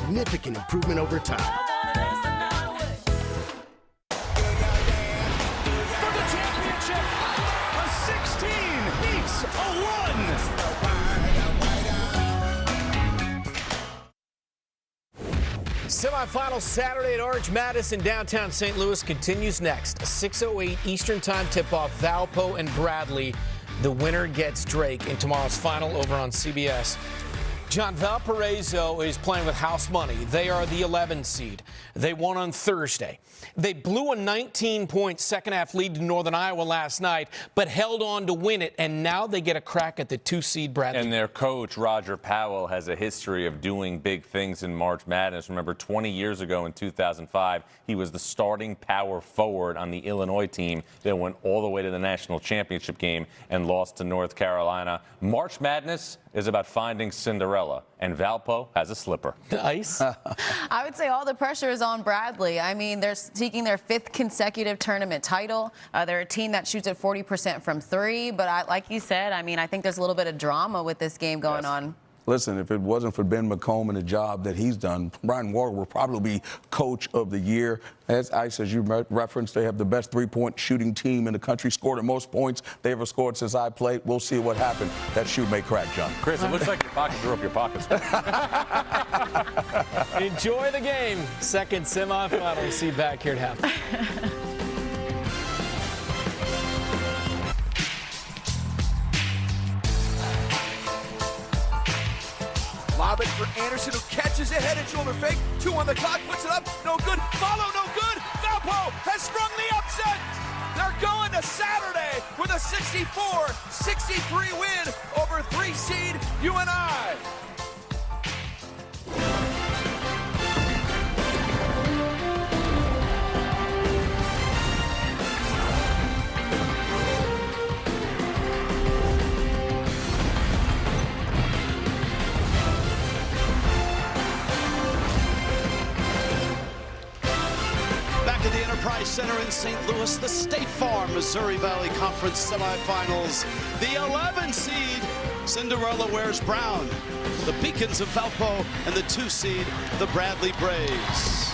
significant improvement over time. For the championship, a 16 beats a 1. Semifinal Saturday at Arch Madness in downtown St. Louis continues next. 6:08 Eastern Time tip-off, Valpo and Bradley. The winner gets Drake in tomorrow's final over on CBS. John, Valparaiso is playing with house money. They are the 11 seed. They won on Thursday. They blew a 19-point second-half lead to Northern Iowa last night, but held on to win it, and now they get a crack at the 2-seed Bradley. And their coach, Roger Powell, has a history of doing big things in March Madness. Remember, 20 years ago in 2005, he was the starting power forward on the Illinois team that went all the way to the national championship game and lost to North Carolina. March Madness is about finding Cinderella, and Valpo has a slipper. Ice? I would say all the pressure is on Bradley. I mean, they're seeking their 5th consecutive tournament title. They're a team that shoots at 40% from 3, but like you said, I mean, I think there's a little bit of drama with this game going on. Listen, if it wasn't for Ben McComb and the job that he's done, Brian Ward will probably be Coach of the Year. As Ice, as you referenced, they have the best three-point shooting team in the country, scored the most points they ever scored since I played. We'll see what happens. That shoe may crack, John. Chris, it looks like your pocket drew up your pockets. Enjoy the game. Second semifinal. We'll see you back here at halftime. Lob it for Anderson, who catches it, head and shoulder fake. 2 on the clock, puts it up, no good. Follow, no good. Valpo has sprung the upset. They're going to Saturday with a 64-63 win over 3-seed UNI. Center in St. Louis, the State Farm Missouri Valley Conference semifinals. The 11 seed, Cinderella wears brown. The Beacons of Valpo and the 2 seed, the Bradley Braves.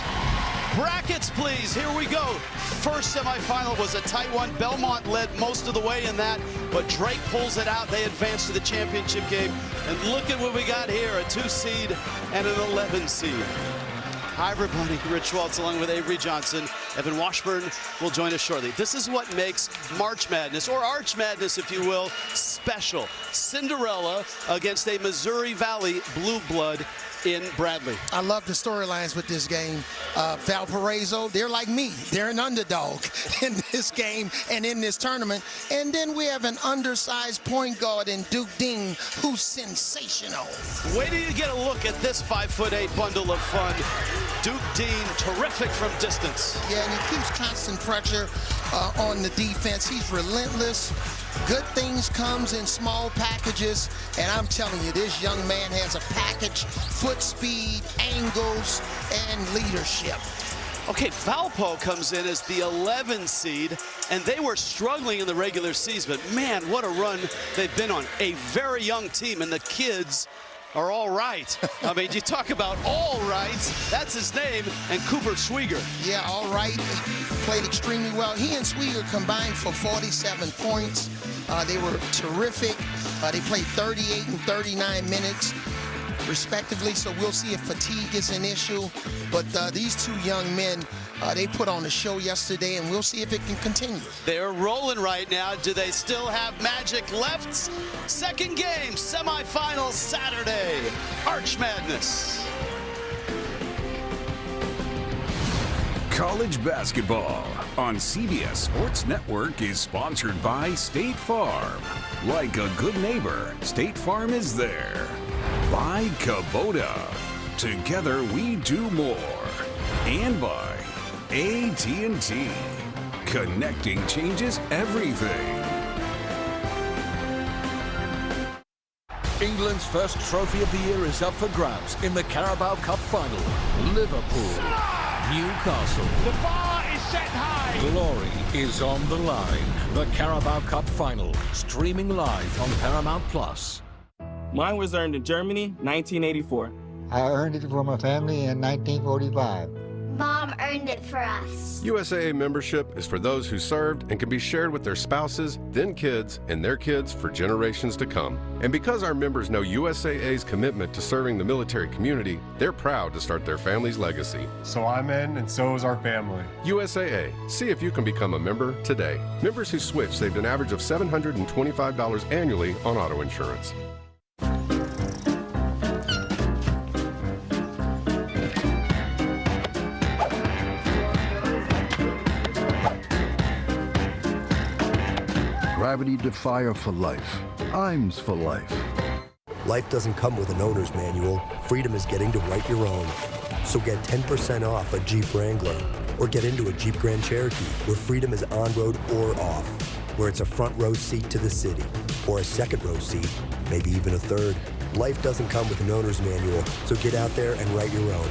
Brackets, please. Here we go. First semifinal was a tight one. Belmont led most of the way in that, but Drake pulls it out. They advance to the championship game. And look at what we got here, a 2 seed and an 11 seed. Hi, everybody. Rich Waltz along with Avery Johnson. Evan Washburn will join us shortly. This is what makes March Madness, or Arch Madness, if you will, special. Cinderella against a Missouri Valley blue blood in Bradley. I love the storylines with this game. Valparaiso, they're like me. They're an underdog in this game and in this tournament. And then we have an undersized point guard in Duke Dean, who's sensational. Wait till you get a look at this 5'8" bundle of fun. Duke Dean, terrific from distance. Yeah, and he keeps constant pressure on the defense. He's relentless. Good things comes in small packages, and I'm telling you, this young man has a package, foot speed, angles, and leadership. Okay, Valpo comes in as the 11 seed, and they were struggling in the regular season, but man, what a run they've been on. A very young team, and the kids are all right. I mean, you talk about all right, that's his name, and Cooper Schwieger. Yeah, all right, played extremely well. He and Schwieger combined for 47 points. They were terrific. They played 38 and 39 minutes, respectively, so we'll see if fatigue is an issue. But these 2 young men, they put on a show yesterday, and we'll see if it can continue. They're rolling right now. Do they still have magic left? Second game, semifinals Saturday, Arch Madness. College basketball on CBS Sports Network is sponsored by State Farm. Like a good neighbor, State Farm is there. By Kubota. Together we do more. And by AT&T. Connecting changes everything. England's first trophy of the year is up for grabs in the Carabao Cup final. Liverpool, Newcastle. The bar is set high. Glory is on the line. The Carabao Cup final, streaming live on Paramount Plus. Mine was earned in Germany, 1984. I earned it for my family in 1945. Mom earned it for us. USAA membership is for those who served and can be shared with their spouses, then kids, and their kids for generations to come. And because our members know USAA's commitment to serving the military community, they're proud to start their family's legacy. So I'm in, and so is our family. USAA. See if you can become a member today. Members who switch saved an average of $725 annually on auto insurance. Gravity Defier for life. IMS for life. Life doesn't come with an owner's manual. Freedom is getting to write your own. So get 10% off a Jeep Wrangler. Or get into a Jeep Grand Cherokee, where freedom is on-road or off. Where it's a front row seat to the city. Or a second row seat, maybe even a third. Life doesn't come with an owner's manual. So get out there and write your own.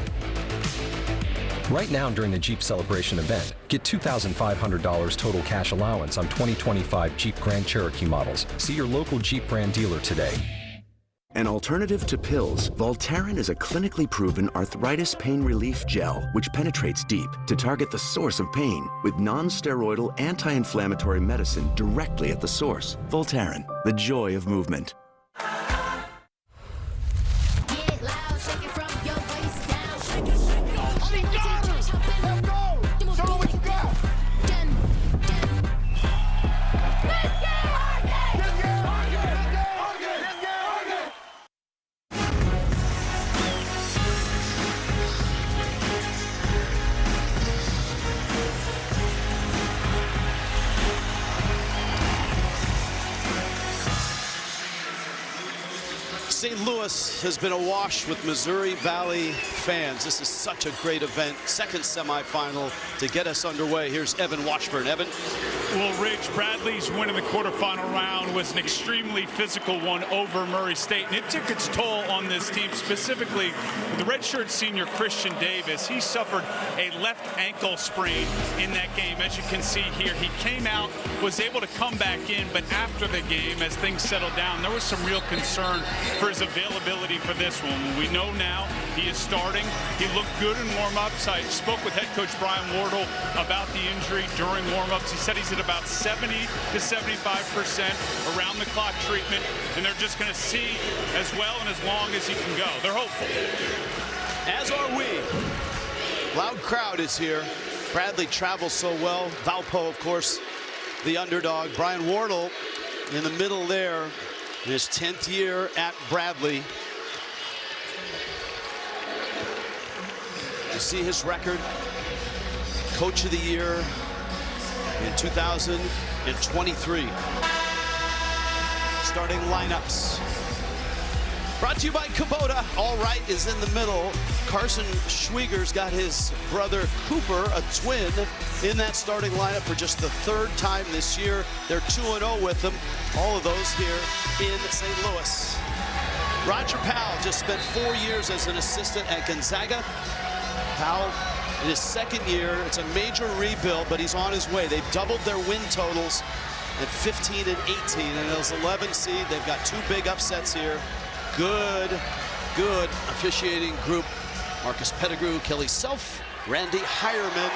Right now during the Jeep Celebration event, get $2,500 total cash allowance on 2025 Jeep Grand Cherokee models. See your local Jeep brand dealer today. An alternative to pills, Voltaren is a clinically proven arthritis pain relief gel which penetrates deep to target the source of pain with non-steroidal anti-inflammatory medicine directly at the source. Voltaren, the joy of movement. St. Louis has been awash with Missouri Valley fans. This is such a great event. Second semifinal to get us underway. Here's Evan Washburn. Evan. Well, Rich, Bradley's win in the quarterfinal round was an extremely physical one over Murray State, and it took its toll on this team, specifically the redshirt senior Christian Davis. He suffered a left ankle sprain in that game. As you can see here, he came out, was able to come back in, but after the game, as things settled down, there was some real concern for his availability for this one. We know now he is starting. He looked good in warm-ups. I spoke with head coach Brian Wardle about the injury during warm-ups. He said he's at about 70 to 75% around-the-clock treatment, and they're just going to see as well and as long as he can go. They're hopeful. As are we. Loud crowd is here. Bradley travels so well. Valpo, of course, the underdog. Brian Wardle in the middle there. In his 10th year at Bradley. You see his record. Coach of the Year in 2023. Starting lineups. Brought to you by Kubota. All right is in the middle. Carson Schwieger's got his brother Cooper, a twin, in that starting lineup for just the third time this year. They're 2-0 with them. All of those here in St. Louis. Roger Powell just spent 4 years as an assistant at Gonzaga. Powell in his second year. It's a major rebuild, but he's on his way. They've doubled their win totals at 15 and 18, and as 11 seed, they've got two big upsets here. Good officiating group. Marcus Pettigrew, Kelly Self, Randy Hireman.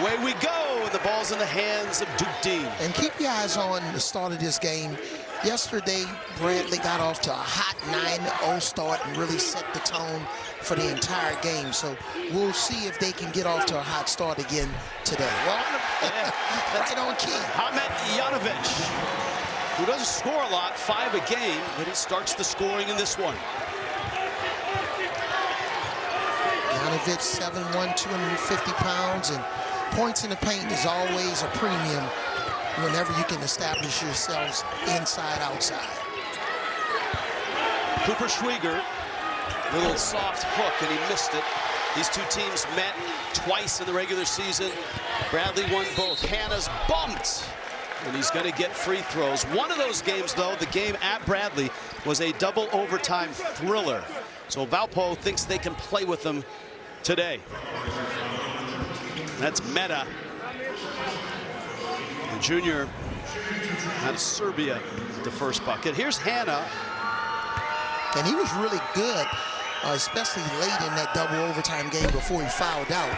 Away we go, and the ball's in the hands of Duke Dean. And keep your eyes on the start of this game. Yesterday, Bradley got off to a hot 9-0 start and really set the tone for the entire game. So we'll see if they can get off to a hot start again today. Well, right on key. Ahmet Janovic, who doesn't score a lot, 5 a game, but he starts the scoring in this one. Janovic, 7'1", 250 pounds, and points in the paint is always a premium whenever you can establish yourselves inside, outside. Cooper Schwieger, little soft hook, and he missed it. These two teams met twice in the regular season. Bradley won both. Hannah's bumped, and he's going to get free throws. One of those games, though, the game at Bradley, was a double overtime thriller. So Valpo thinks they can play with them today. That's Meta, the junior out of Serbia, the first bucket. Here's Hannah. And he was really good especially late in that double overtime game before he fouled out.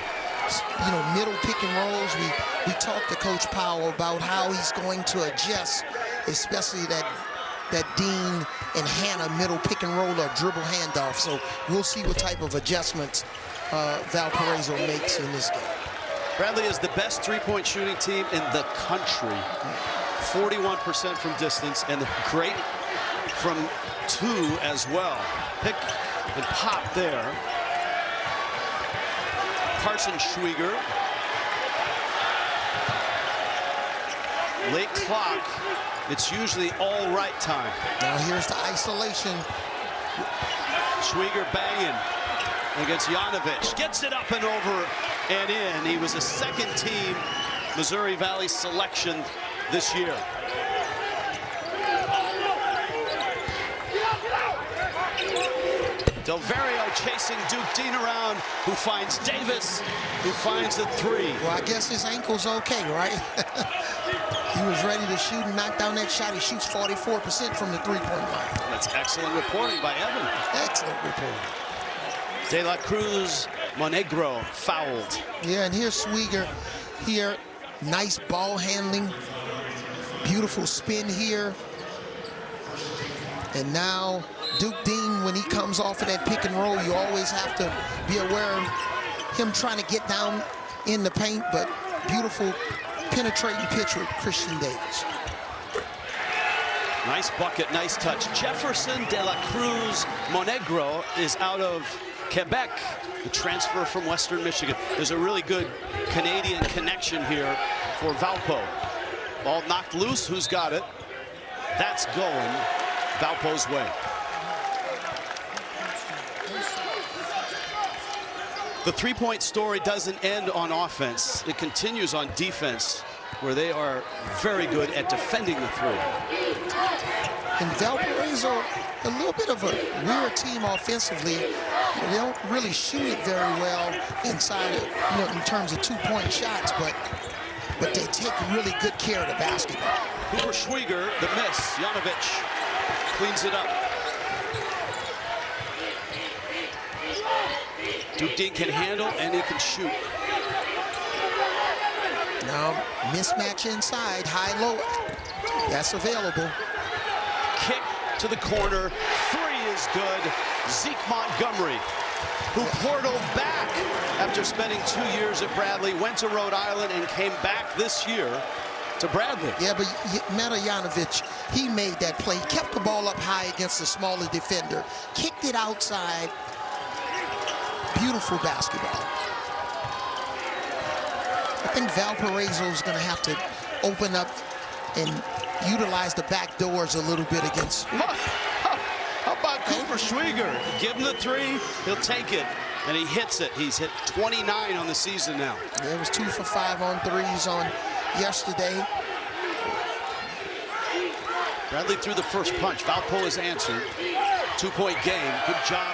You know, middle pick and rolls. We talked to Coach Powell about how he's going to adjust, especially that Dean and Hannah middle pick and roll or dribble handoff. So we'll see what type of adjustments Valparaiso makes in this game. Bradley is the best three-point shooting team in the country. 41% from distance, and great from two as well. Pick and pop there. Carson Schwieger. Late clock. It's usually all right time. Now here's the isolation. Schwieger banging against Yanovich. Gets it up and over and in. He was a second-team Missouri Valley selection this year. Del Vario chasing Duke Dean around, who finds Davis, who finds the three. Well, I guess his ankle's okay, right? He was ready to shoot and knock down that shot. He shoots 44% from the three-point line. That's excellent reporting by Evan. Excellent reporting. De La Cruz Monegro fouled. Yeah, and here's Schwieger here. Nice ball handling. Beautiful spin here. And now Duke Dean, when he comes off of that pick and roll, you always have to be aware of him trying to get down in the paint, but beautiful penetrating pitch with Christian Davis. Nice bucket, nice touch. Jefferson De La Cruz Monegro is out of Quebec, the transfer from Western Michigan. There's a really good Canadian connection here for Valpo. Ball knocked loose, who's got it? That's going Valpo's way. The three-point story doesn't end on offense. It continues on defense, where they are very good at defending the three. And Valparaiso, a little bit of a weird team offensively. They don't really shoot it very well inside of, you know, in terms of two-point shots, but they take really good care of the basketball. Cooper Schwieger, the miss. Yanovich cleans it up. Duke Dean can handle and he can shoot. Now, mismatch inside, high-low. That's available. Kick to the corner. Three is good. Zeke Montgomery, who portaled back after spending 2 years at Bradley, went to Rhode Island and came back this year to Bradley. Yeah, but Meta Yanovich, he made that play. He kept the ball up high against the smaller defender. Kicked it outside. Beautiful basketball. I think Valparaiso is going to have to open up and utilize the back doors a little bit against. How about Cooper Schwieger? Give him the three, he'll take it. And he hits it. He's hit 29 on the season now. Yeah, it was 2 for 5 on threes on yesterday. Bradley threw the first punch. Valpo has answered. 2-point game. Good job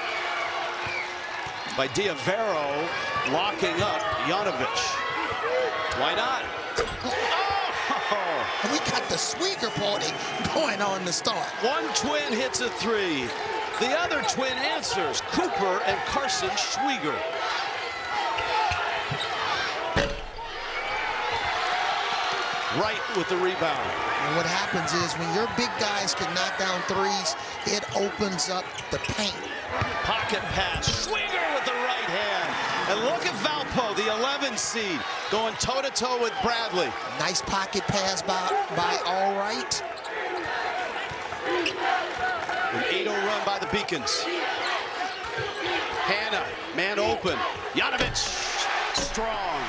by Diavero locking up Yanovich. Why not? Oh! We got the Schwieger party going on to start. One twin hits a three. The other twin answers. Cooper and Carson Schwieger. Right with the rebound. And what happens is when your big guys can knock down threes, it opens up the paint. Pocket pass. Schwieger with the right hand. And look at Valpo, the 11 seed, going toe-to-toe with Bradley. Nice pocket pass by All Right. An 8-0 run by the Beacons. Hannah, man open. Yanovich, strong.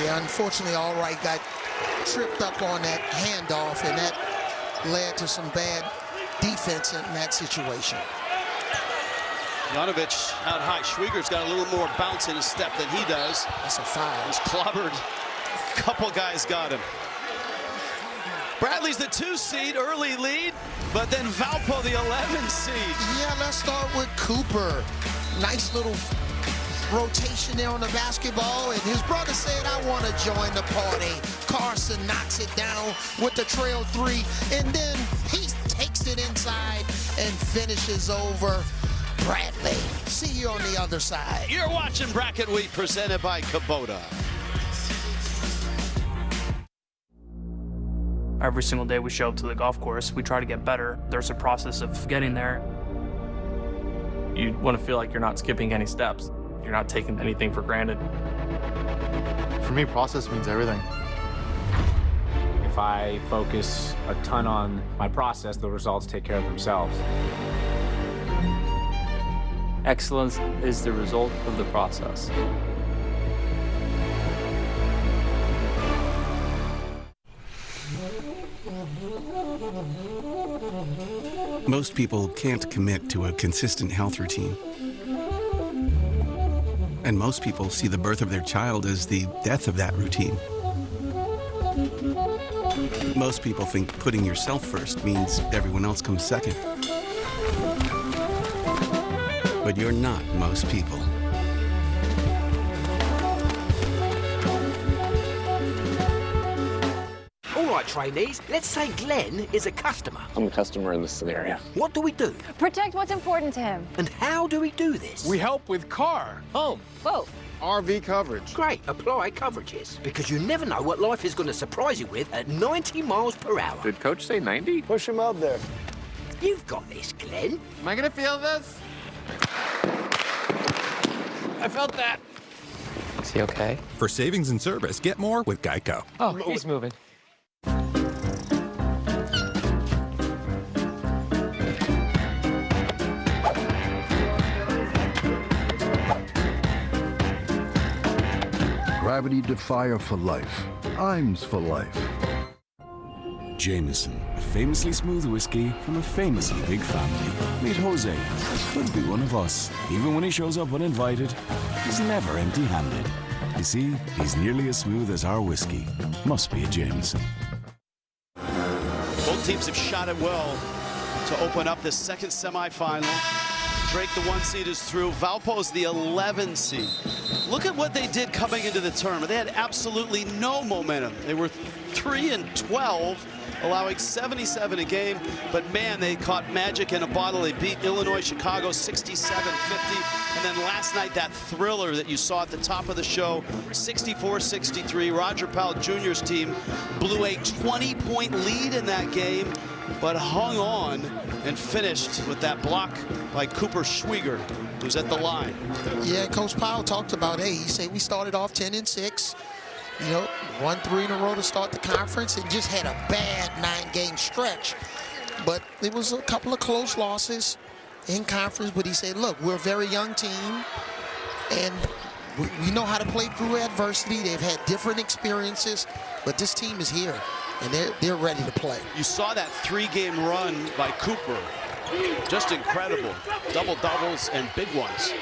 Yeah, unfortunately, All Right got tripped up on that handoff, and that led to some bad defense in that situation. Yanovich out high. Schwieger's got a little more bounce in his step than he does. That's a foul. He's clobbered. A couple guys got him. Bradley's the 2 seed, early lead, but then Valpo the 11 seed. Yeah, let's start with Cooper. Nice little rotation there on the basketball, and his brother said, I want to join the party. Carson knocks it down with the trail 3, and then he takes it inside and finishes over Bradley. See you on the other side. You're watching Bracket Week presented by Kubota. Every single day we show up to the golf course, we try to get better. There's a process of getting there. You want to feel like you're not skipping any steps. You're not taking anything for granted. For me, process means everything. If I focus a ton on my process, the results take care of themselves. Excellence is the result of the process. Most people can't commit to a consistent health routine. And most people see the birth of their child as the death of that routine. Most people think putting yourself first means everyone else comes second. But you're not most people. All right, trainees, let's say Glenn is a customer. I'm a customer in this scenario. What do we do? Protect what's important to him. And how do we do this? We help with car, home, both. RV coverage. Great, apply coverages. Because you never know what life is going to surprise you with at 90 miles per hour. Did Coach say 90? Push him out there. You've got this, Glenn. Am I gonna feel this? I felt that. Is he okay? For savings and service, get more with Geico. Oh, he's moving. Gravity Defier for life. Imes for life. Jameson, a famously smooth whiskey from a famously big family. Meet Jose. Could be one of us. Even when he shows up uninvited, he's never empty-handed. You see, he's nearly as smooth as our whiskey. Must be a Jameson. Both teams have shot it well to open up this second semifinal. Drake, the 1 seed, is through. Valpo is the 11 seed. Look at what they did coming into the tournament. They had absolutely no momentum. They were 3-12, allowing 77 a game. But man, they caught magic in a bottle. They beat Illinois, Chicago 67-50. And then last night, that thriller that you saw at the top of the show, 64-63. Roger Powell Jr.'s team blew a 20-point lead in that game, but hung on and finished with that block by Cooper Schwieger, who's at the line. Yeah, Coach Powell talked about, hey, he said we started off 10-6, you know, won 3 in a row to start the conference and just had a bad 9-game stretch. But it was a couple of close losses in conference, but he said, look, we're a very young team and we know how to play through adversity. They've had different experiences, but this team is here and they're ready to play. You saw that 3-game run by Cooper. Just incredible. Double-doubles and big ones.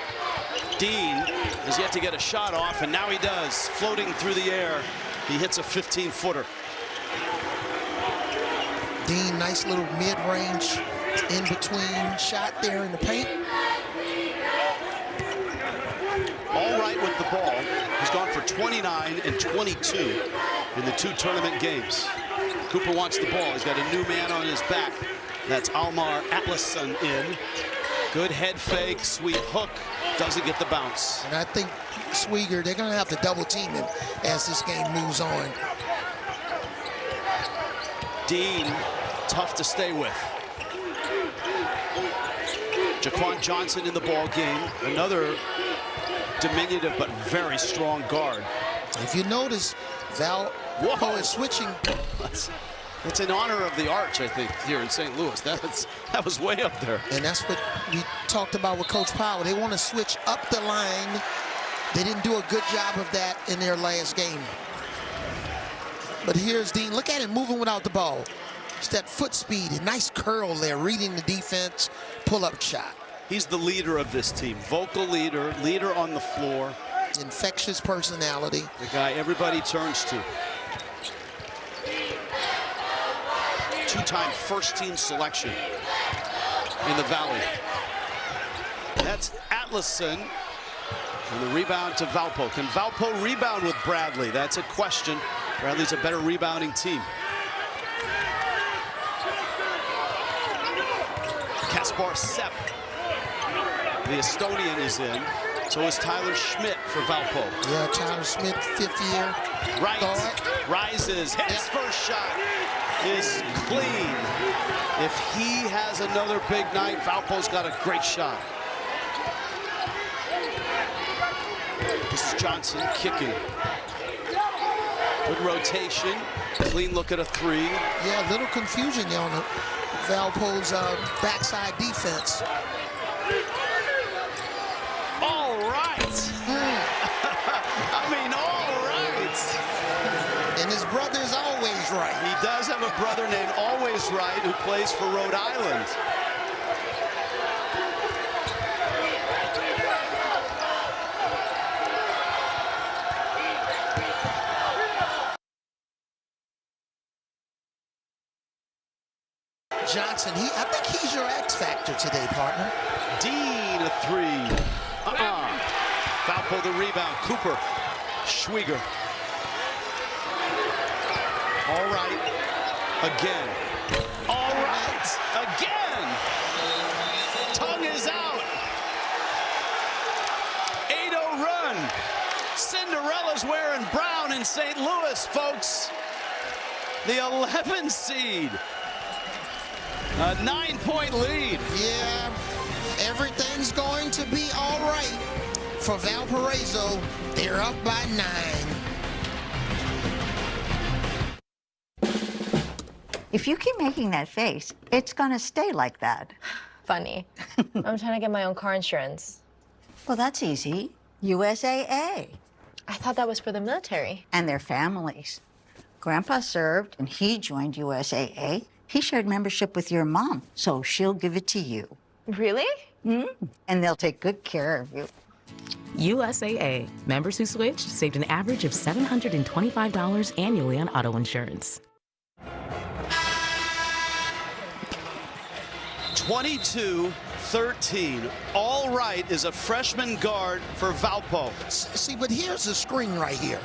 Dean has yet to get a shot off, and now he does. Floating through the air, he hits a 15-footer. Dean, nice little mid-range in-between shot there in the paint. All right with the ball. He's gone for 29 and 22 in the 2 tournament games. Cooper wants the ball. He's got a new man on his back. That's Almar Atlasson in. Good head fake, sweet hook. Doesn't get the bounce. And I think Schwieger, they're going to have to double team him as this game moves on. Dean, tough to stay with. Jaquan Johnson in the ball game. Another diminutive but very strong guard. If you notice, Valpo is switching. It's in honor of the arch, I think, here in St. Louis. That was way up there. And that's what we talked about with Coach Powell. They want to switch up the line. They didn't do a good job of that in their last game. But here's Dean. Look at him moving without the ball. It's that foot speed, a nice curl there, reading the defense, pull-up shot. He's the leader of this team. Vocal leader, leader on the floor. Infectious personality. The guy everybody turns to. 2-time first-team selection in the Valley. That's Atlasson. And the rebound to Valpo. Can Valpo rebound with Bradley? That's a question. Bradley's a better rebounding team. Kaspar Sepp. The Estonian is in. So is Tyler Schmidt for Valpo. Yeah, Tyler Schmidt, 5th year. Right. Guard. Rises. His first shot is clean. If he has another big night, Valpo's got a great shot. This is Johnson kicking. Good rotation. Clean look at a 3. Yeah, a little confusion there on the Valpo's backside defense. All right. I mean, all right. And his brother's always right. He does have a brother named Always Right who plays for Rhode Island. Johnson, I think he's your X factor today, partner. Dean, a 3. Valpo the rebound. Cooper. Schwieger. All right. Again. All right. Again. Tongue is out. 8-0 run. Cinderella's wearing brown in St. Louis, folks. The 11 seed. A 9-point lead. Yeah, everything's going to be all right for Valparaiso. They're up by 9. If you keep making that face, it's going to stay like that. Funny. I'm trying to get my own car insurance. Well, that's easy. USAA. I thought that was for the military. And their families. Grandpa served, and he joined USAA. He shared membership with your mom, so she'll give it to you. Really? And they'll take good care of you. USAA. Members who switched saved an average of $725 annually on auto insurance. 22-13. All right is a freshman guard for Valpo. See, but here's the screen right here.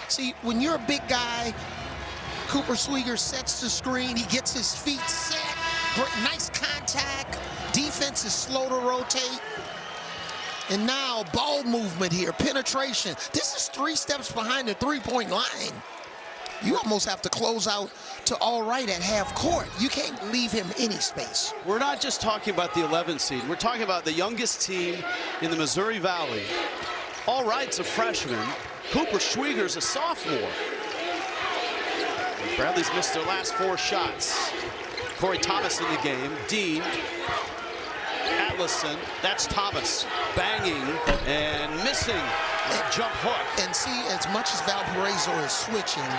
See, when you're a big guy, Cooper Schwieger sets the screen. He gets his feet set. Nice contact. Defense is slow to rotate. And now ball movement here, penetration. This is 3 steps behind the three-point line. You almost have to close out to all right at half court. You can't leave him any space. We're not just talking about the 11 seed. We're talking about the youngest team in the Missouri Valley. All right's a freshman. Cooper Schwieger's a sophomore. Bradley's missed their last 4 shots. Corey Thomas in the game. Dean. Atlison. That's Thomas. Banging and missing. Jump hook. And see, as much as Valparaiso is switching,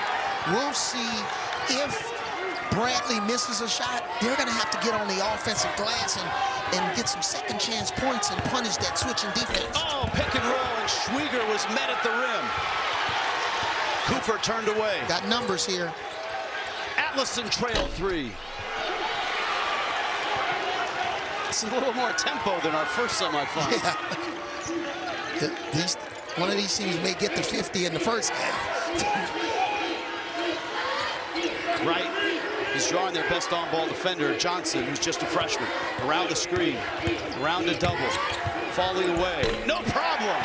we'll see if Bradley misses a shot, they're going to have to get on the offensive glass and get some second chance points and punish that switching defense. Oh, pick and roll, and Schwieger was met at the rim. Cooper turned away. Got numbers here. Atlison trail 3. It's a little more tempo than our first semifinal. Yeah. One of these teams may get to 50 in the first half. Wright is drawing their best on-ball defender, Johnson, who's just a freshman. Around the screen, around a double, falling away. No problem.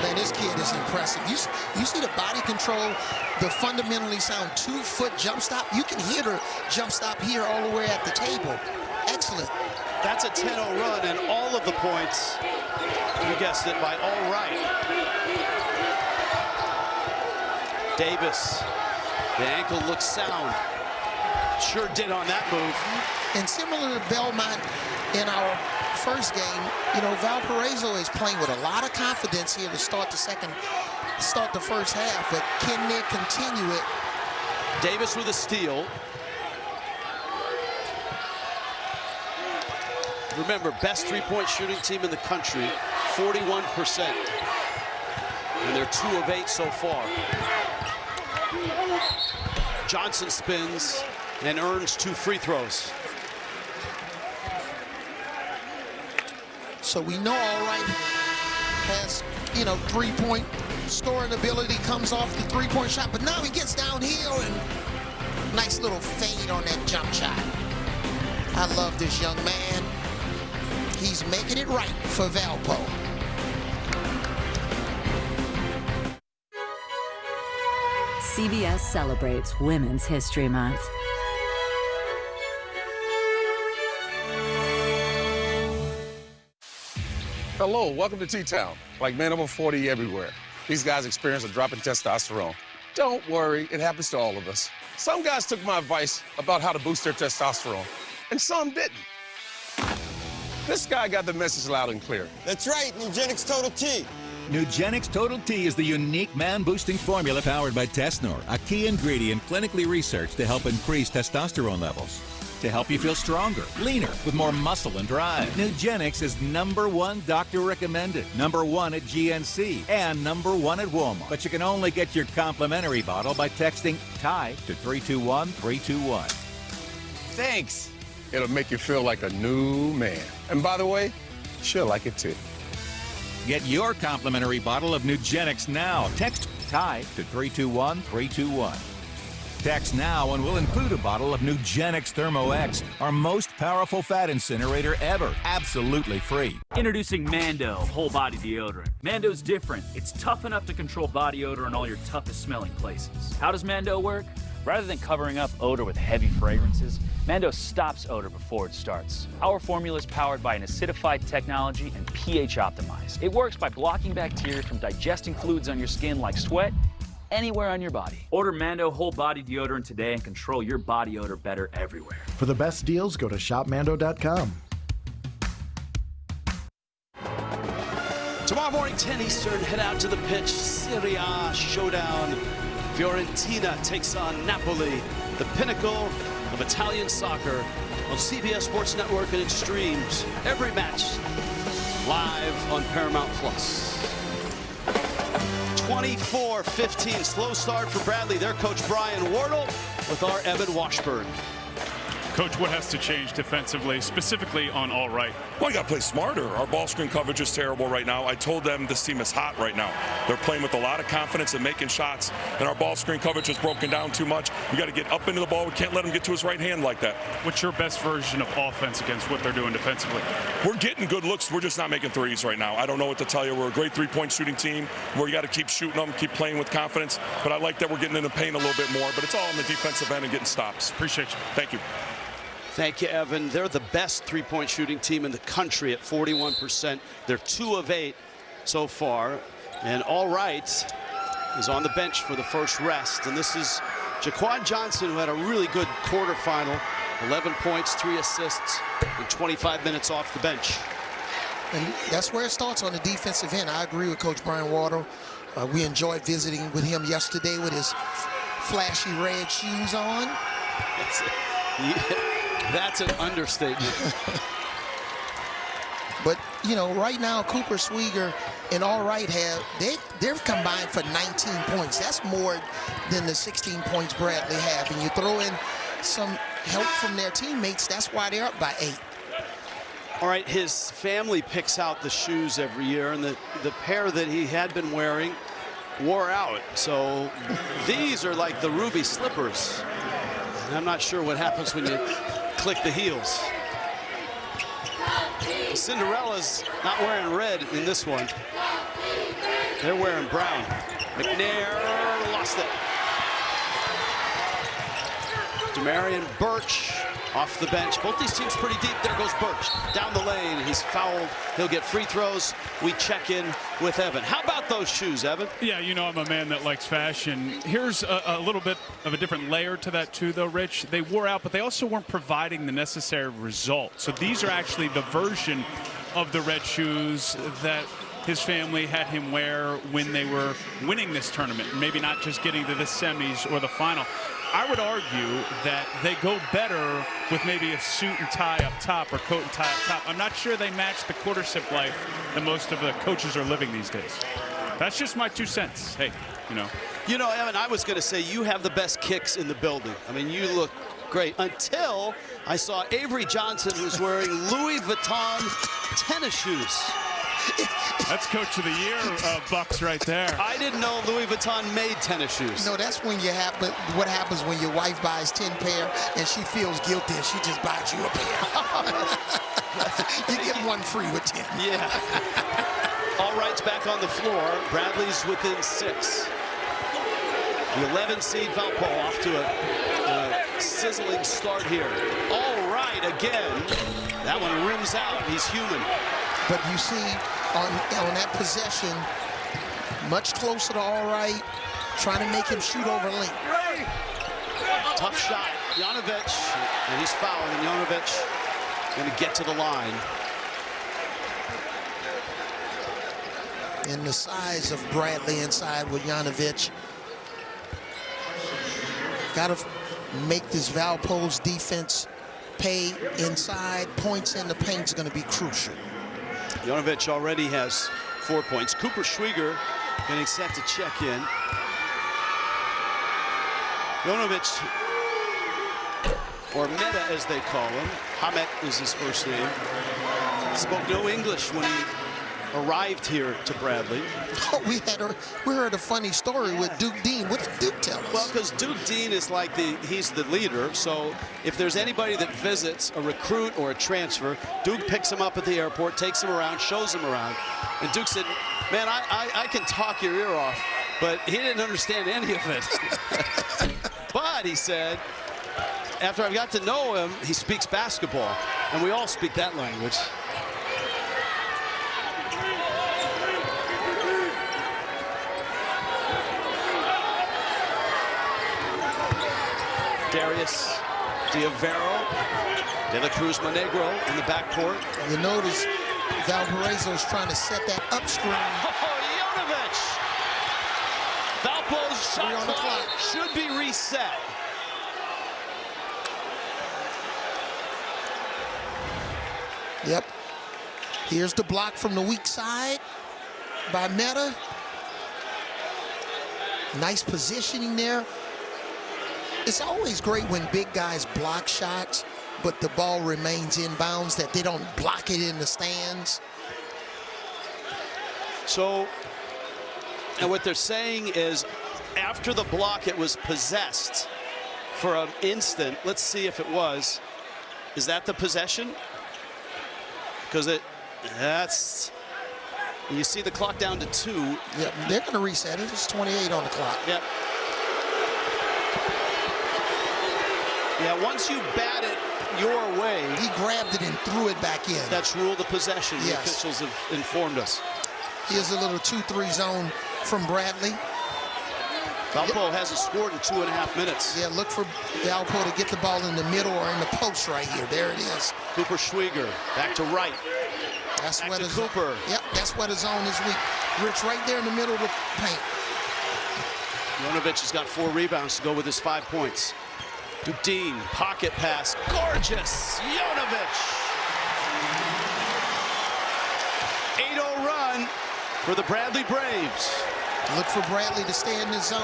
Man, this kid is impressive. You see the body control, the fundamentally sound 2-foot jump stop. You can hear the jump stop here all the way at the table. Excellent. That's a 10-0 run, and all of the points, you guessed it, by All Right. Davis, the ankle looks sound. Sure did on that move. And similar to Belmont in our first game, you know, Valparaiso is playing with a lot of confidence here to start the first half, but can they continue it? Davis with a steal. Remember, best three-point shooting team in the country, 41%. And they're 2 of 8 so far. Johnson spins and earns 2 free throws. So we know All Right has, you know, 3-point scoring ability, comes off the 3-point shot, but now he gets downhill and nice little fade on that jump shot. I love this young man. He's making it right for Valpo. CBS celebrates Women's History Month. Hello, welcome to T-Town. Like man over 40 everywhere. These guys experience a drop in testosterone. Don't worry, it happens to all of us. Some guys took my advice about how to boost their testosterone, and some didn't. This guy got the message loud and clear. That's right, Nugenix Total T. Nugenix Total T is the unique man-boosting formula powered by Tesnor, a key ingredient clinically researched to help increase testosterone levels. To help you feel stronger, leaner, with more muscle and drive. Nugenix is #1 doctor recommended, #1 at GNC, and #1 at Walmart. But you can only get your complimentary bottle by texting TIE to 321-321. Thanks. It'll make you feel like a new man. And by the way, she'll like it too. Get your complimentary bottle of Nugenix now. Text TIE to 321-321. Text now and we'll include a bottle of Nugenix Thermo X, our most powerful fat incinerator ever, absolutely free. Introducing Mando Whole Body Deodorant. Mando's different. It's tough enough to control body odor in all your toughest smelling places. How does Mando work? Rather than covering up odor with heavy fragrances, Mando stops odor before it starts. Our formula is powered by an acidified technology and pH optimized. It works by blocking bacteria from digesting fluids on your skin like sweat, anywhere on your body. Order Mando Whole Body Deodorant today and control your body odor better everywhere. For the best deals, go to shopmando.com. Tomorrow morning, 10 Eastern, head out to the pitch. Serie A showdown. Fiorentina takes on Napoli, the pinnacle of Italian soccer, on CBS Sports Network and it streams every match live on Paramount Plus. 24-15, slow start for Bradley. Their coach Brian Wardle with our Evan Washburn. Coach, what has to change defensively, specifically on all right? Well, you got to play smarter. Our ball screen coverage is terrible right now. I told them this team is hot right now. They're playing with a lot of confidence and making shots, and our ball screen coverage is broken down too much. We got to get up into the ball. We can't let him get to his right hand like that. What's your best version of offense against what they're doing defensively? We're getting good looks. We're just not making threes right now. I don't know what to tell you. We're a great three-point shooting team where you got to keep shooting them, keep playing with confidence. But I like that we're getting in the paint a little bit more. But it's all on the defensive end and getting stops. Appreciate you. Thank you. Thank you, Evan. They're the best three-point shooting team in the country at 41%. They're 2 of 8 so far. And All Right is on the bench for the first rest. And this is Jaquan Johnson, who had a really good quarterfinal. 11 points, 3 assists, and 25 minutes off the bench. And that's where it starts on the defensive end. I agree with Coach Brian Wardle. We enjoyed visiting with him yesterday with his flashy red shoes on. That's an understatement. But, you know, right now, Cooper Swigger and All Right they're combined for 19 points. That's more than the 16 points Bradley have. And you throw in some help from their teammates, that's why they're up by 8. All right, his family picks out the shoes every year, and the pair that he had been wearing wore out. So these are like the ruby slippers. And I'm not sure what happens when you click the heels. Cinderella's not wearing red in this one. They're wearing brown. McNair lost it. Demarion Birch off the bench. Both these teams pretty deep. There goes Birch down the lane. He's fouled. He'll get free throws. We check in with Evan. How about those shoes, Evan? Yeah, you know I'm a man that likes fashion. Here's a little bit of a different layer to that too, though, Rich. They wore out, but they also weren't providing the necessary results. So these are actually the version of the red shoes that his family had him wear when they were winning this tournament, maybe not just getting to the semis or the final. I would argue that they go better with maybe a suit and tie up top or coat and tie up top. I'm not sure they match the quarter zip life that most of the coaches are living these days. That's just my 2 cents. Hey, you know. You know, Evan, I was going to say you have the best kicks in the building. I mean, you look great until I saw Avery Johnson, who's wearing Louis Vuitton tennis shoes. That's Coach of the Year bucks right there. I didn't know Louis Vuitton made tennis shoes. No, that's when you have, but what happens when your wife buys 10 pair and she feels guilty and she just buys you a pair. You get one free with 10. Yeah. All right's back on the floor. Bradley's within 6. The 11 seed Valpo off to a sizzling start here. All right again. That one rims out. He's human. But you see on that possession, much closer to all right, trying to make him shoot over link. Tough shot. Janovic, and he's fouling. Janovic going to get to the line. And the size of Bradley inside with Janovic. Got to make this Valpo's defense pay inside. Points in the paint is going to be crucial. Janovic already has 4 points. Cooper Schwieger getting set to check in. Janovic, or Meta as they call him, Hamet is his first name, spoke no English when he arrived here to Bradley. Oh, we heard a funny story with Duke Dean. What did Duke tell us? Well, because Duke Dean is like he's the leader. So if there's anybody that visits, a recruit or a transfer, Duke picks him up at the airport, takes him around, shows him around. And Duke said, man, I can talk your ear off, but he didn't understand any of it. But he said, after I got to know him, he speaks basketball. And we all speak that language. Darius Diavero, De La Cruz Monegro in the backcourt. You notice Valparaiso is trying to set that up screen. Oh, Janovic! Valpo's shot clock should be reset. Yep. Here's the block from the weak side by Meta. Nice positioning there. It's always great when big guys block shots, but the ball remains inbounds, that they don't block it in the stands. So, and what they're saying is, after the block, it was possessed for an instant. Let's see if it was. Is that the possession? Because that's, you see the clock down to 2. Yep, they're going to reset it. It's 28 on the clock. Yep. Yeah, once you bat it your way. He grabbed it and threw it back in. That's rule of possession. Yes. The officials have informed us. Here's a little 2-3 zone from Bradley. Valpo hasn't scored in 2.5 minutes. Yeah, look for Valpo to get the ball in the middle or in the post right here. There it is. Cooper Schwieger back to right. That's back where to the Cooper. Yep, that's where the zone is weak. Rich right there in the middle of the paint. Janovic has got 4 rebounds to go with his 5 points. Dean, pocket pass, gorgeous, Janovic. 8-0 run for the Bradley Braves. Look for Bradley to stay in the zone.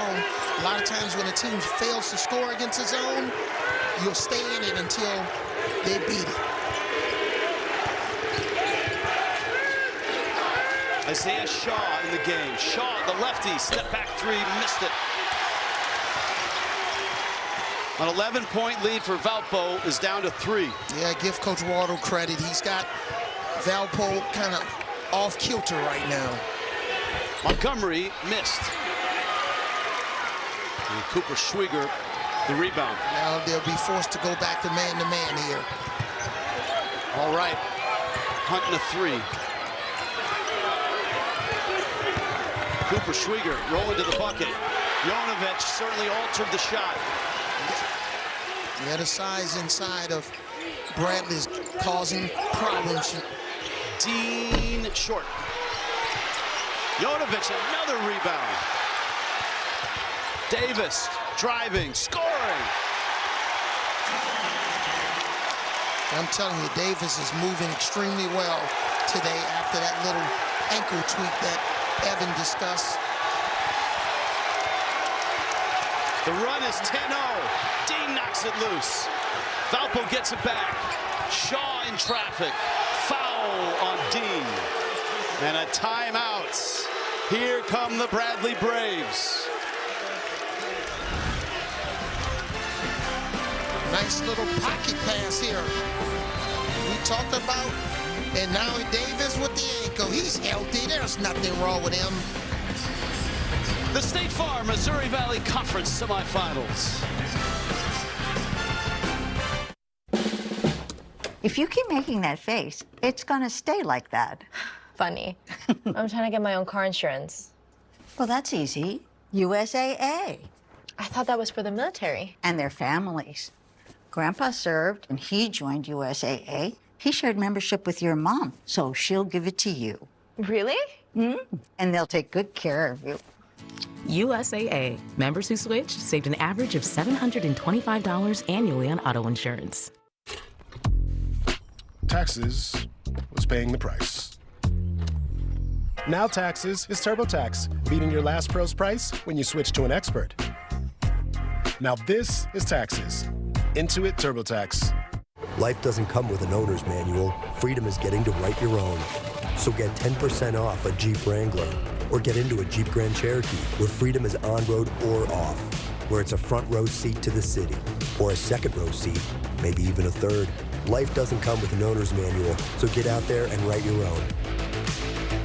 A lot of times when a team fails to score against a zone, you'll stay in it until they beat it. Isaiah Shaw in the game. Shaw, the lefty, step back 3, missed it. An 11-point lead for Valpo is down to 3. Yeah, give Coach Waldo credit. He's got Valpo kind of off kilter right now. Montgomery missed. And Cooper Schwieger, the rebound. Now they'll be forced to go back to man here. All right, hunting a 3. Cooper Schwieger rolling to the bucket. Janovic certainly altered the shot. Yeah, the size inside of Bradley's causing problems. Dean short. Janovic, another rebound. Davis driving, scoring. I'm telling you, Davis is moving extremely well today after that little ankle tweak that Evan discussed. The run is 10-0. Dean knocks it loose. Valpo gets it back. Shaw in traffic. Foul on Dean. And a timeout. Here come the Bradley Braves. Nice little pocket pass here. We talked about. And now Davis with the ankle. He's healthy. There's nothing wrong with him. The State Farm Missouri Valley Conference semifinals. If you keep making that face, it's going to stay like that. Funny. I'm trying to get my own car insurance. Well, that's easy. USAA. I thought that was for the military. And their families. Grandpa served, and he joined USAA. He shared membership with your mom, so she'll give it to you. Really? And they'll take good care of you. USAA. Members who switch saved an average of $725 annually on auto insurance. Taxes was paying the price. Now Taxes is TurboTax, beating your last pro's price when you switch to an expert. Now this is Taxes. Intuit TurboTax. Life doesn't come with an owner's manual. Freedom is getting to write your own. So get 10% off a Jeep Wrangler or get into a Jeep Grand Cherokee where freedom is on-road or off, where it's a front row seat to the city or a second row seat, maybe even a third. Life doesn't come with an owner's manual, so get out there and write your own.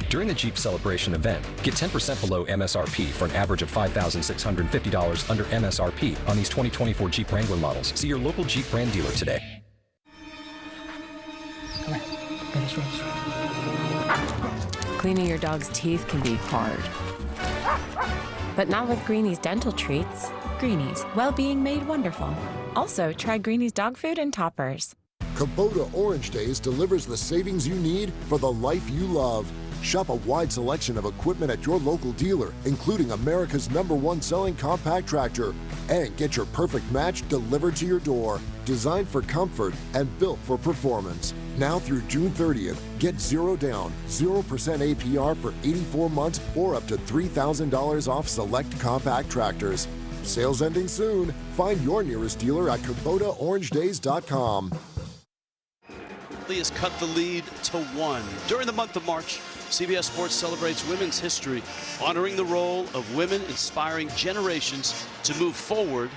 During the Jeep Celebration event, get 10% below MSRP for an average of $5,650 under MSRP on these 2024 Jeep Wrangler models. See your local Jeep brand dealer today. Cleaning your dog's teeth can be hard. But not with Greenie's dental treats. Greenie's, well-being made wonderful. Also, try Greenie's dog food and toppers. Kubota Orange Days delivers the savings you need for the life you love. Shop a wide selection of equipment at your local dealer, including America's #1 selling compact tractor. And get your perfect match delivered to your door. Designed for comfort and built for performance. Now through June 30th, get 0 down, 0% APR for 84 months or up to $3,000 off select compact tractors. Sales ending soon. Find your nearest dealer at KubotaOrangeDays.com. Lee has cut the lead to 1. During the month of March, CBS Sports celebrates women's history, honoring the role of women inspiring generations to move forward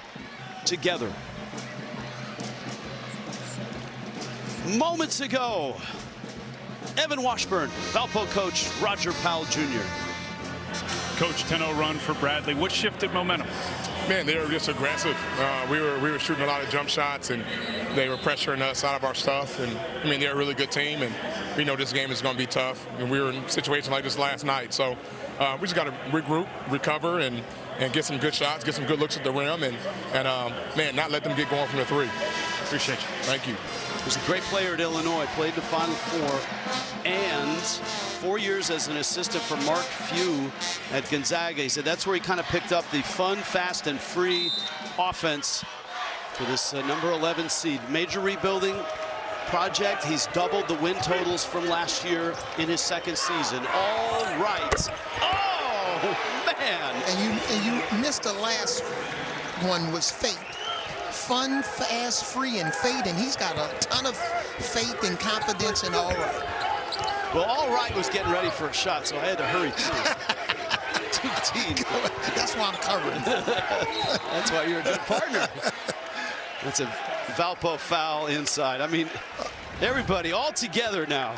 together. Moments ago, Evan Washburn, Valpo coach Roger Powell Jr. Coach, 10-0 run for Bradley. What shifted momentum? Man, they were just aggressive. We were shooting a lot of jump shots, and they were pressuring us out of our stuff. And I mean, they're a really good team, and we know this game is going to be tough. And we were in a situation like this last night, so we just got to regroup, recover, and get some good shots, get some good looks at the rim, and man, not let them get going from the three. Appreciate you. Thank you. He was a great player at Illinois, played the Final Four, and 4 years as an assistant for Mark Few at Gonzaga. He said that's where he kind of picked up the fun, fast, and free offense for this number 11 seed. Major rebuilding project. He's doubled the win totals from last year in his second season. All right. Oh, man. And you missed the last one was fate. Fun, fast, free, and fate, and he's got a ton of faith and confidence in All Right. Well, All Right was getting ready for a shot, so I had to hurry through. That's why I'm covering. That's why you're a good partner. That's a Valpo foul inside. I mean, everybody all together now.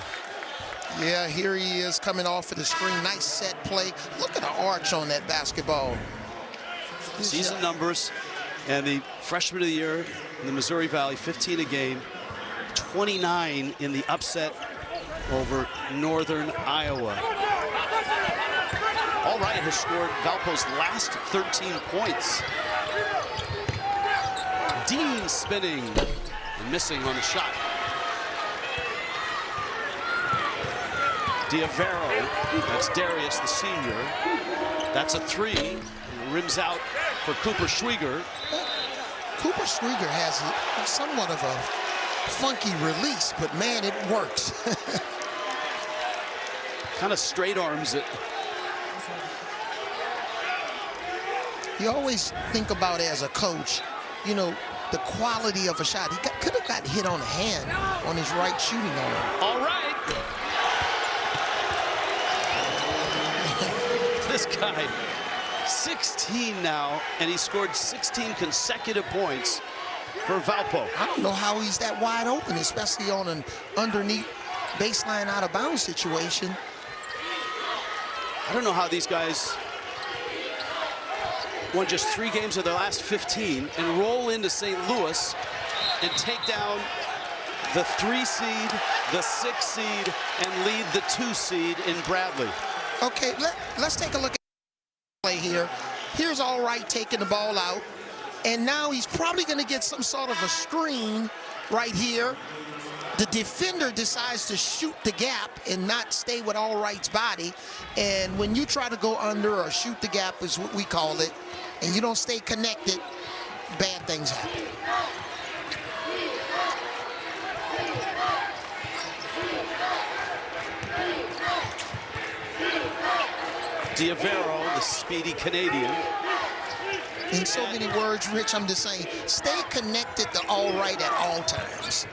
Yeah, here he is coming off of the screen. Nice set play. Look at the arch on that basketball. Season numbers. And the freshman of the year in the Missouri Valley, 15 a game, 29 in the upset over Northern Iowa. All Right has scored Valpo's last 13 points. Dean spinning and missing on the shot. Diavero, that's Darius, the senior. That's a three. Rims out for Cooper Schwieger. Cooper Schwieger has somewhat of a funky release, but man, it works. Kind of straight arms it. You always think about as a coach, you know, the quality of a shot. He could have got hit on the hand on his right shooting arm. All right. This guy, 16 now, and he scored 16 consecutive points for Valpo. I don't know how he's that wide open, especially on an underneath baseline out of bounds situation. I don't know how these guys won just 3 games of their last 15 and roll into St. Louis and take down the 3 seed, the 6 seed, and lead the 2 seed in Bradley. Okay, let's take a look at play here. Here's Allright taking the ball out, and now he's probably going to get some sort of a screen right here. The defender decides to shoot the gap and not stay with Allright's body. And when you try to go under or shoot the gap is what we call it, and you don't stay connected, bad things happen. D'Avero, the speedy Canadian. In so many words, Rich, I'm just saying, stay connected to Allright at all times.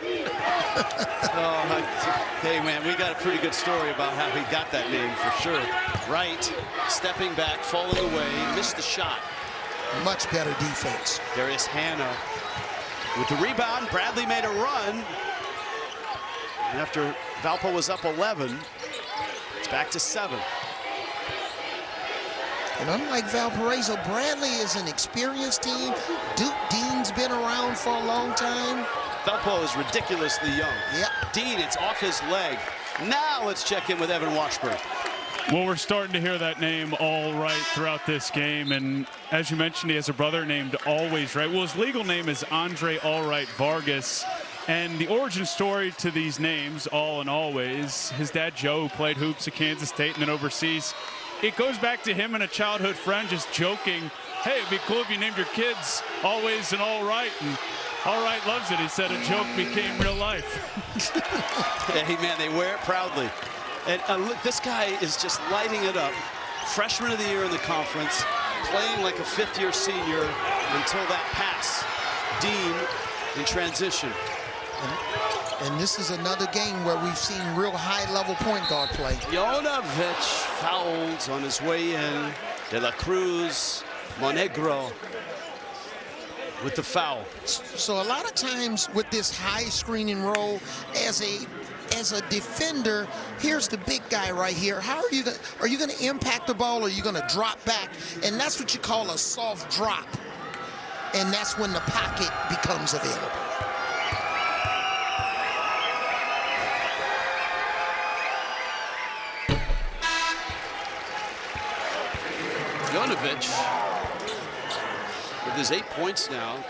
Hey, man, we got a pretty good story about how he got that name for sure. Wright, stepping back, falling away, missed the shot. Much better defense. Darius Hannah with the rebound. Bradley made a run. And after Valpo was up 11, it's back to 7. And unlike Valparaiso, Bradley is an experienced team. Duke Dean's been around for a long time. Valpo is ridiculously young. Yep. Dean, it's off his leg. Now let's check in with Evan Washburn. Well, we're starting to hear that name Allright throughout this game. And as you mentioned, he has a brother named Always, right? Well, his legal name is Andre Allright Vargas. And the origin story to these names, All and Always, his dad, Joe, who played hoops at Kansas State and then overseas, it goes back to him and a childhood friend just joking, hey, it'd be cool if you named your kids Always and Allright. And Allright loves it. He said a joke became real life. Hey, man, they wear it proudly. And look, this guy is just lighting it up. Freshman of the year in the conference, playing like a 5th-year senior until that pass. Dean in transition. And this is another game where we've seen real high-level point guard play. Jonovic fouls on his way in. De La Cruz, Monegro with the foul. So a lot of times with this high screening role, as a defender, here's the big guy right here. How are you going to impact the ball, or are you going to drop back? And that's what you call a soft drop. And that's when the pocket becomes available. Jonovic, with his 8 points now,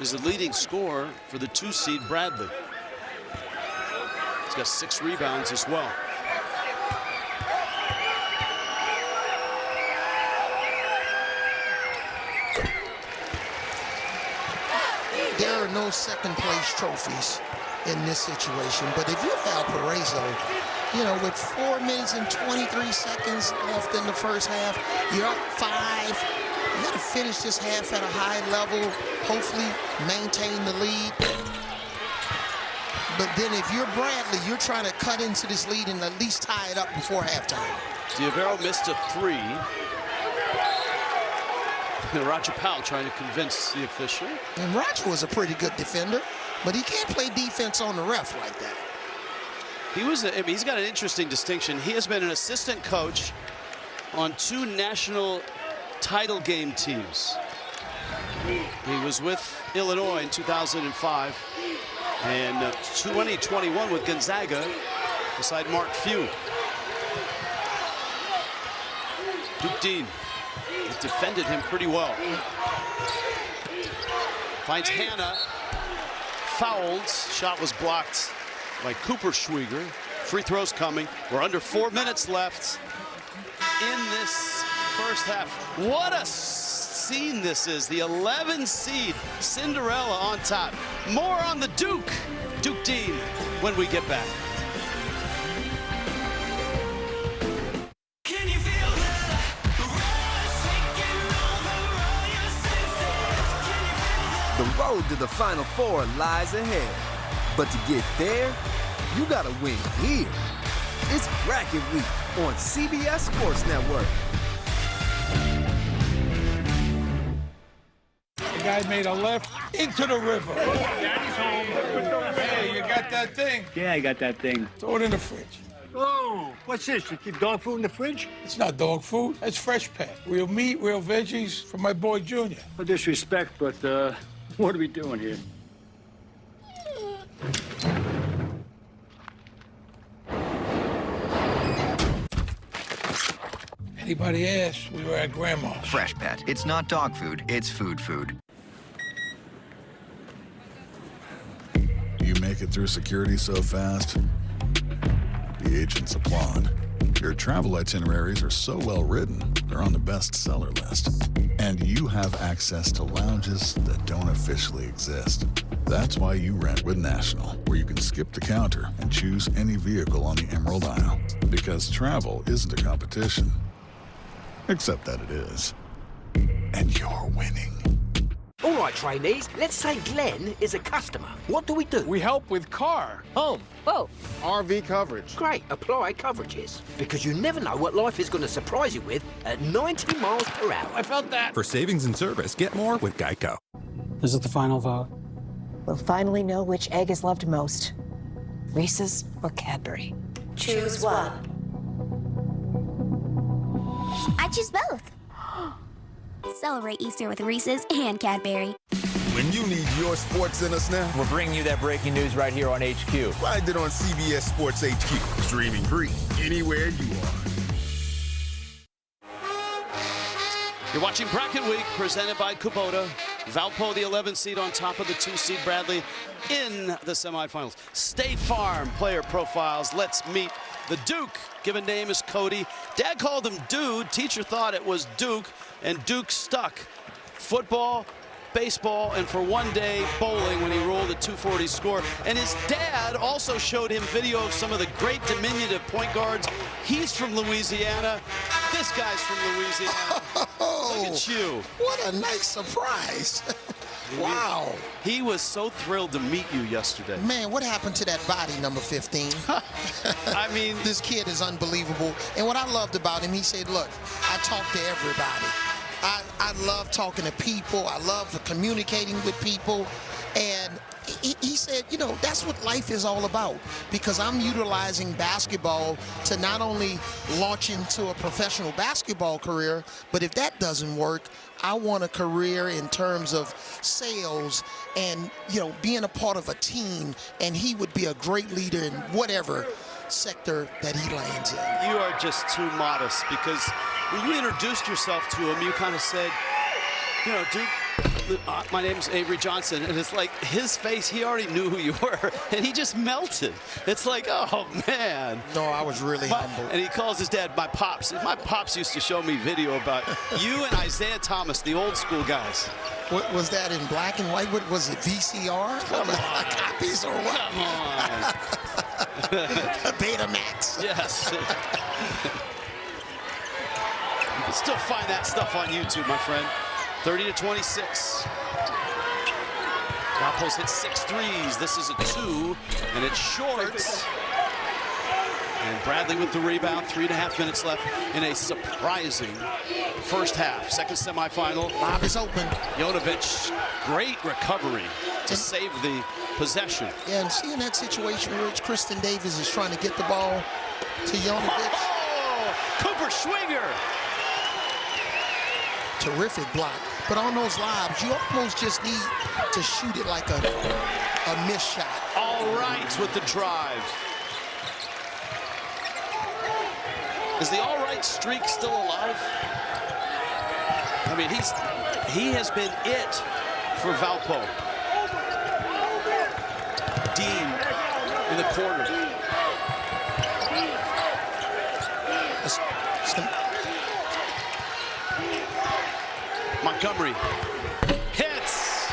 is the leading scorer for the 2 seed Bradley. He's got 6 rebounds as well. There are no second place trophies in this situation, but if you're Valparaiso, you know, with 4 minutes and 23 seconds left in the first half, you're up 5. You got to finish this half at a high level, hopefully maintain the lead. But then if you're Bradley, you're trying to cut into this lead and at least tie it up before halftime. D'Avero missed a 3. And Roger Powell trying to convince the official. And Roger was a pretty good defender, but he can't play defense on the ref like that. He's got an interesting distinction. He has been an assistant coach on 2 national title game teams. He was with Illinois in 2005 and 2021 with Gonzaga beside Mark Few. Duke Dean defended him pretty well. Finds Hannah, fouled, shot was blocked by Cooper Schwieger. Free throws coming. We're under 4 minutes left in this first half. What a scene this is. The 11 seed Cinderella on top. More on the Duke Dean when we get back. The road to the Final Four lies ahead. But to get there, you gotta win here. It's Bracket Week on CBS Sports Network. guy made a left into the river. Daddy's home. Hey, you got that thing? Yeah, I got that thing. Throw it in the fridge. Oh, what's this? You keep dog food in the fridge? It's not dog food. It's fresh pet. Real meat, real veggies for my boy Junior. No disrespect, but what are we doing here? Anybody asks, we were at Grandma's. Fresh Pet. It's not dog food, it's food. You make it through security so fast, the agents applaud. Your travel itineraries are so well written, they're on the bestseller list. And you have access to lounges that don't officially exist. That's why you rent with National, where you can skip the counter and choose any vehicle on the Emerald Isle. Because travel isn't a competition. Except that it is. And you're winning. All right, trainees, let's say Glenn is a customer. What do? We help with car, home, Whoa. RV coverage. Great, apply coverages. Because you never know what life is going to surprise you with at 90 miles per hour. I felt that. For savings and service, get more with Geico. This is the final vote. We'll finally know which egg is loved most. Reese's or Cadbury. Choose one. I choose both. Celebrate Easter with Reese's and Cadbury. When you need your sports in us now, we're bringing you that breaking news right here on HQ. Find it on CBS Sports HQ, streaming free anywhere you are. You're watching Bracket Week, presented by Kubota. Valpo, the 11th seed, on top of the 2 seed Bradley in the semifinals. State Farm player profiles. Let's meet the Duke. Given name is Cody. Dad called him Dude. Teacher thought it was Duke, and Duke stuck. Football, baseball, and for one day, bowling when he rolled a 240 score. And his dad also showed him video of some of the great diminutive point guards. He's from Louisiana. This guy's from Louisiana. Look at you. What a nice surprise. Wow. He was so thrilled to meet you yesterday. Man, what happened to that body, number 15? I mean, this kid is unbelievable. And what I loved about him, he said, look, I talk to everybody. I love talking to people. I love communicating with people. And he said, you know, that's what life is all about, because I'm utilizing basketball to not only launch into a professional basketball career, but if that doesn't work, I want a career in terms of sales and, you know, being a part of a team, and he would be a great leader in whatever sector that he lands in. You are just too modest, because when you introduced yourself to him, you kind of said, you know, Duke, my name's Avery Johnson, and it's like his face, he already knew who you were, and he just melted. It's like, oh, man. No, I was really humble. And he calls his dad my pops. My pops used to show me video about you and Isaiah Thomas, the old school guys. What was that, in black and white? What was it, VCR? Copies or what? Come on. Betamax. Yes. You can still find that stuff on YouTube, my friend. 30-26. Valpo's hit 6 threes. This is a 2, and it's short. And Bradley with the rebound. 3.5 minutes left in a surprising first half. Second semifinal. Lob is open. Jonovic, great recovery to save the possession. Yeah, and seeing that situation, Rich, Kristen Davis is trying to get the ball to Jonovic. Oh, Cooper Schwinger. Terrific block. But on those lobs, you almost just need to shoot it like a missed shot. All right with the drive. Is the all right streak still alive? I mean, he has been it for Valpo. Dean in the corner. Montgomery hits.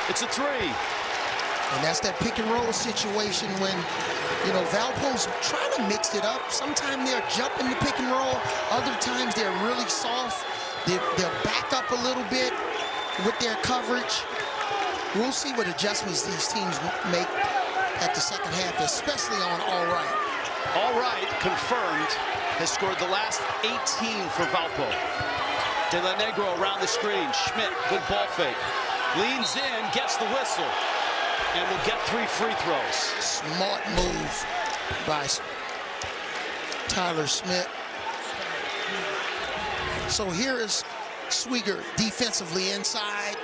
It's a 3. And that's that pick and roll situation when, you know, Valpo's trying to mix it up. Sometimes they're jumping the pick and roll. Other times they're really soft. They'll back up a little bit with their coverage. We'll see what adjustments these teams make at the second half, especially on All Right. All Right, confirmed, has scored the last 18 for Valpo. De La Negro around the screen. Schmidt, good ball fake. Leans in, gets the whistle, and will get 3 free throws. Smart move by Tyler Schmidt. So here is Schwieger defensively inside.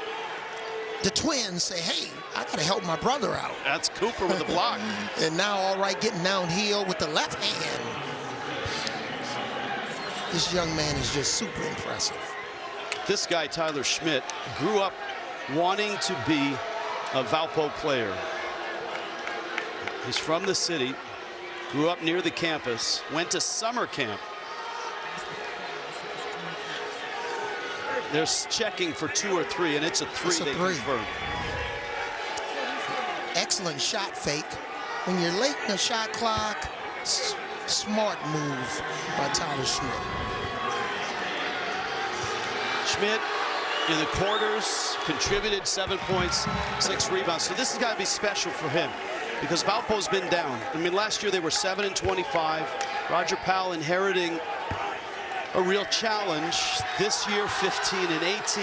The twins say, hey, I got to help my brother out. That's Cooper with the block. And now Allright getting downhill with the left hand. This young man is just super impressive. This guy, Tyler Schmidt, grew up wanting to be a Valpo player. He's from the city, grew up near the campus, went to summer camp. They're checking for 2 or 3, and it's a 3 they confirm. Excellent shot fake. When you're late in the shot clock, smart move by Tyler Schmidt. Schmidt in the quarters contributed 7 points, 6 rebounds. So this has got to be special for him because Valpo's been down. I mean, last year they were 7-25. Roger Powell inheriting a real challenge. This year, 15-18.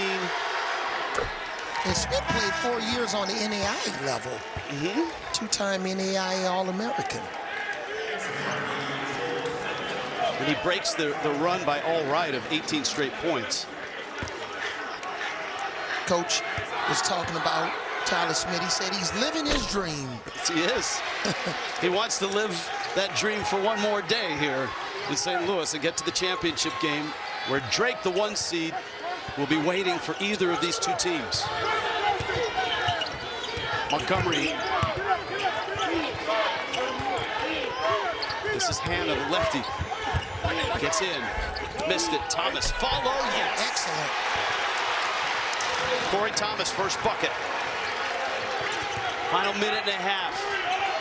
And Schmidt played 4 years on the NAIA level. Two-time NAIA All-American. And he breaks the run by Allright of 18 straight points. Coach was talking about Tyler Schmidt. He said he's living his dream. Yes, he is. He wants to live that dream for one more day here in St. Louis and get to the championship game where Drake, the 1 seed, will be waiting for either of these 2 teams. Montgomery. This is Hannah, the lefty. Gets in. Missed it. Thomas. Follow. Yes. Excellent. Corey Thomas, first bucket. Final minute and a half.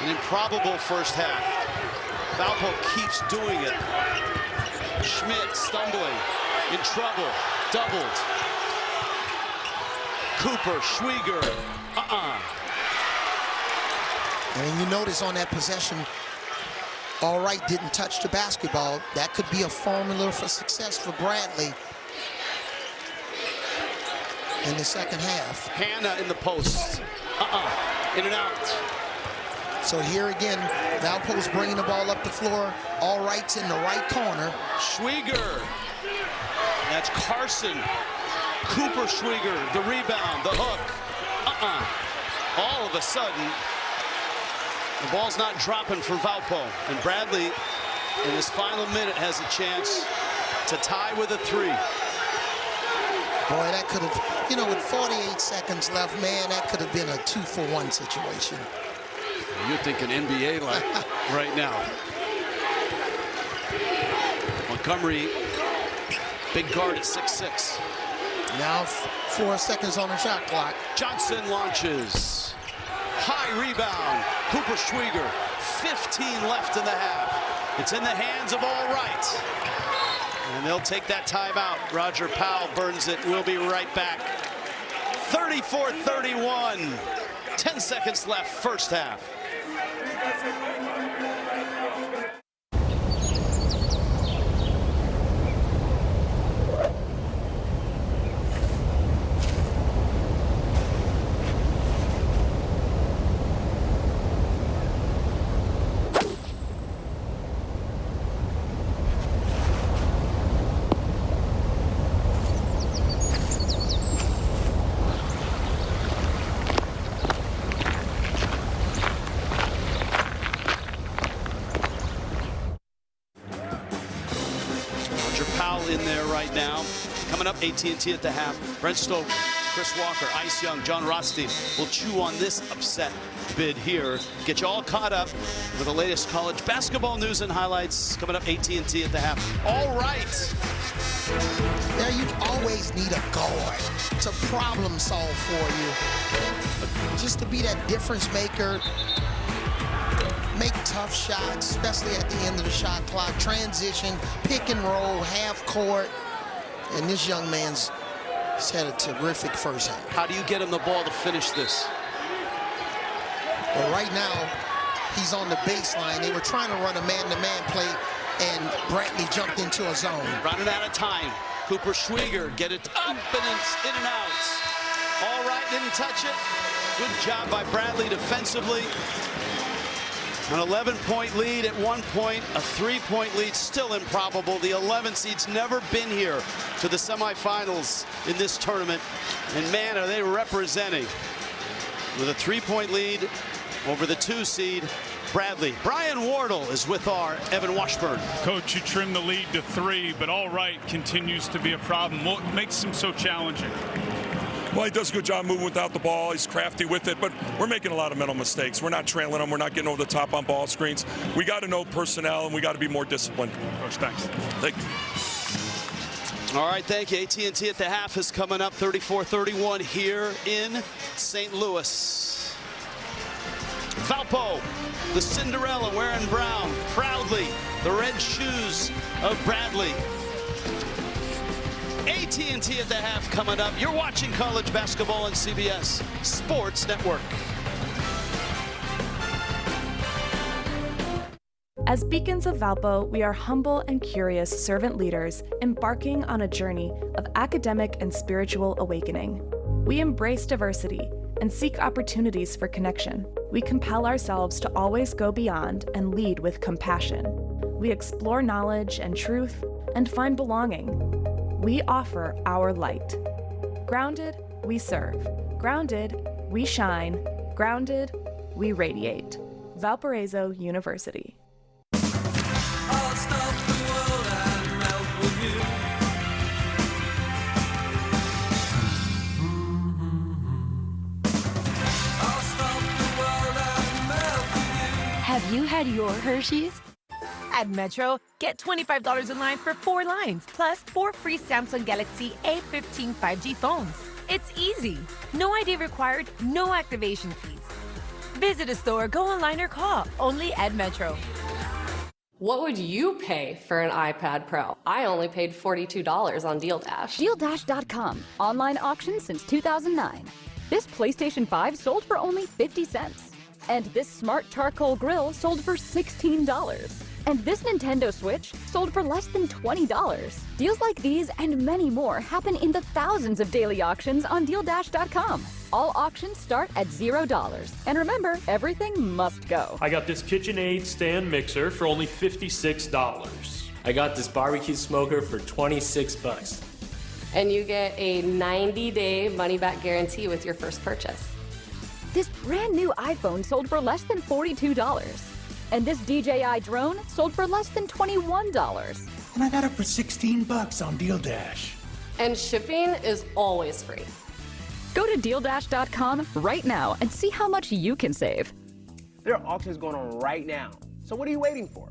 An improbable first half. Valpo keeps doing it. Schmidt stumbling. In trouble. Doubled. Cooper, Schwieger. And you notice on that possession, Allright didn't touch the basketball. That could be a formula for success for Bradley in the second half. Hannah in the post. In and out. So here again, Valpo's bringing the ball up the floor. Allright's in the right corner. Schwieger. That's Carson. Cooper Schwieger, the rebound, the hook. All of a sudden, the ball's not dropping for Valpo. And Bradley, in his final minute, has a chance to tie with a 3. Boy, that could have, you know, with 48 seconds left, man, that could have been a 2-for-1 situation. You're thinking NBA like right now. Montgomery, big guard at 6'6". Now 4 seconds on the shot clock. Johnson launches. High rebound. Cooper Schwieger. 15 left in the half. It's in the hands of Allright. And they'll take that timeout. Roger Powell burns it. We'll be right back. 34-31. 10 seconds left, first half. In there right now. Coming up, AT&T at the half. Brent Stoke, Chris Walker, Ice Young, John Rothstein will chew on this upset bid here. Get you all caught up with the latest college basketball news and highlights. Coming up, AT&T at the half. Allright. There, you always need a guard to problem solve for you. Just to be that difference maker. Make tough shots, especially at the end of the shot clock. Transition, pick and roll, half court. And this young man's had a terrific first half. How do you get him the ball to finish this? Well, right now, he's on the baseline. They were trying to run a man-to-man play, and Bradley jumped into a zone. Running out of time. Cooper Schwieger, get it up, and it's in and out. All right, didn't touch it. Good job by Bradley defensively. An 11-point lead at one point, a 3-point lead, still improbable. The 11 seed's never been here to the semifinals in this tournament. And man, are they representing. With a 3-point lead over the 2 seed, Bradley. Brian Wardle is with our Evan Washburn. Coach, you trimmed the lead to 3, but all right continues to be a problem. What makes him so challenging? Well, he does a good job moving without the ball. He's crafty with it, but we're making a lot of mental mistakes. We're not trailing them. We're not getting over the top on ball screens. We got to know personnel, and we got to be more disciplined. Coach, thanks. Thank you. All right, thank you. AT&T at the half is coming up 34-31 here in St. Louis. Valpo, the Cinderella wearing brown, proudly the red shoes of Bradley. AT&T at the half coming up. You're watching college basketball on CBS Sports Network. As beacons of Valpo, we are humble and curious servant leaders embarking on a journey of academic and spiritual awakening. We embrace diversity and seek opportunities for connection. We compel ourselves to always go beyond and lead with compassion. We explore knowledge and truth and find belonging. We offer our light. Grounded, we serve. Grounded, we shine. Grounded, we radiate. Valparaiso University. I'll stop the world and melt with you. I'll stop the world and melt with you. Have you had your Hershey's? At Metro, get $25 in line for 4 lines, plus 4 free Samsung Galaxy A15 5G phones. It's easy. No ID required, no activation fees. Visit a store, go online, or call. Only at Metro. What would you pay for an iPad Pro? I only paid $42 on Deal Dash. DealDash.com. Online auction since 2009. This PlayStation 5 sold for only 50 cents. And this smart charcoal grill sold for $16. And this Nintendo Switch sold for less than $20. Deals like these and many more happen in the thousands of daily auctions on DealDash.com. All auctions start at $0. And remember, everything must go. I got this KitchenAid stand mixer for only $56. I got this barbecue smoker for $26. And you get a 90-day money-back guarantee with your first purchase. This brand new iPhone sold for less than $42. And this DJI drone sold for less than $21. And I got it for $16 on Deal Dash. And shipping is always free. Go to DealDash.com right now and see how much you can save. There are auctions going on right now. So what are you waiting for?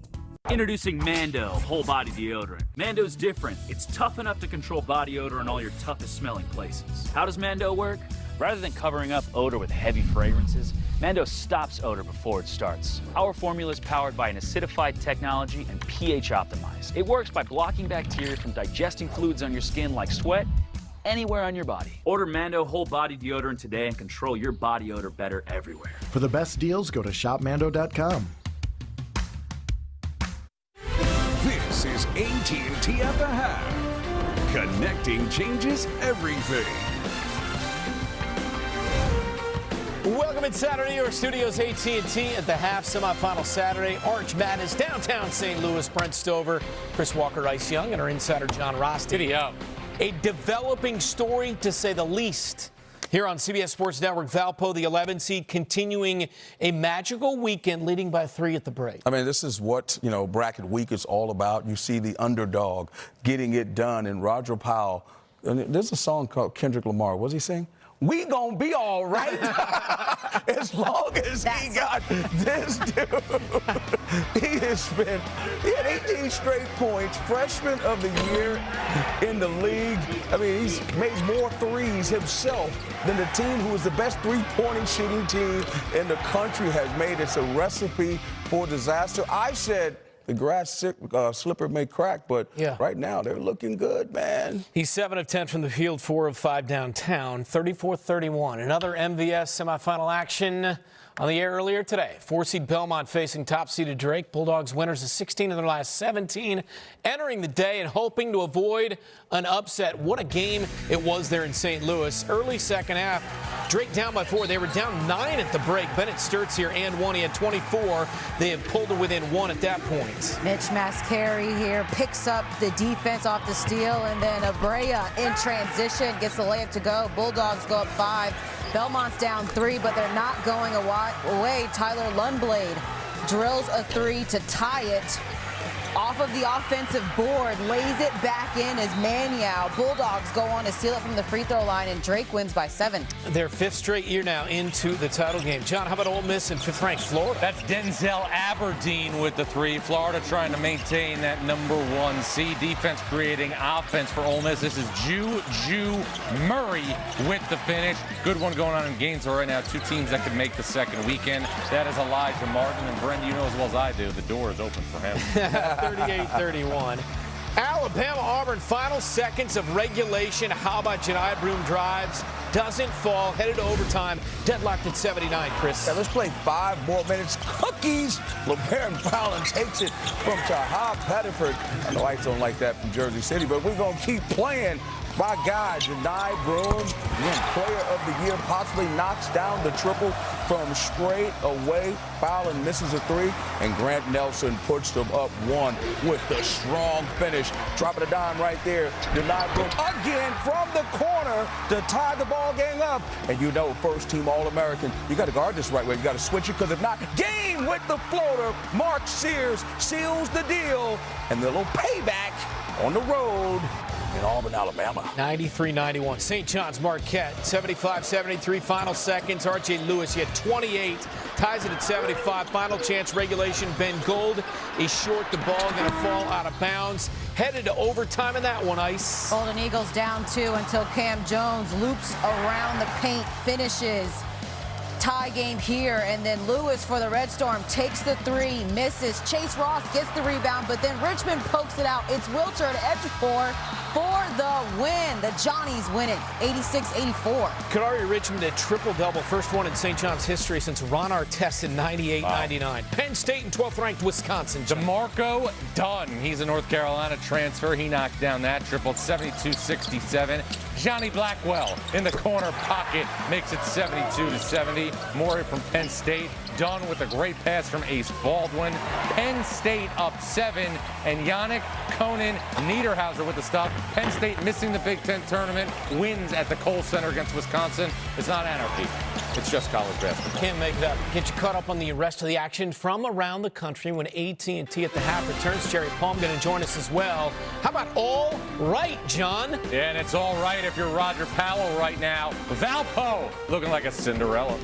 Introducing Mando Whole Body Deodorant. Mando's different. It's tough enough to control body odor in all your toughest smelling places. How does Mando work? Rather than covering up odor with heavy fragrances, Mando stops odor before it starts. Our formula is powered by an acidified technology and pH optimized. It works by blocking bacteria from digesting fluids on your skin like sweat anywhere on your body. Order Mando Whole Body Deodorant today and control your body odor better everywhere. For the best deals, go to shopmando.com. This is AT&T at the half. Connecting changes everything. Welcome in Saturday, your studios AT&T at the half semifinal Saturday. Arch Madness, downtown St. Louis. Brent Stover, Chris Walker, Ice Young, and our insider John Rosti. Video. A developing story, to say the least, here on CBS Sports Network. Valpo, the 11 seed, continuing a magical weekend, leading by 3 at the break. I mean, this is what, bracket week is all about. You see the underdog getting it done, and Roger Powell. And there's a song called Kendrick Lamar. What's he sing? We gonna be all right as long as he got this dude. He had 18 straight points, freshman of the year in the league. I mean, he's made more threes himself than the team who is the best three-pointing shooting team in the country has made. It's a recipe for disaster. I said the grass slipper may crack, but right now they're looking good, man. He's 7 of 10 from the field, 4 of 5 downtown, 34-31. Another MVS semifinal action On the air earlier today, 4-seed Belmont facing top-seeded Drake. Bulldogs winners of 16 of their last 17, entering the day and hoping to avoid an upset. What a game it was there in St. Louis. Early second half, Drake down by 4. They were down 9 at the break. Bennett Sturtz here and 1. He had 24. They have pulled to within 1 at that point. Mitch Mascari here picks up the defense off the steal, and then Abrea in transition gets the layup to go. Bulldogs go up 5. Belmont's down 3, but they're not going away. Tyler Lundblade drills a 3 to tie it. Off of the offensive board, lays it back in as Maniau. Bulldogs go on to seal it from the free throw line, and Drake wins by 7. Their 5th straight year now into the title game. John, how about Ole Miss and 5th-ranked Florida? That's Denzel Aberdeen with the 3. Florida trying to maintain that #1 seed. Defense creating offense for Ole Miss. This is Juju Murray with the finish. Good one going on in Gainesville right now. 2 teams that could make the second weekend. That is Elijah Martin. And Brent, you know as well as I do, the door is open for him. 38-31. Alabama-Auburn, final seconds of regulation. How about Janiah Broome drives? Doesn't fall, headed to overtime, deadlocked at 79, Chris. Yeah, let's play 5 more minutes. Cookies! LeBaron Fallon takes it from Tahab Pettiford. I know I don't like that from Jersey City, but we're going to keep playing. My guy, Janiah Broome, player of the year, possibly knocks down the triple from straight away. Fallon misses a 3, and Grant Nelson puts them up 1 with the strong finish. Dropping a dime right there. Janiah Broome again from the corner to tie the ball game up. And you know, first-team All-American, you got to guard this right way. You got to switch it, because if not, game with the floater. Mark Sears seals the deal, and the little payback on the road in Auburn, Alabama. 93-91. St. John's Marquette, 75-73, final seconds. R.J. Lewis, he had 28, ties it at 75. Final chance regulation. Ben Gold is short. The ball going to fall out of bounds. Headed to overtime in that one, Ice. Golden Eagles down 2 until Cam Jones loops around the paint, finishes. Tie game here, and then Lewis for the Red Storm takes the 3, misses. Chase Ross gets the rebound, but then Richmond pokes it out. It's Wilcher to Edgefor for the win. The Johnnies win it, 86-84. Kadari Richmond a triple-double, first one in St. John's history since Ron Artest in 98-99. Wow. Penn State and 12th-ranked Wisconsin. DeMarco Dunn, he's a North Carolina transfer. He knocked down that triple, 72-67. Johnny Blackwell in the corner pocket makes it 72-70. Morey from Penn State. Dunn with a great pass from Ace Baldwin. Penn State up 7, and Yannick Conan Niederhauser with the stop. Penn State missing the Big Ten tournament, wins at the Kohl Center against Wisconsin. It's not anarchy. It's just college basketball. Can't make it up. Get you caught up on the rest of the action from around the country when AT&T at the half returns. Jerry Palm going to join us as well. How about all right, John? Yeah, and it's all right if you're Roger Powell right now. Valpo looking like a Cinderella.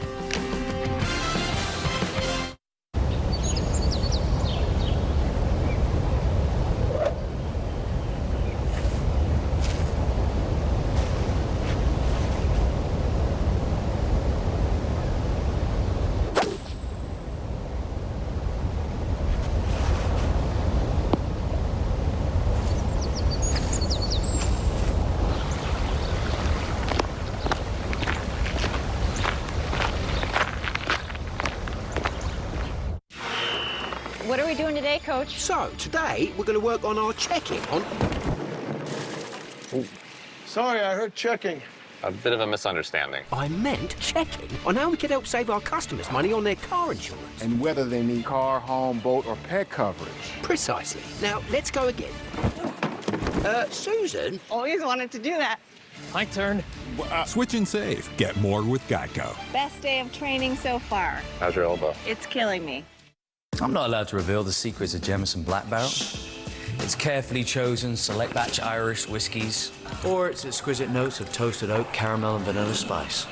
What are we doing today, Coach? So, today, we're going to work on our checking on... Ooh. Sorry, I heard checking. A bit of a misunderstanding. I meant checking on how we could help save our customers money on their car insurance. And whether they need car, home, boat, or pet coverage. Precisely. Now, let's go again. Susan? Always wanted to do that. My turn. Switch and save. Get more with Geico. Best day of training so far. How's your elbow? It's killing me. I'm not allowed to reveal the secrets of Jameson Black Barrel. It's carefully chosen select batch Irish whiskies. Or its exquisite notes of toasted oak, caramel, and vanilla spice.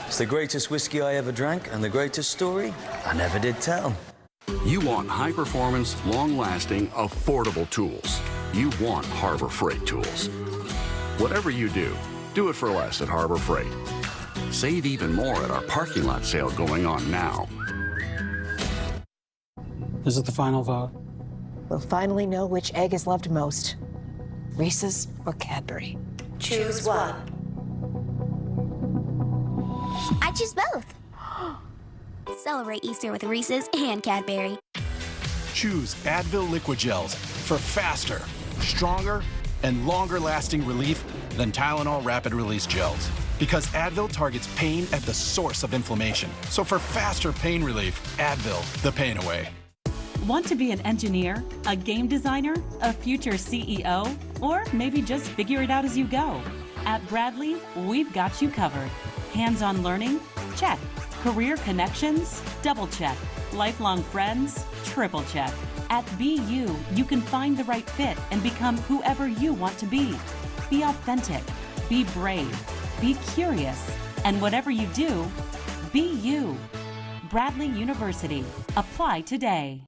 It's the greatest whiskey I ever drank and the greatest story I never did tell. You want high-performance, long-lasting, affordable tools. You want Harbor Freight tools. Whatever you do it for less at Harbor Freight. Save even more at our parking lot sale going on now. Is it the final vote? We'll finally know which egg is loved most, Reese's or Cadbury. Choose one. I choose both. Celebrate Easter with Reese's and Cadbury. Choose Advil Liquid Gels for faster, stronger, and longer-lasting relief than Tylenol Rapid Release Gels. Because Advil targets pain at the source of inflammation. So for faster pain relief, Advil, the pain away. Want to be an engineer, a game designer, a future CEO, or maybe just figure it out as you go? At Bradley, we've got you covered. Hands-on learning? Check. Career connections? Double check. Lifelong friends? Triple check. At BU, you can find the right fit and become whoever you want to be. Be authentic. Be brave. Be curious. And whatever you do, be you. Bradley University. Apply today.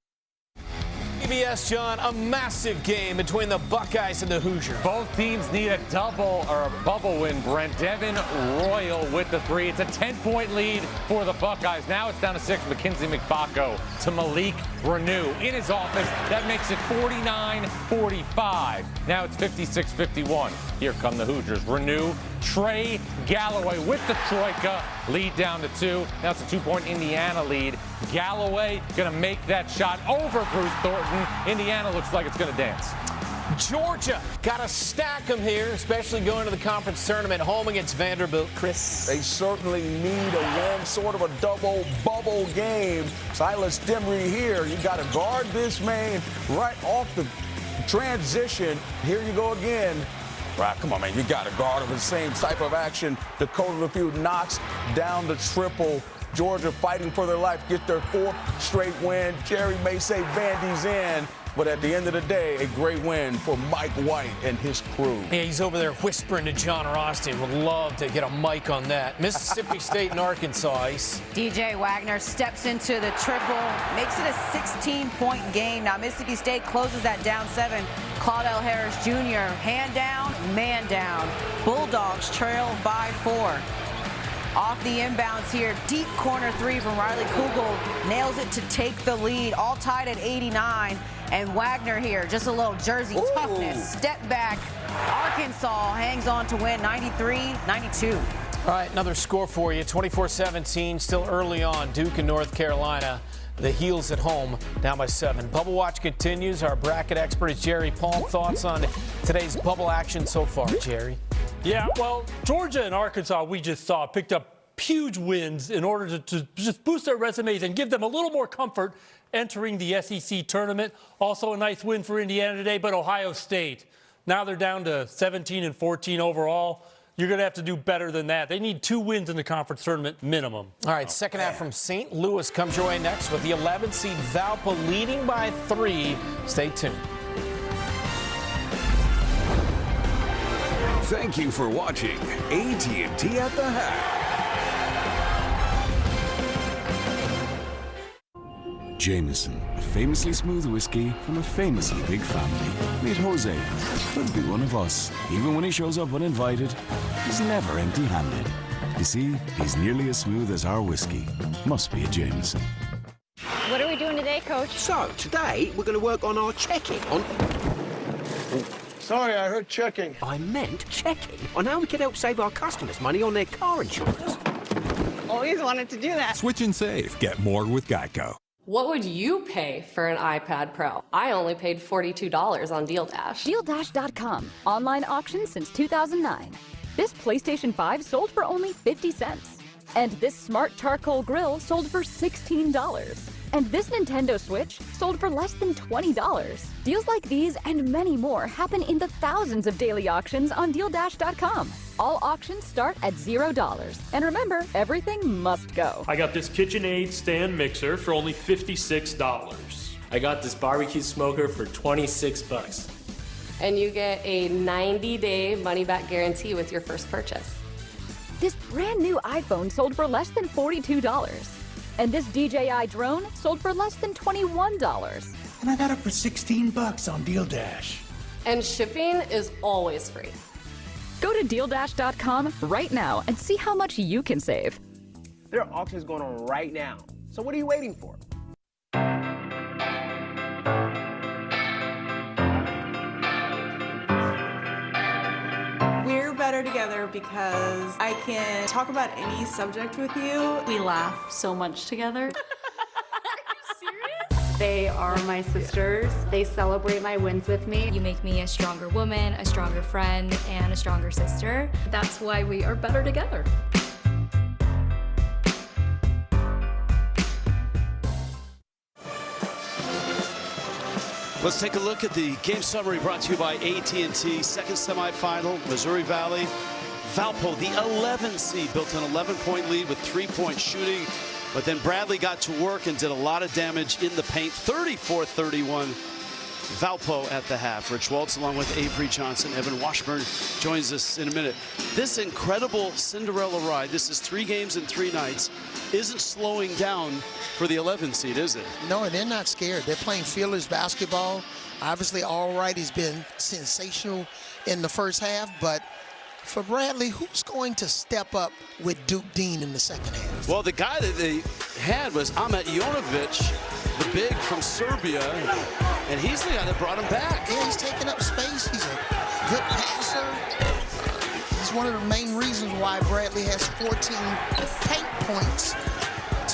CBS, John, a massive game between the Buckeyes and the Hoosiers. Both teams need a double or a bubble win, Brent. Devin Royal with the three. It's a 10-point lead for the Buckeyes. Now it's down to 6. Mackenzie McBacco to Malik Renew in his office. That makes it 49-45. Now it's 56-51. Here come the Hoosiers. Renew, Trey Galloway with the troika. Lead down to 2. Now it's a 2-point Indiana lead. Galloway going to make that shot over Bruce Thornton. Indiana looks like it's going to dance. Georgia got to stack them here, especially going to the conference tournament home against Vanderbilt. Chris? They certainly need a win, sort of a double bubble game. Silas Dimry here. You got to guard this man right off the transition. Here you go again. Right, come on, man. You got to guard him. The same type of action. Dakota Lafayette knocks down the triple. Georgia fighting for their life, get their 4th straight win. Jerry may say Vandy's in, but at the end of the day, a great win for Mike White and his crew. Yeah, he's over there whispering to John Rothstein. Would love to get a mic on that. Mississippi State and Arkansas ice. DJ Wagner steps into the triple, makes it a 16-point game. Now Mississippi State closes that down 7. Claudel Harris Jr. hand down, man down. Bulldogs trail by 4. Off the inbounds here, deep corner 3 from Riley Kugel. Nails it to take the lead, all tied at 89. And Wagner here, just a little Jersey toughness. Step back. Arkansas hangs on to win 93-92. All right, another score for you, 24-17, still early on. Duke and North Carolina. The Heels at home, down by 7. Bubble Watch continues. Our bracket expert is Jerry Palm. Thoughts on today's bubble action so far, Jerry? Yeah, well, Georgia and Arkansas, we just saw, picked up huge wins in order to just boost their resumes and give them a little more comfort entering the SEC tournament. Also a nice win for Indiana today, but Ohio State, now they're down to 17-14 overall. You're going to have to do better than that. They need 2 wins in the conference tournament minimum. All right, second half from St. Louis comes your way next with the 11th seed Valpo leading by 3. Stay tuned. Thank you for watching AT&T at the Hat. Jameson, a famously smooth whiskey from a famously big family. Meet Jose, could be one of us. Even when he shows up uninvited, he's never empty-handed. You see, he's nearly as smooth as our whiskey. Must be a Jameson. What are we doing today, Coach? So, today, we're going to work on our checking on... Sorry, I heard checking. I meant checking on how we can help save our customers money on their car insurance. Always wanted to do that. Switch and save. Get more with Geico. What would you pay for an iPad Pro? I only paid $42 on Deal Dash. DealDash.com. Online auction since 2009. This PlayStation 5 sold for only 50 cents. And this smart charcoal grill sold for $16. And this Nintendo Switch sold for less than $20. Deals like these and many more happen in the thousands of daily auctions on DealDash.com. All auctions start at $0. And remember, everything must go. I got this KitchenAid stand mixer for only $56. I got this barbecue smoker for $26. And you get a 90-day money-back guarantee with your first purchase. This brand new iPhone sold for less than $42. And this DJI drone sold for less than $21. And I got it for $16 on Deal Dash. And shipping is always free. Go to DealDash.com right now and see how much you can save. There are auctions going on right now. So what are you waiting for? We're back better together because I can talk about any subject with you. We laugh so much together. They are my sisters. They celebrate my wins with me. You make me a stronger woman, a stronger friend, and a stronger sister. That's why we are better together. Let's take a look at the game summary brought to you by AT&T. Second semifinal, Missouri Valley. Valpo, the 11th seed, built an 11-point lead with 3-point shooting. But then Bradley got to work and did a lot of damage in the paint. 34-31 Valpo at the half. Rich Waltz along with Avery Johnson. Evan Washburn joins us in a minute. This incredible Cinderella ride, this is 3 games in 3 nights, isn't slowing down for the 11th seed, is it? No, and they're not scared. They're playing fearless basketball. Obviously, All Right has been sensational in the first half, but for Bradley, who's going to step up with Duke Dean in the second half? Well, the guy that they had was Ahmet Jonovic, the big from Serbia, and he's the guy that brought him back. Yeah, he's taking up space. He's a good passer. He's one of the main reasons why Bradley has 14 paint points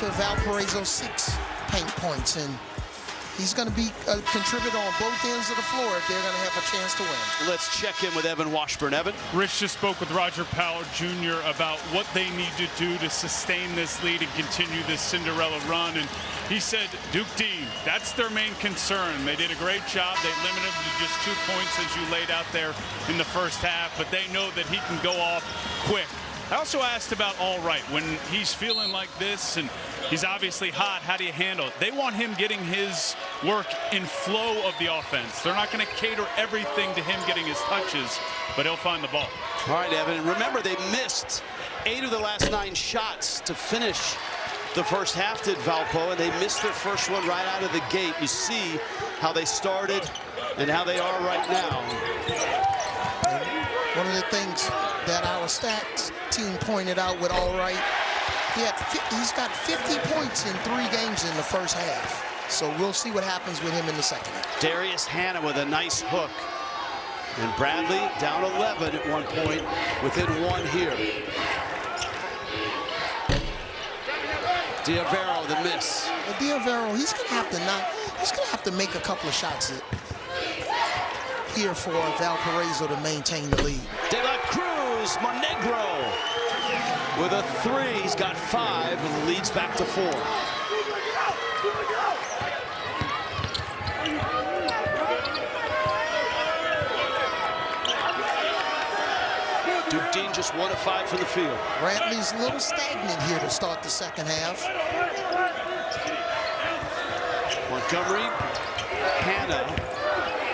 to Valparaiso 6 paint points. And he's going to be a contributor on both ends of the floor if they're going to have a chance to win. Let's check in with Evan Washburn. Evan? Rich just spoke with Roger Powell Jr. about what they need to do to sustain this lead and continue this Cinderella run. And he said, Duke Dean, that's their main concern. They did a great job. They limited him to just 2 points as you laid out there in the first half, but they know that he can go off quick. I also asked about All Right. When he's feeling like this and he's obviously hot, how do you handle it? They want him getting his work in flow of the offense. They're not going to cater everything to him getting his touches, but he'll find the ball. All right, Evan. Remember, they missed 8 of the last 9 shots to finish the first half, did Valpo, and they missed their first one right out of the gate. You see how they started and how they are right now. One of the things that our stats team pointed out with All Right, he's got 50 points in 3 games in the first half. So we'll see what happens with him in the second half. Darius Hannah with a nice hook. And Bradley down 11 at one point, within 1 here. Diavero, the miss. Diavero, he's going to have to make a couple of shots here for Valparaiso to maintain the lead. De La Cruz, Monegro with a 3. He's got 5 and leads back to 4. Duke Dean just 1 of 5 from the field. Bradley's a little stagnant here to start the second half. Montgomery, Hannah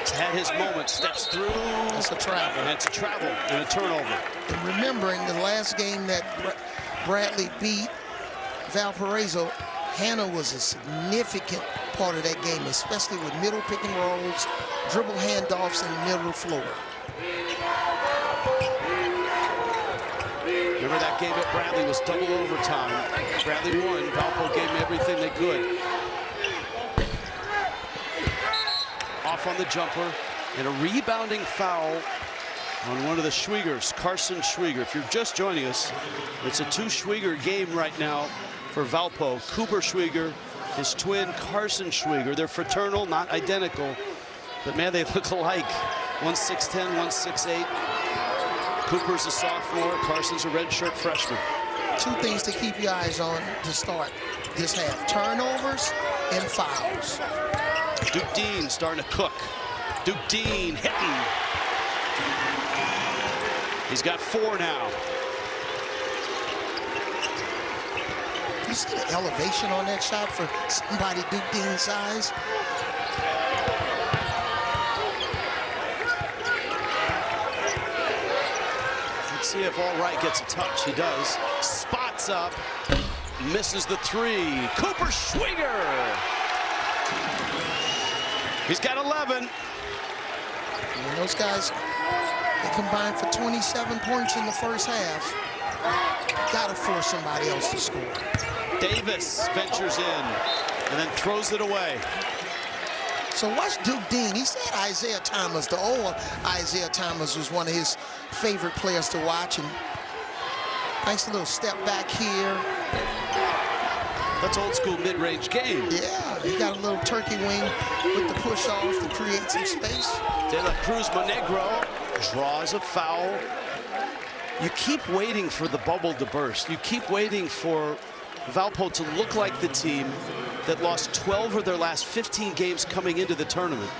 has had his moment, steps through. That's a travel. And it's a travel and a turnover. And remembering the last game that Bradley beat Valparaiso, Hannah was a significant part of that game, especially with middle pick and rolls, dribble handoffs in the middle of the floor. Remember that game at Bradley was double overtime. Bradley won. Valpo gave them everything they could. Off on the jumper, and a rebounding foul on one of the Schwiegers, Carson Schwieger. If you're just joining us, it's a 2 Schwieger game right now for Valpo. Cooper Schwieger, his twin Carson Schwieger. They're fraternal, not identical, but man, they look alike. 1'6'10", 1'6'8". Cooper's a sophomore, Carson's a redshirt freshman. 2 things to keep your eyes on to start this half: turnovers and fouls. Duke Dean starting to cook. Duke Dean hitting. He's got 4 now. You see the elevation on that shot for somebody Duke Dean's size? Let's see if All Right gets a touch. He does. Spots up. Misses the 3. Cooper Schwieger. He's got 11. And those guys, they combined for 27 points in the first half. Got to force somebody else to score. Davis ventures in and then throws it away. So watch Duke Dean. He said Isaiah Thomas, the old Isaiah Thomas, was one of his favorite players to watch. And nice little step back here. That's old school mid-range game. Yeah, he got a little turkey wing with the push off to create some space. De La Cruz Monegro draws a foul. You keep waiting for the bubble to burst. You keep waiting for Valpo to look like the team that lost 12 of their last 15 games coming into the tournament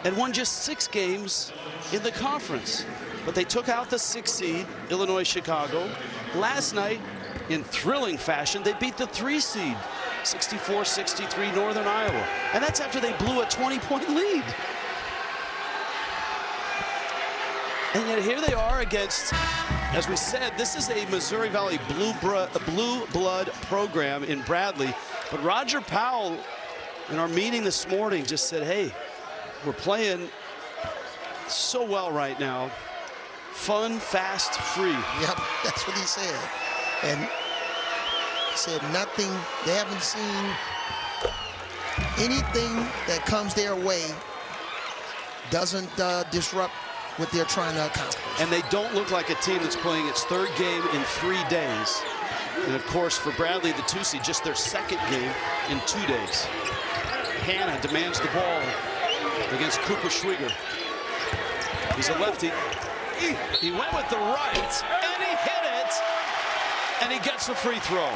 and won just 6 games in the conference. But they took out the 6th seed, Illinois Chicago. Last night, in thrilling fashion, they beat the 3 seed, 64-63 Northern Iowa. And that's after they blew a 20-point lead. And yet here they are against, as we said, this is a Missouri Valley blue blood program in Bradley. But Roger Powell, in our meeting this morning, just said, hey, we're playing so well right now. Fun, fast, free. Yep, that's what he said. And said nothing, they haven't seen anything that comes their way doesn't disrupt what they're trying to accomplish. And they don't look like a team that's playing its 3rd game in 3 days. And of course, for Bradley, the 2 seed, just their 2nd game in 2 days. Hanna demands the ball against Cooper Schwieger. He's a lefty. He went with the right, and he hit it, and he gets the free throw.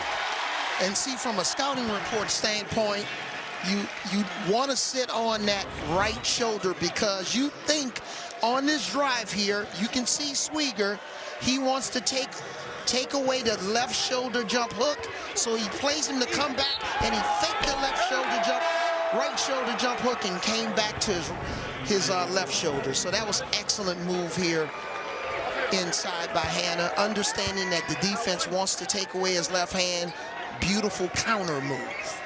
And see, from a scouting report standpoint, you want to sit on that right shoulder because you think on this drive here, you can see Schwieger, he wants to take away the left shoulder jump hook, so he plays him to come back, and he faked the left shoulder jump, right shoulder jump hook, and came back to his left shoulder. So that was an excellent move here inside by Hanna, understanding that the defense wants to take away his left hand. Beautiful counter move.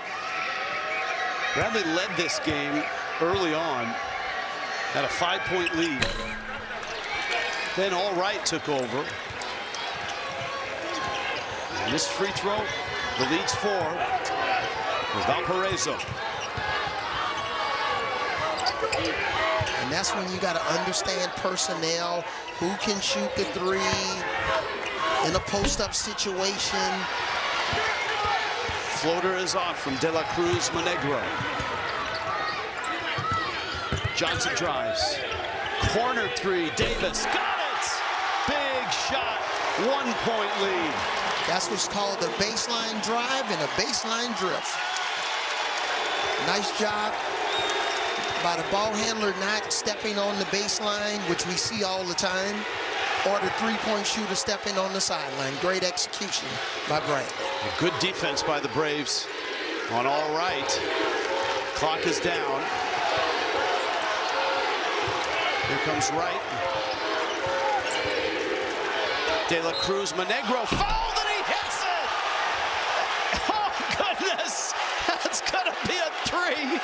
Bradley led this game early on at a 5-point lead. Then All Right took over. And this free throw, the lead's 4 for Valparaiso. And that's when you got to understand personnel, who can shoot the 3 in a post-up situation. Floater is off from De La Cruz Monegro. Johnson drives. Corner 3, Davis got it! Big shot, 1-point lead. That's what's called a baseline drive and a baseline drift. Nice job by the ball handler not stepping on the baseline, which we see all the time, or the 3-point shooter stepping on the sideline. Great execution by Bradley. A good defense by the Braves on All Right. Clock is down. Here comes Wright. De La Cruz Monegro fouled and he hits it! Oh goodness! That's gonna be a 3!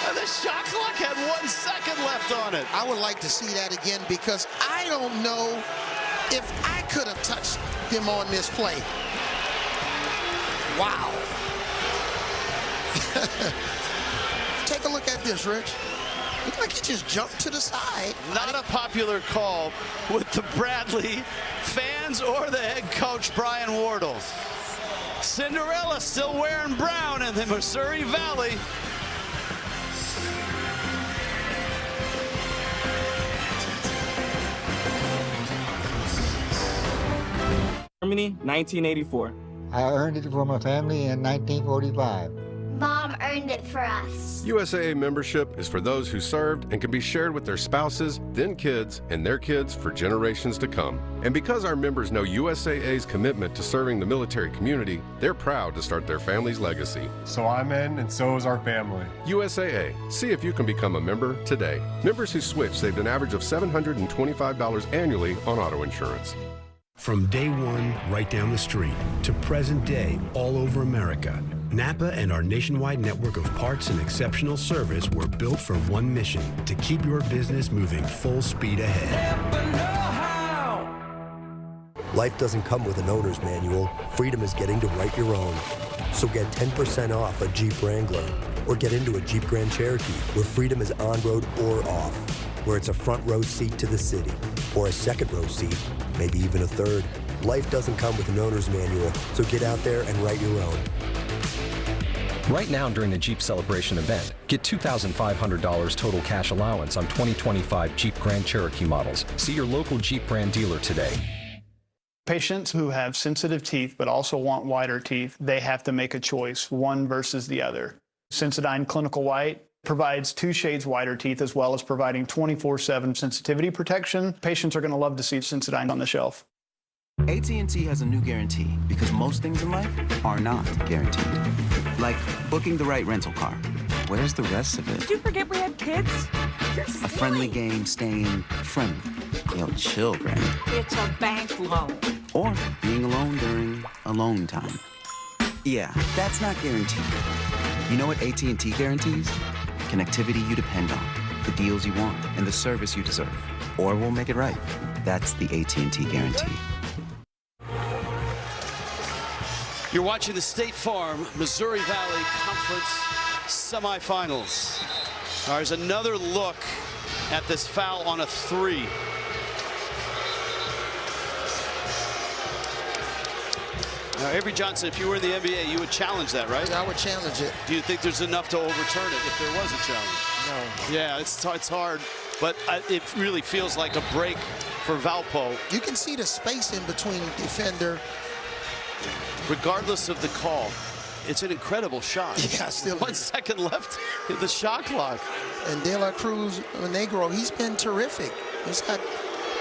And the shot clock had 1 second left on it. I would like to see that again because I don't know if I could have touched him on this play. Wow. Take a look at this, Rich. Looked like he just jumped to the side. Not a popular call with the Bradley fans or the head coach, Brian Wardle. Cinderella still wearing brown in the Missouri Valley. Germany, 1984. I earned it for my family in 1945. Mom earned it for us. USAA membership is for those who served and can be shared with their spouses, then kids, and their kids for generations to come. And because our members know USAA's commitment to serving the military community, they're proud to start their family's legacy. So I'm in, and so is our family. USAA. See if you can become a member today. Members who switch saved an average of $725 annually on auto insurance. From day one, right down the street, to present day, all over America, Napa and our nationwide network of parts and exceptional service were built for one mission: to keep your business moving full speed ahead. Life doesn't come with an owner's manual. Freedom is getting to write your own. So get 10% off a Jeep Wrangler, Or get into a Jeep Grand Cherokee, where freedom is on-road or off, where it's a front row seat to the city, or a second row seat, maybe even a third. Life doesn't come with an owner's manual, so get out there and write your own. Right now during the Jeep Celebration event, get $2,500 total cash allowance on 2025 Jeep Grand Cherokee models. See your local Jeep brand dealer today. Patients who have sensitive teeth but also want whiter teeth, they have to make a choice, one versus the other. Sensodyne Clinical White provides 2 shades whiter teeth as well as providing 24/7 sensitivity protection. Patients are going to love to see Sensodyne on the shelf. AT&T has a new guarantee because most things in life are not guaranteed. Like booking the right rental car. Where's the rest of it? Did you forget we have kids? A friendly game staying friendly. Yo, chill, Granny. It's a bank loan. Or being alone during alone time. Yeah, that's not guaranteed. You know what AT&T guarantees? Connectivity you depend on, the deals you want, and the service you deserve. Or we'll make it right. That's the AT&T guarantee. You're watching the State Farm Missouri Valley Conference semifinals. There's another look at this foul on a 3. Now, Avery Johnson, if you were in the NBA, you would challenge that, right? I would challenge it. Do you think there's enough to overturn it if there was a challenge? No. Yeah, it's hard, but it really feels like a break for Valpo. You can see the space in between defender. Regardless of the call, it's an incredible shot. Yeah, still 1 second left in the shot clock. And De La Cruz Negro, he's been terrific. He's got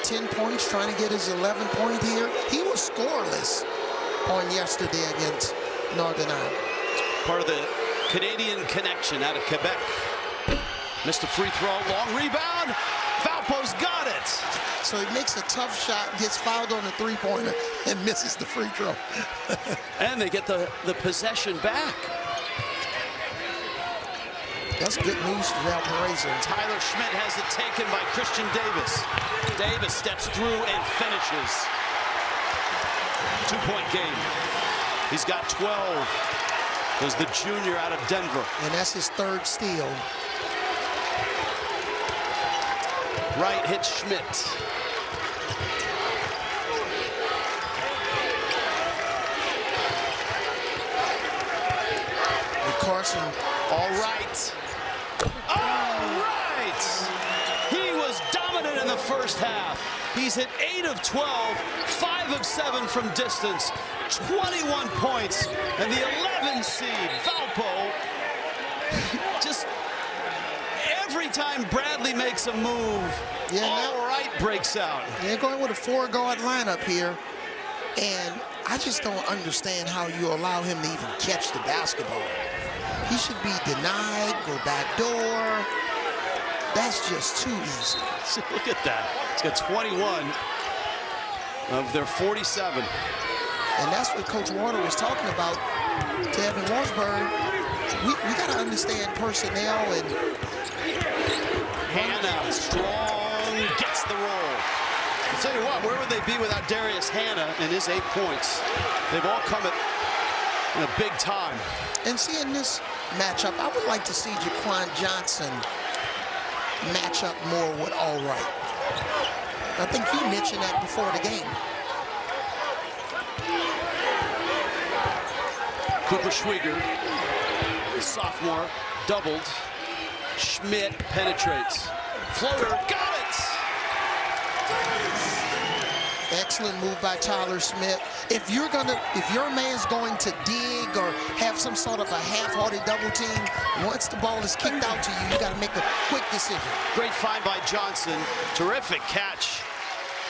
10 points, trying to get his 11th point here. He was scoreless on yesterday against Northern Ireland. Part of the Canadian connection out of Quebec. Missed a free throw, long rebound. Valpo's got it. So he makes a tough shot, gets fouled on the three-pointer, and misses the free throw. And they get the possession back. That's good news for Valparaiso. Tyler Schmidt has it taken by Christian Davis. Davis steps through and finishes. 2-point game. He's got 12. There's the junior out of Denver. And that's his 3rd steal. Right hits Schmidt. Carson. All right. All right. He was dominant in the first half. He's hit 8 of 12, 5 of 7 from distance, 21 points, and the 11 seed, Valpo, just every time Bradley makes a move, All Right breaks out. They're going with a 4-guard lineup here, and I just don't understand how you allow him to even catch the basketball. He should be denied, go back door. That's just too easy. Look at that. He's got 21 of their 47. And that's what Coach Warner was talking about to Evan Washburn. We got to understand personnel. And Hannah, strong, gets the roll. I'll tell you what, where would they be without Darius Hannah and his 8 points? They've all come at in a big time. And seeing this matchup, I would like to see Jaquan Johnson match up more with All Right. I think you mentioned that before the game. Cooper Schwieger, the sophomore, doubled. Schmidt penetrates. Floater, got it! Excellent move by Tyler Schmidt. If your man's going to dig or have some sort of a half-hearted double team, once the ball is kicked out to you, you got to make a quick decision. Great find by Johnson. Terrific catch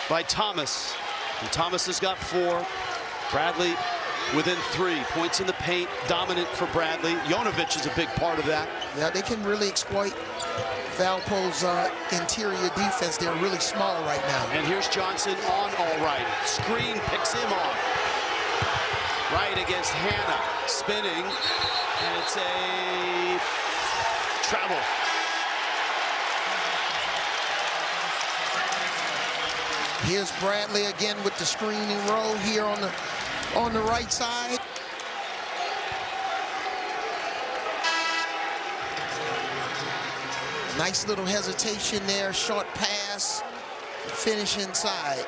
by Thomas. And Thomas has got 4. Bradley within 3. Points in the paint, dominant for Bradley. Jonovic is a big part of that. Yeah, they can really exploit Valpo's interior defense. They're really small right now. And here's Johnson on All Right. Screen picks him off. Right against Hannah. Spinning. And it's a travel. Here's Bradley again with the screening roll here on the right side. Nice little hesitation there, short pass, finish inside.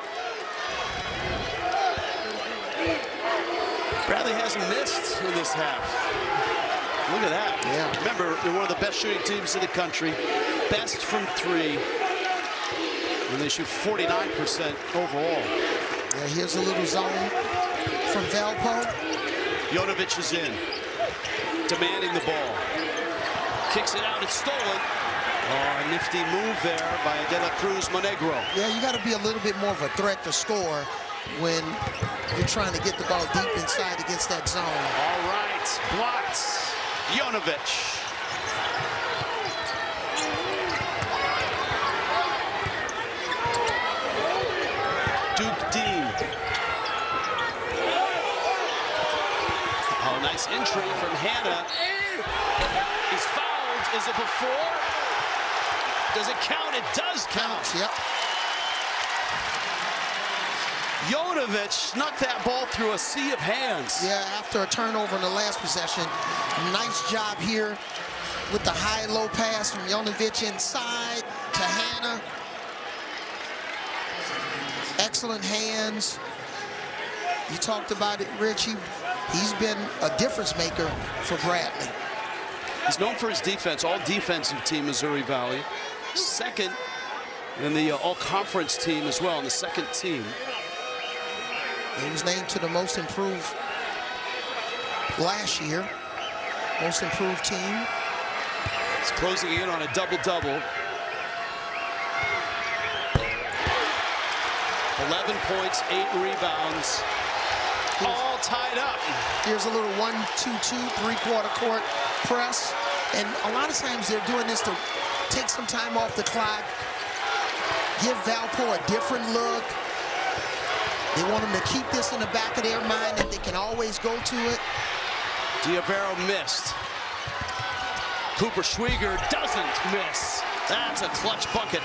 Bradley hasn't missed in this half. Look at that. Yeah. Remember, they're one of the best shooting teams in the country. Best from three. And they shoot 49% overall. Yeah, here's a little zone from Valpo. Jonovic is in, demanding the ball. Kicks it out, it's stolen. Oh, a nifty move there by De La Cruz Monegro. Yeah, you got to be a little bit more of a threat to score when you're trying to get the ball deep inside against that zone. All right, blocked. Jonovic. Duke Dean. Oh, nice entry from Hannah. He's fouled. Is it before? Does it count? It does count. Yep. Jonovic snuck that ball through a sea of hands. Yeah, after a turnover in the last possession. Nice job here with the high-low pass from Jonovic inside to Hannah. Excellent hands. You talked about it, Richie. He's been a difference maker for Bradley. He's known for his defense, all defensive team, Missouri Valley. Second in the all-conference team as well, in the second team. He was named to the most improved last year. Most improved team. He's closing in on a double-double. 11 points, 8 rebounds, all tied up. Here's a little 1-2-2, three-quarter court press. And a lot of times they're doing this to take some time off the clock, give Valpo a different look. They want them to keep this in the back of their mind that they can always go to it. Diavero missed. Cooper Schwieger doesn't miss. That's a clutch bucket.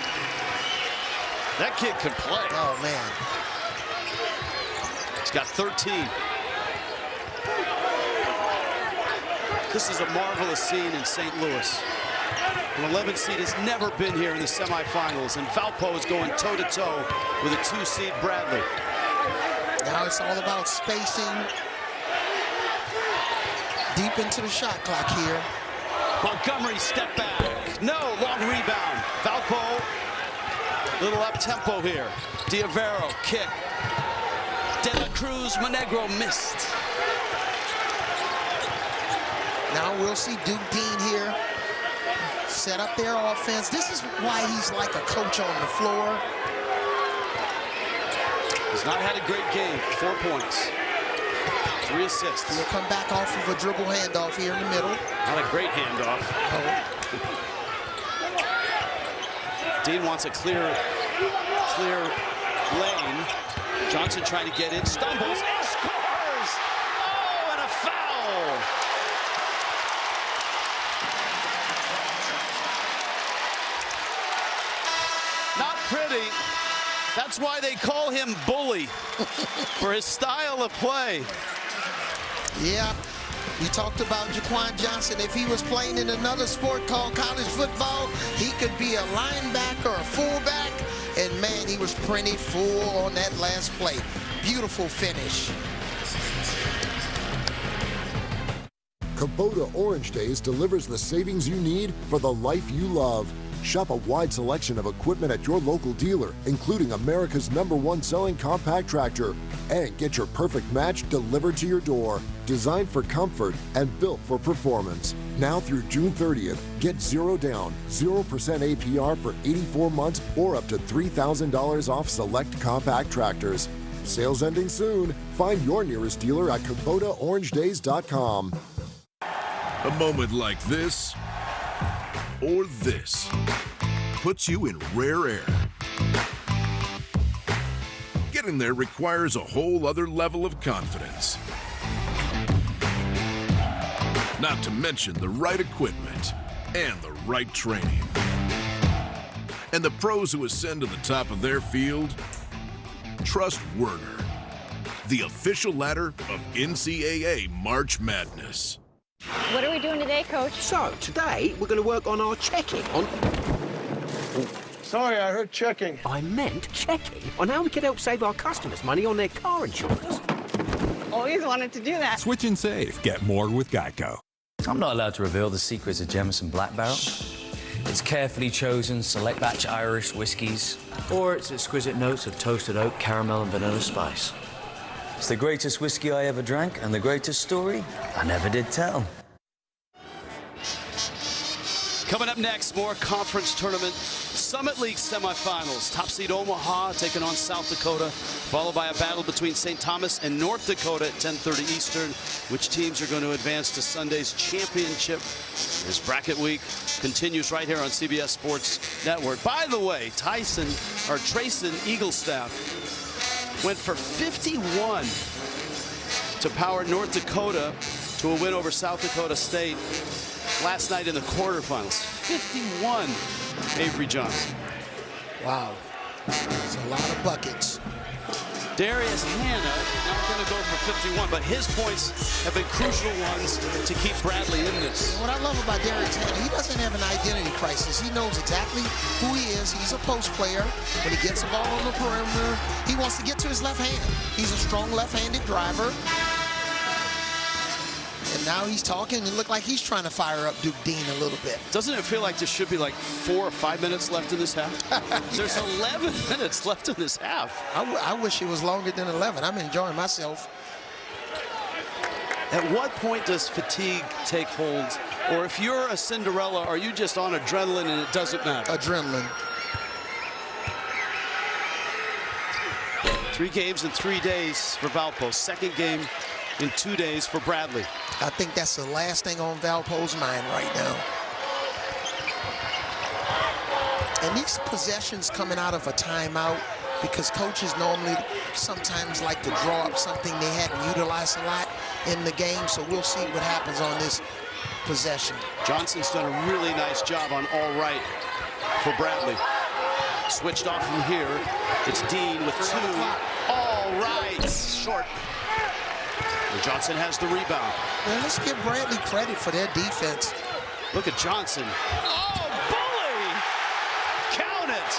That kid can play. Oh, man. He's got 13. This is a marvelous scene in St. Louis. An 11 seed has never been here in the semifinals, and Valpo is going toe-to-toe with a 2-seed Bradley. Now it's all about spacing. Deep into the shot clock here. Montgomery step back. No, long rebound. Valpo, little up-tempo here. Diavero, kick. De La Cruz Monegro missed. Now we'll see Duke Dean here set up their offense. This is why he's like a coach on the floor. He's not had a great game. 4 points. 3 assists. He'll come back off of a dribble handoff here in the middle. Not a great handoff. Dean wants a clear lane. Johnson trying to get in, stumbles, and scores! Oh, and a foul! Not pretty. That's why they call him Bully, for his style of play. Yeah, we talked about Jaquan Johnson. If he was playing in another sport called college football, he could be a linebacker or a fullback. And man, he was pretty full on that last play. Beautiful finish. Kubota Orange Days delivers the savings you need for the life you love. Shop a wide selection of equipment at your local dealer, including America's #1 selling compact tractor. And get your perfect match delivered to your door. Designed for comfort and built for performance. Now through June 30th, get 0 down, 0% APR for 84 months or up to $3,000 off select compact tractors. Sales ending soon. Find your nearest dealer at KubotaOrangeDays.com. A moment like this or this puts you in rare air. Getting there requires a whole other level of confidence. Not to mention the right equipment and the right training. And the pros who ascend to the top of their field, trust Werner, the official ladder of NCAA March Madness. What are we doing today, Coach? So, today we're going to work on our checking on Sorry, I heard checking. I meant checking on how we could help save our customers money on their car insurance. Always wanted to do that. Switch and save. Get more with Geico. I'm not allowed to reveal the secrets of Jameson Black Barrel. It's carefully chosen select batch Irish whiskies, or its exquisite notes of toasted oak, caramel, and vanilla spice. It's the greatest whiskey I ever drank, and the greatest story I never did tell. Coming up next, more conference tournament Summit League semifinals. Top seed Omaha taking on South Dakota, followed by a battle between St. Thomas and North Dakota at 10:30 Eastern. Which teams are going to advance to Sunday's championship? This bracket week continues right here on CBS Sports Network. By the way, Trayson Eaglestaff went for 51 to power North Dakota to a win over South Dakota State last night in the quarterfinals. 51, Avery Johnson. Wow. It's a lot of buckets. Darius Hannah not going to go for 51, but his points have been crucial ones to keep Bradley in this. What I love about Darius Hannah, he doesn't have an identity crisis. He knows exactly who he is. He's a post player. When he gets the ball on the perimeter, he wants to get to his left hand. He's a strong left-handed driver. And now he's talking and it looked like he's trying to fire up Duke Dean a little bit. Doesn't it feel like there should be like 4 or 5 minutes left in this half? There's 11 minutes left in this half. I wish it was longer than 11. I'm enjoying myself. At what point does fatigue take hold? Or if you're a Cinderella, are you just on adrenaline and it doesn't matter? Adrenaline. 3 games in 3 days for Valpo. Second game in 2 days for Bradley. I think that's the last thing on Valpo's mind right now. And these possessions coming out of a timeout, because coaches normally sometimes like to draw up something they hadn't utilized a lot in the game, so we'll see what happens on this possession. Johnson's done a really nice job on all right for Bradley. Switched off from here. It's Dean with 2. All right, short. And Johnson has the rebound. Man, let's give Bradley credit for their defense. Look at Johnson. Oh, bully! Count it!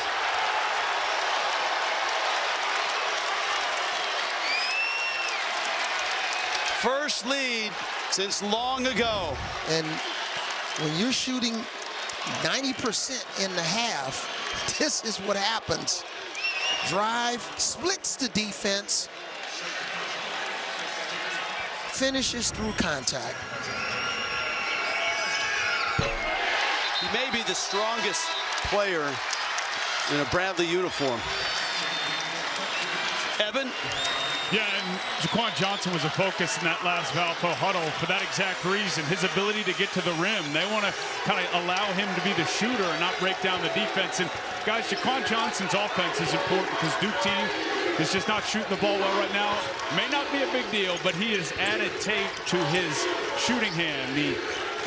First lead since long ago. And when you're shooting 90% in the half, this is what happens. Drive, splits the defense, finishes through contact. He may be the strongest player in a Bradley uniform. Evan? Yeah, and Jaquan Johnson was a focus in that last Valpo huddle for that exact reason. His ability to get to the rim. They want to kind of allow him to be the shooter and not break down the defense. And guys, Jaquan Johnson's offense is important because Duke team is just not shooting the ball well right now. May not be a big deal, but he has added tape to his shooting hand, the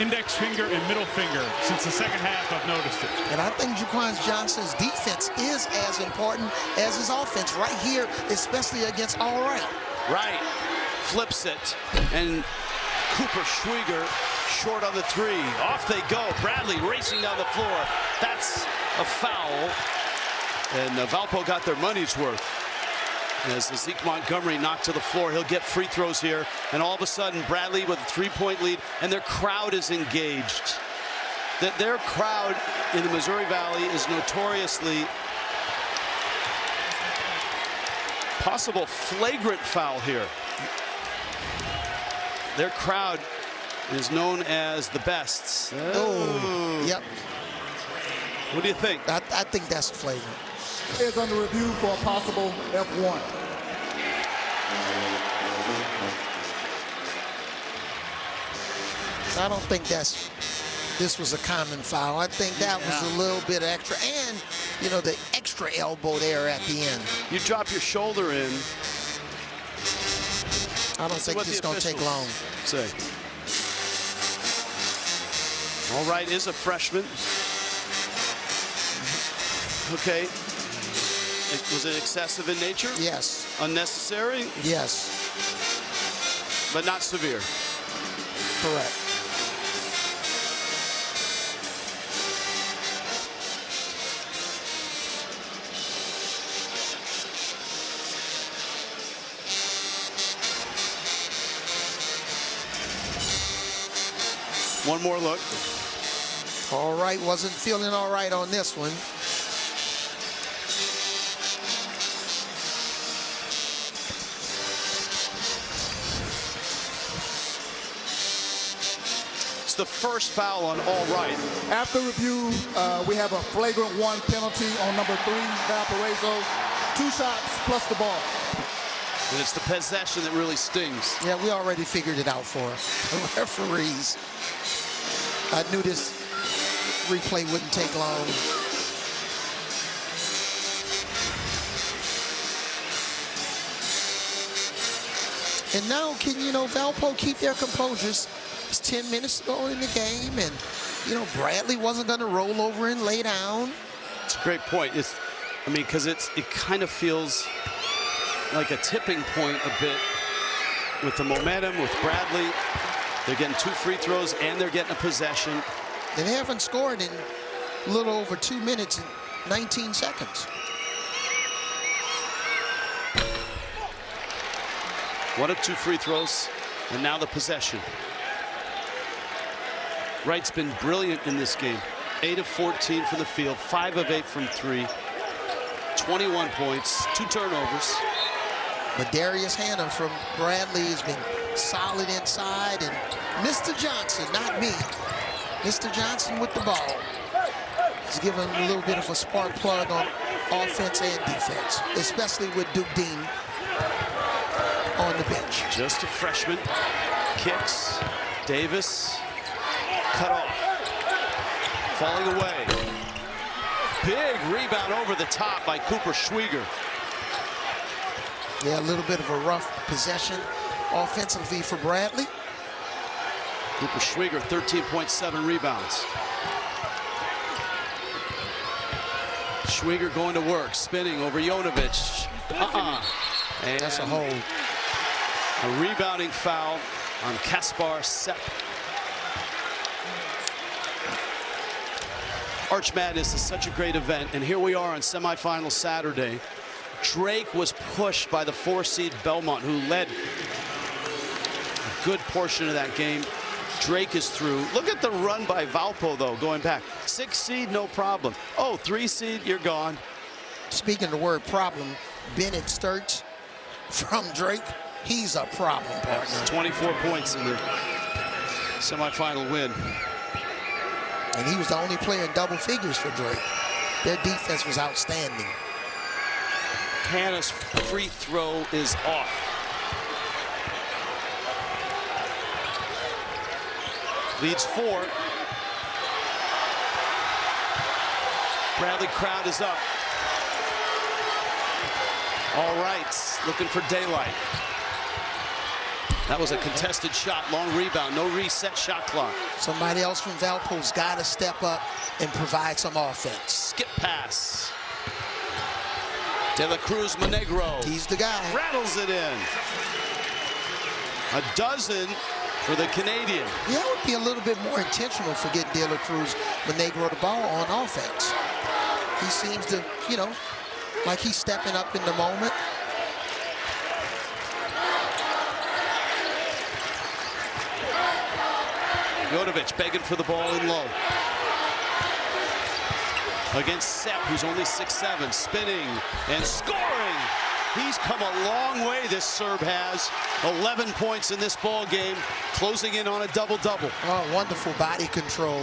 index finger and middle finger. Since the second half, I've noticed it. And I think Jaquan Johnson's defense is as important as his offense right here, especially against All Right. Right. Flips it. And Cooper Schwieger short on the 3. Off they go. Bradley racing down the floor. That's a foul. And Valpo got their money's worth. As Zeke Montgomery knocked to the floor, he'll get free throws here. And all of a sudden, Bradley with a 3-point lead, and their crowd is engaged. Their crowd in the Missouri Valley is notoriously possible flagrant foul here. Their crowd is known as the best. Oh, yep. What do you think? I think that's flagrant. Is under review for a possible F1. I don't think this was a common foul. I think that was a little bit extra. And, you know, the extra elbow there at the end. You drop your shoulder in. I don't think this is going to take long. Say. All right, is a freshman. Okay. Was it excessive in nature? Yes. Unnecessary? Yes. But not severe? One more look. All right, wasn't feeling all right on this one. It's the first foul on All Right. After review, we have a flagrant 1 penalty on number 3, Valparaiso. 2 shots plus the ball. And it's the possession that really stings. Yeah, we already figured it out for the referees. I knew this replay wouldn't take long. And now, can, Valpo keep their composures? It's 10 minutes to go in the game, and, Bradley wasn't going to roll over and lay down. It's a great point. Because it kind of feels like a tipping point a bit with the momentum, with Bradley. They're getting 2 free throws, and they're getting a possession. And they haven't scored in a little over 2 minutes and 19 seconds. One of 2 free throws, and now the possession. Wright's been brilliant in this game. 8 of 14 from the field, 5 of 8 from 3. 21 points, 2 turnovers. But Darius Hannah from Bradley has been solid inside, and Mr. Johnson, not me, Mr. Johnson with the ball. He's given a little bit of a spark plug on offense and defense, especially with Duke Dean on the bench. Just a freshman. Kicks. Davis. Cut off. Falling away. Big rebound over the top by Cooper Schwieger. Yeah, a little bit of a rough possession offensively for Bradley. Cooper Schwieger, 13.7 rebounds. Schwieger going to work, spinning over Jonovic. And that's a hold. A rebounding foul on Kaspar Sepp. Arch Madness is such a great event, and here we are on semifinal Saturday. Drake was pushed by the 4-seed Belmont, who led a good portion of that game. Drake is through. Look at the run by Valpo, though, going back. 6-seed, no problem. Oh, 3-seed, you're gone. Speaking of the word problem, Bennett Sturts from Drake, he's a problem partner. 24 points in the semifinal win. And he was the only player in double figures for Drake. Their defense was outstanding. Hannah's free throw is off. Leads 4. Bradley crowd is up. All right, looking for daylight. That was a contested shot, long rebound, no reset shot clock. Somebody else from Valpo's got to step up and provide some offense. Skip pass. De La Cruz Monegro. He's the guy. Rattles it in. A dozen for the Canadian. Yeah, it would be a little bit more intentional for getting De La Cruz Monegro the ball on offense. He seems to, like he's stepping up in the moment. Jonovic begging for the ball in low. Against Sepp, who's only 6'7", spinning and scoring. He's come a long way, this Serb has. 11 points in this ball game, closing in on a double-double. Oh, wonderful body control.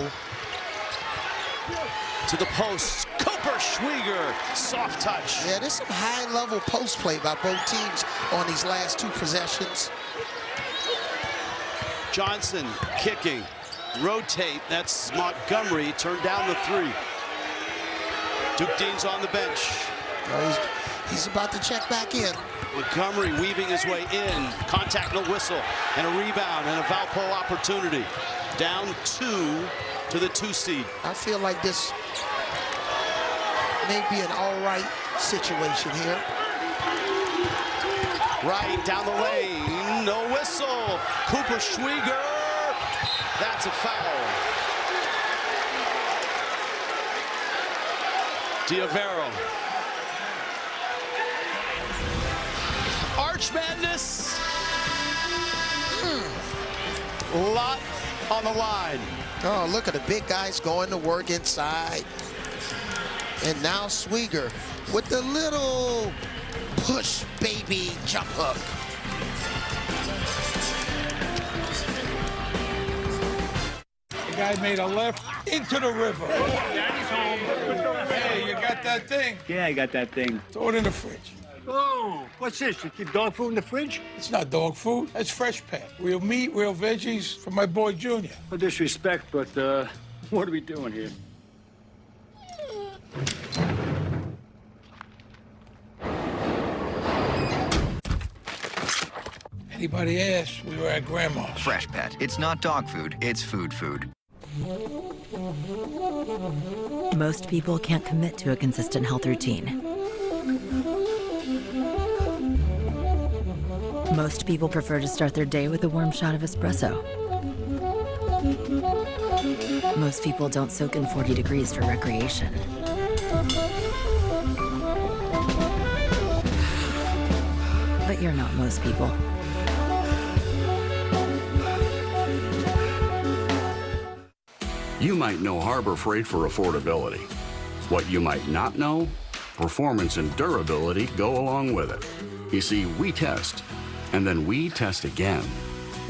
To the post, Cooper Schwieger, soft touch. Yeah, there's some high-level post play by both teams on these last 2 possessions. Johnson kicking, rotate, that's Montgomery, turned down the 3. Duke Dean's on the bench. Oh, he's about to check back in. Montgomery weaving his way in, contact, no whistle, and a rebound and a Valpo opportunity. Down 2 to the 2-seed. I feel like this may be an all right situation here. Right, down the lane, no whistle. Cooper Schwieger, that's a foul. Diavero. Arch Madness. Lot on the line. Oh, look at the big guys going to work inside. And now Swigger with the little push baby jump hook. The guy made a left into the river. Daddy's home. Hey, you got that thing? Yeah, I got that thing. Throw it in the fridge. Oh, what's this? You keep dog food in the fridge? It's not dog food. That's fresh pet. Real meat, real veggies for my boy Junior. No disrespect, but what are we doing here? Anybody asks, we were at Grandma's. Fresh Pet. It's not dog food, it's food food. Most people can't commit to a consistent health routine. Most people prefer to start their day with a warm shot of espresso. Most people don't soak in 40 degrees for recreation. But you're not most people. You might know Harbor Freight for affordability. What you might not know, performance and durability go along with it. You see, we test, and then we test again.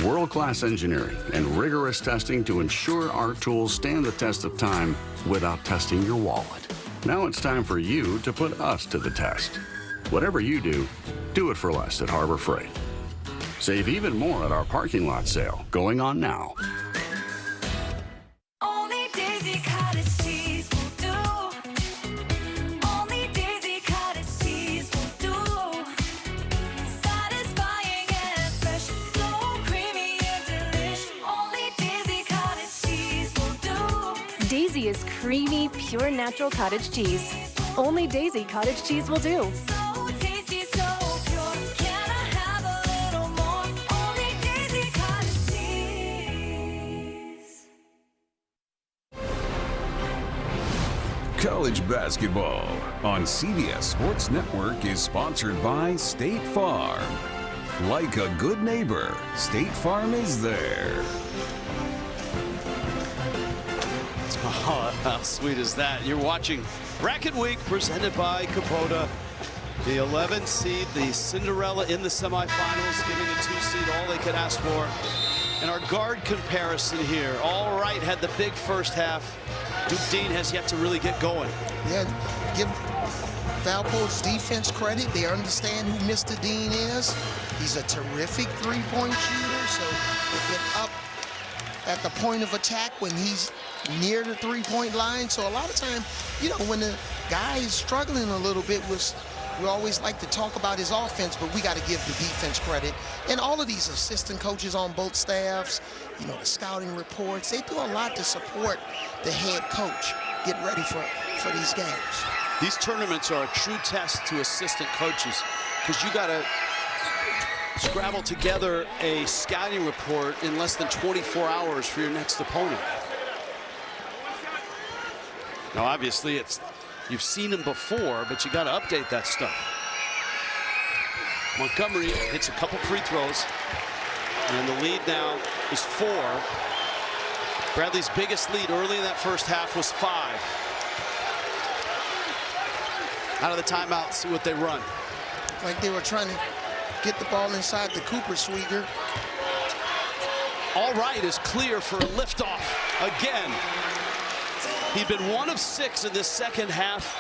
World-class engineering and rigorous testing to ensure our tools stand the test of time without testing your wallet. Now it's time for you to put us to the test. Whatever you do, do it for less at Harbor Freight. Save even more at our parking lot sale going on now. Daisy is creamy, pure natural cottage cheese. Only Daisy cottage cheese will do. College basketball on CBS Sports Network is sponsored by State Farm. Like a good neighbor, State Farm is there. Oh, how sweet is that? You're watching Bracket Week presented by Kubota. The 11th seed, the Cinderella in the semifinals, giving the 2 seed all they could ask for. And our guard comparison here. All right, had the big first half. Duke Dean has yet to really get going. Yeah, give Valpo's defense credit. They understand who Mr. Dean is. He's a terrific three-point shooter, so they get up at the point of attack when he's near the three-point line. So a lot of time, you know, when the guy is struggling a little bit, we always like to talk about his offense, but we got to give the defense credit. And all of these assistant coaches on both staffs, you know, the scouting reports, they do a lot to support the head coach get ready for these games. These tournaments are a true test to assistant coaches because you got to scrabble together a scouting report in less than 24 hours for your next opponent. Now, obviously, you've seen him before, but you got to update that stuff. Montgomery hits a couple free throws, and the lead now is 4. Bradley's biggest lead early in that first half was 5. Out of the timeout, see what they run. Like they were trying to get the ball inside the Cooper Swigger. All right is clear for a liftoff again. He'd been 1 of 6 in this second half,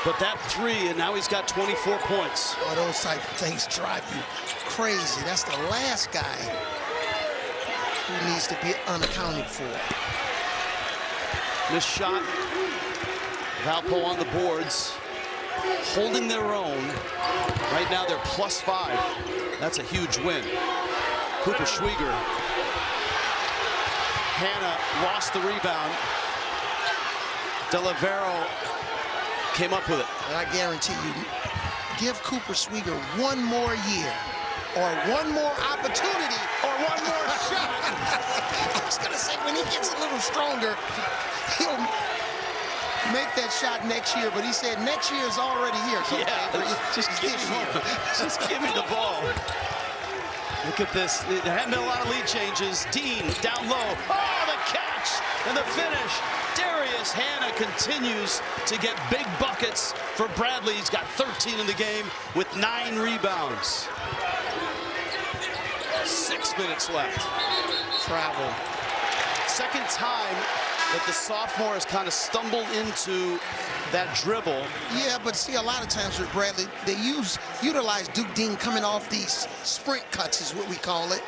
but that 3, and now he's got 24 points. Oh, those type of things drive you crazy. That's the last guy who needs to be unaccounted for. This shot, Valpo on the boards, holding their own. Right now they're +5. That's a huge win. Cooper Schwieger. Hannah lost the rebound. Delavero came up with it. And I guarantee you, give Cooper Schwieger 1 more year, or 1 more opportunity, or 1 more shot. I was going to say, when he gets a little stronger, he'll make that shot next year, but he said next year is already here. Yeah, just give me the ball. Look at this. There haven't been a lot of lead changes. Dean down low. Oh, catch and the finish. Darius Hannah continues to get big buckets for Bradley. He's got 13 in the game with 9 rebounds. 6 minutes left. Travel. Second time that the sophomore has kind of stumbled into that dribble. Yeah, but see, a lot of times with Bradley, they utilize Duke Dean coming off these sprint cuts is what we call it.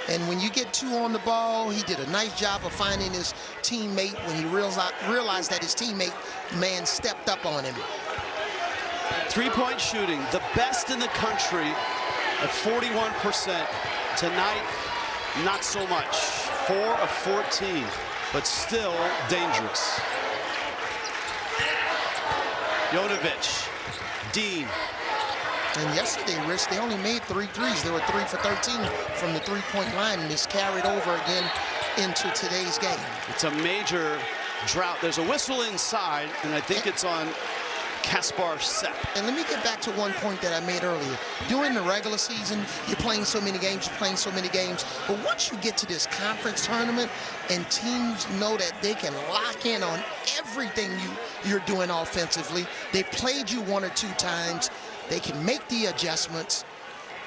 And when you get 2 on the ball, he did a nice job of finding his teammate when he realized that his teammate, man, stepped up on him. 3-point shooting, the best in the country at 41%. Tonight, not so much. 4 of 14, but still dangerous. Jonovic, Dean. And yesterday, Rich, they only made 3 threes. They were 3 for 13 from the 3-point line, and it's carried over again into today's game. It's a major drought. There's a whistle inside, and I think it's on Kaspar Sepp. And let me get back to one point that I made earlier. During the regular season, you're playing so many games, but once you get to this conference tournament and teams know that they can lock in on everything you're doing offensively, they've played you 1 or 2 times, they can make the adjustments,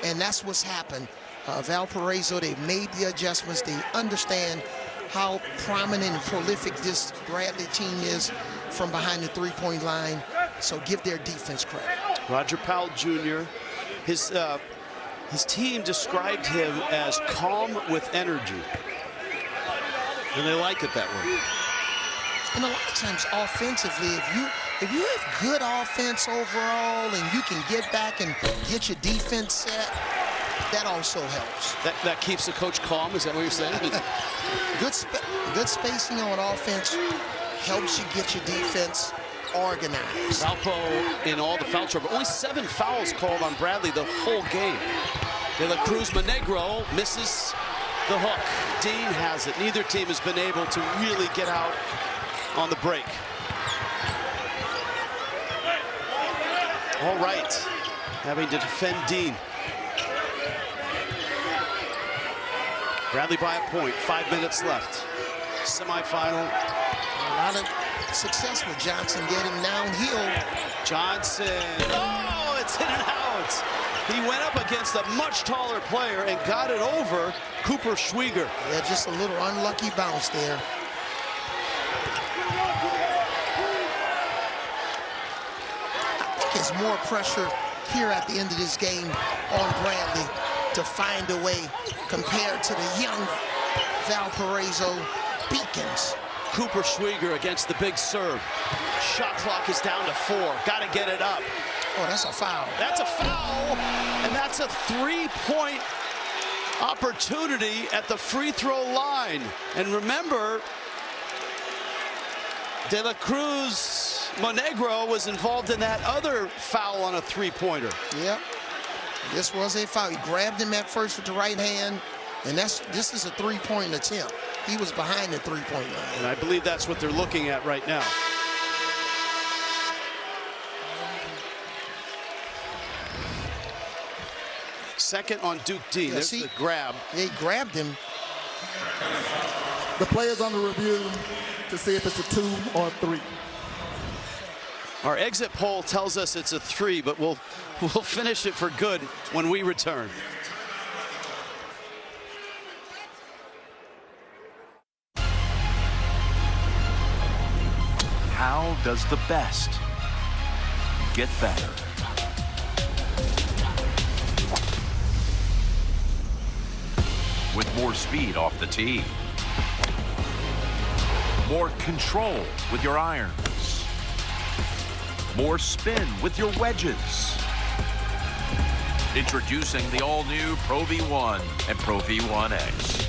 and that's what's happened. Valparaiso, they've made the adjustments. They understand how prominent and prolific this Bradley team is from behind the 3-point line. So give their defense credit. Roger Powell Jr., his team described him as calm with energy. And they like it that way. And a lot of times offensively, if you have good offense overall and you can get back and get your defense set, that also helps. That keeps the coach calm, is that what you're saying? Good spacing on offense helps you get your defense organized. Valpo in all the foul trouble. Only 7 fouls called on Bradley the whole game. De La Cruz Monegro misses the hook. Dean has it. Neither team has been able to really get out on the break. All right, having to defend Dean. Bradley by a point, 5 minutes left. Semifinal. A lot of success with Johnson getting downhill. Johnson, oh, it's in and out. He went up against a much taller player and got it over Cooper Schwieger. Yeah, just a little unlucky bounce there. I think there's more pressure here at the end of this game on Bradley to find a way compared to the young Valparaiso Beacons. Cooper Schwieger against the big serve. Shot clock is down to 4. Got to get it up. Oh, that's a foul. That's a foul, and that's a 3-point opportunity at the free throw line. And remember, De La Cruz Monegro was involved in that other foul on a 3-pointer. Yep. This was a foul. He grabbed him at first with the right hand, and this is a 3-point attempt. He was behind the 3-point line. And I believe that's what they're looking at right now. Second on Duke Dean. There's the grab. They grabbed him. The player's on the review to see if it's a 2 or a 3. Our exit poll tells us it's a 3, but we'll finish it for good when we return. How does the best get better? With more speed off the tee. More control with your irons. More spin with your wedges. Introducing the all-new Pro V1 and Pro V1X.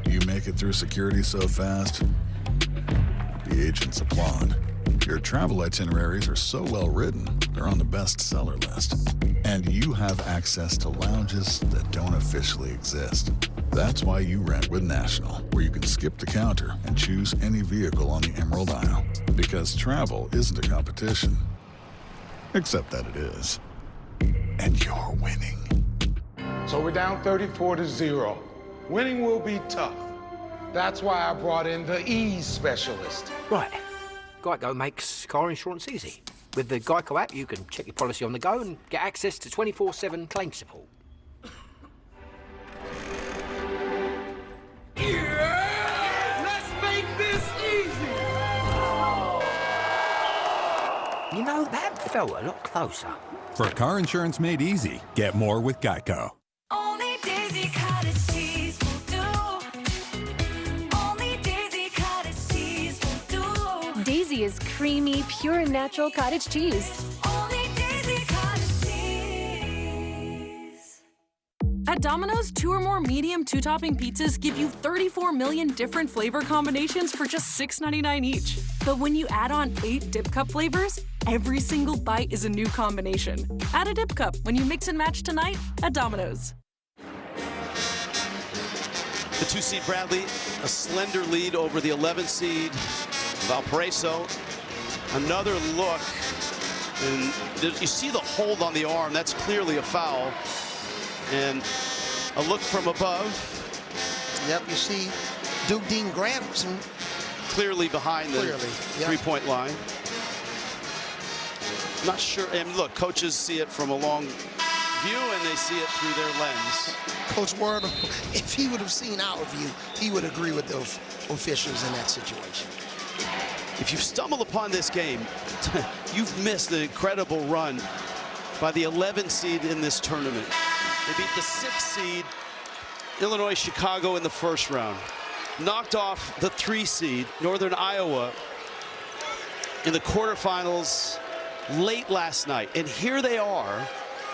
You make it through security so fast, the agents applaud. Your travel itineraries are so well written, they're on the bestseller list. And you have access to lounges that don't officially exist. That's why you rent with National, where you can skip the counter and choose any vehicle on the Emerald Isle. Because travel isn't a competition, except that it is. And you're winning. So we're down 34-0. Winning will be tough. That's why I brought in the ease specialist. Right. Geico makes car insurance easy. With the Geico app, you can check your policy on the go and get access to 24/7 claim support. Let's make this easy. You know, that felt a lot closer. For car insurance made easy, get more with Geico. Only Daisy Cottage cheese will do. Only Daisy Cottage cheese will do. Daisy is creamy, pure and natural cottage cheese. Only Daisy Cottage cheese. At Domino's, 2 or more medium 2-topping pizzas give you 34 million different flavor combinations for just $6.99 each. But when you add on 8 dip cup flavors, every single bite is a new combination. Add a dip cup when you mix and match tonight at Domino's. The 2-seed Bradley, a slender lead over the 11-seed Valparaiso. Another look, and you see the hold on the arm. That's clearly a foul. And a look from above. Yep, you see Duke Dean grabs him. Clearly behind the three-point line. Not sure, and look, coaches see it from a long view and they see it through their lens. Coach Wardle, if he would have seen our view, he would agree with the officials in that situation. If you've stumbled upon this game, you've missed an incredible run by the 11th seed in this tournament. They beat the 6th seed, Illinois Chicago, in the first round. Knocked off the 3 seed, Northern Iowa, in the quarterfinals late last night. And here they are,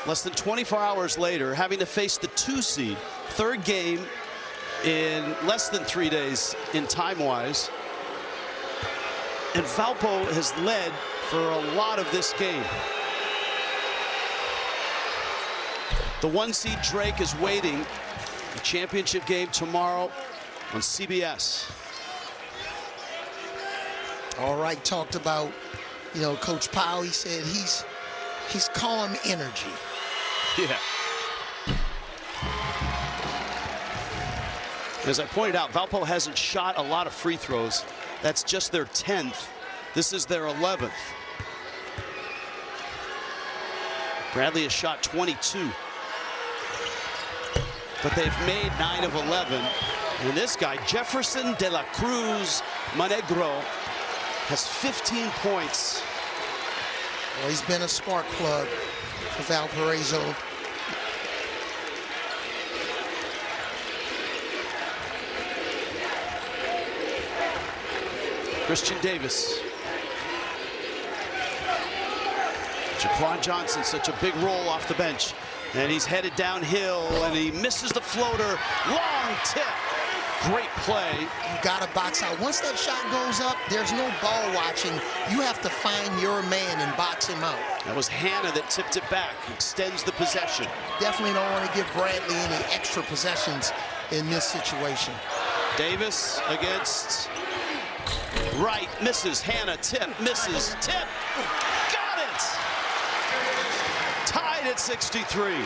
less than 24 hours later, having to face the 2 seed. Third game in less than 3 days in time-wise. And Valpo has led for a lot of this game. The 1 seed Drake is waiting. The championship game tomorrow on CBS. All right, talked about, you know, Coach Powell. He said he's calm energy. Yeah. As I pointed out, Valpo hasn't shot a lot of free throws. That's just their 10th. This is their 11th. Bradley has shot 22. But they've made 9 of 11. And this guy, Jefferson de la Cruz Monegro, has 15 points. Well, he's been a spark plug for Valparaiso. Christian Davis. Jaquan Johnson, such a big roll off the bench. And he's headed downhill, and he misses the floater. Long tip. Great play. You got to box out. Once that shot goes up, there's no ball watching. You have to find your man and box him out. That was Hannah that tipped it back, extends the possession. Definitely don't want to give Bradley any extra possessions in this situation. Davis against Wright, misses. Hannah, tip, misses, tip. Got it! Tied at 63.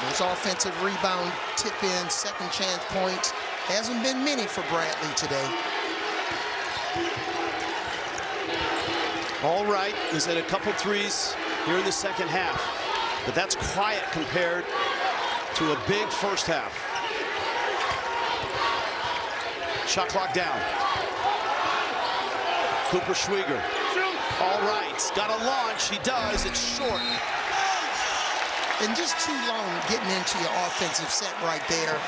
Those offensive rebound, tip in, second chance points. Hasn't been many for Bradley today. All right, he's had a couple threes here in the second half, but that's quiet compared to a big first half. Shot clock down. Cooper Schwieger. All right, got a launch. He does. It's short. And just too long getting into your offensive set right there.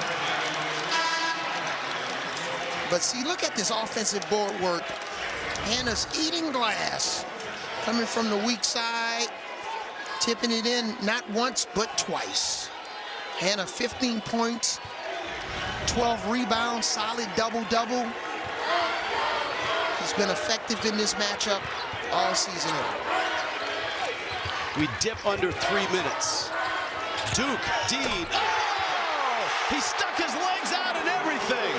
But see, look at this offensive board work. Hannah's eating glass. Coming from the weak side, tipping it in not once, but twice. Hannah, 15 points, 12 rebounds, solid double-double. He's been effective in this matchup all season long. We dip under 3 minutes. Duke, Dean. Oh! He stuck his legs out and everything.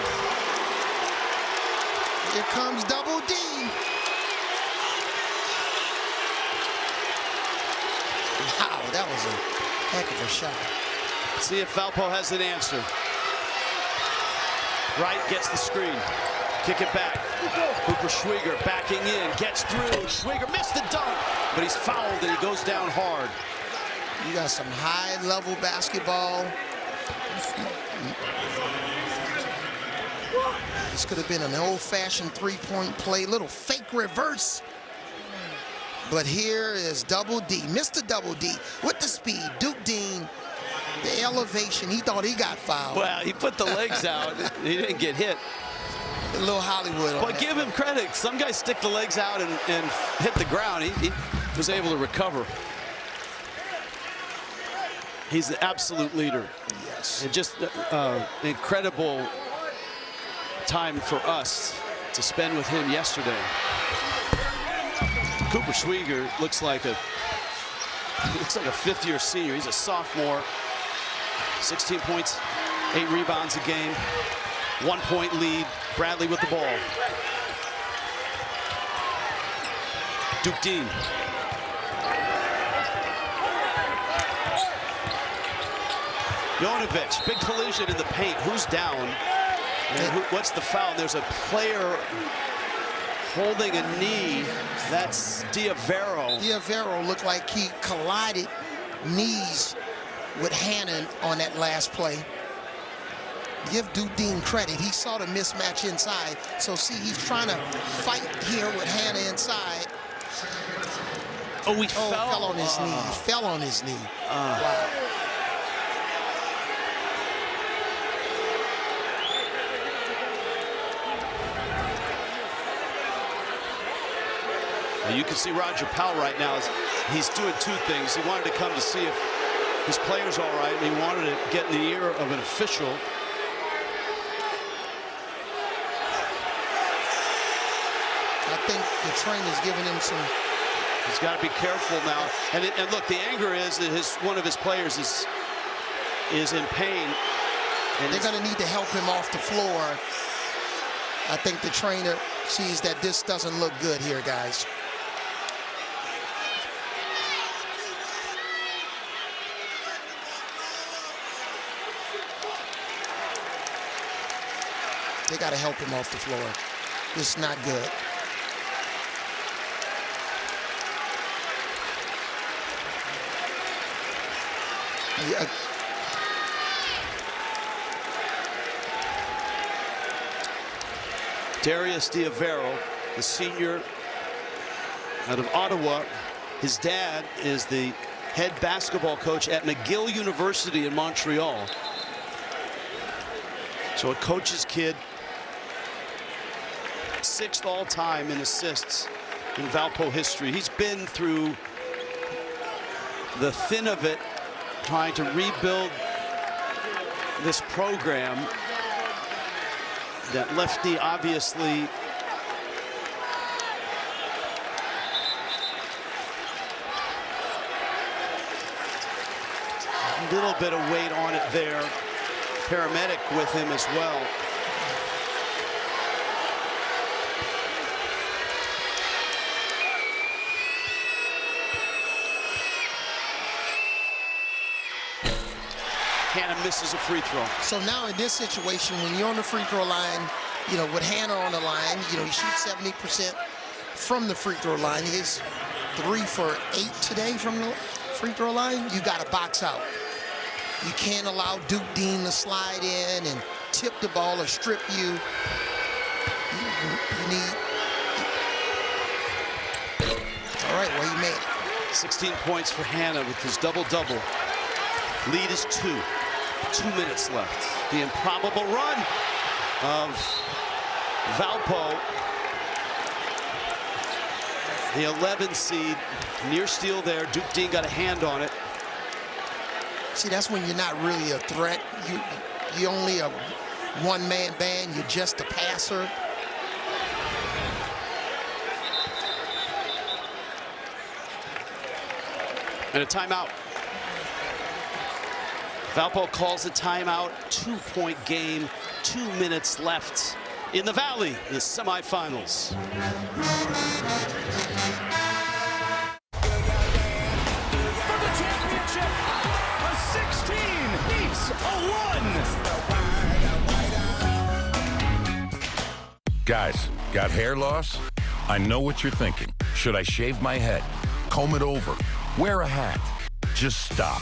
Here comes Double D. Wow, Heck of a shot. See if Valpo has an answer. Wright gets the screen. Kick it back. Cooper Schwieger backing in, gets through. Schwieger missed the dunk, but he's fouled and he goes down hard. You got some high-level basketball. This could have been an old-fashioned three-point play, little fake reverse. But here is Double D, Mr. Double D, with the speed. Duke Dean, the elevation. He thought he got fouled. Well, he put the legs out. He didn't get hit. A little Hollywood. But give him credit. Some guys stick the legs out and hit the ground. He was able to recover. He's the absolute leader. Yes. And just incredible time for us to spend with him yesterday. Cooper Schwieger looks like a fifth-year senior. He's a sophomore. 16 points, 8 rebounds a game, 1-point lead. Bradley with the ball. Duke Dean. Jonovic, big collision in the paint. Who's down? And what's the foul? There's a player holding a knee. That's Diavero. Diavero looked like he collided knees with Hannon on that last play. Give Duke Dean credit. He saw the mismatch inside. So see, he's trying to fight here with Hanna inside. Oh, he fell on his knee. He fell on his knee. Wow. You can see Roger Powell right now. He's doing two things. He wanted to come to see if his player's all right, and he wanted to get in the ear of an official. I think the trainer's giving him some. He's got to be careful now. And look, the anger is that one of his players is in pain. And they're going to need to help him off the floor. I think the trainer sees that this doesn't look good here, guys. They got to help him off the floor. This is not good. Yeah. Darius Diavero, the senior out of Ottawa. His dad is the head basketball coach at McGill University in Montreal. So a coach's kid. 6th all-time in assists in Valpo history. He's been through the thin of it, trying to rebuild this program. That lefty obviously a little bit of weight on it there. Paramedic with him as well. Hanna misses a free throw. So now in this situation, when you're on the free throw line, you know, with Hanna on the line, you know, he shoots 70% from the free throw line. He's 3 for 8 today from the free throw line. You got to box out. You can't allow Duke Dean to slide in and tip the ball or strip you. You need. All right, well, he made it. 16 points for Hanna with his double-double. Lead is 2. 2 minutes left. The improbable run of Valpo. The 11 seed, near steal there. Duke Dean got a hand on it. See, that's when you're not really a threat. You're only a one-man band. You're just a passer. And a timeout. Valpo calls a timeout. 2-point game. 2 minutes left in the Valley, the semifinals. For the championship, Guys, got hair loss? I know what you're thinking. Should I shave my head? Comb it over? Wear a hat? Just stop.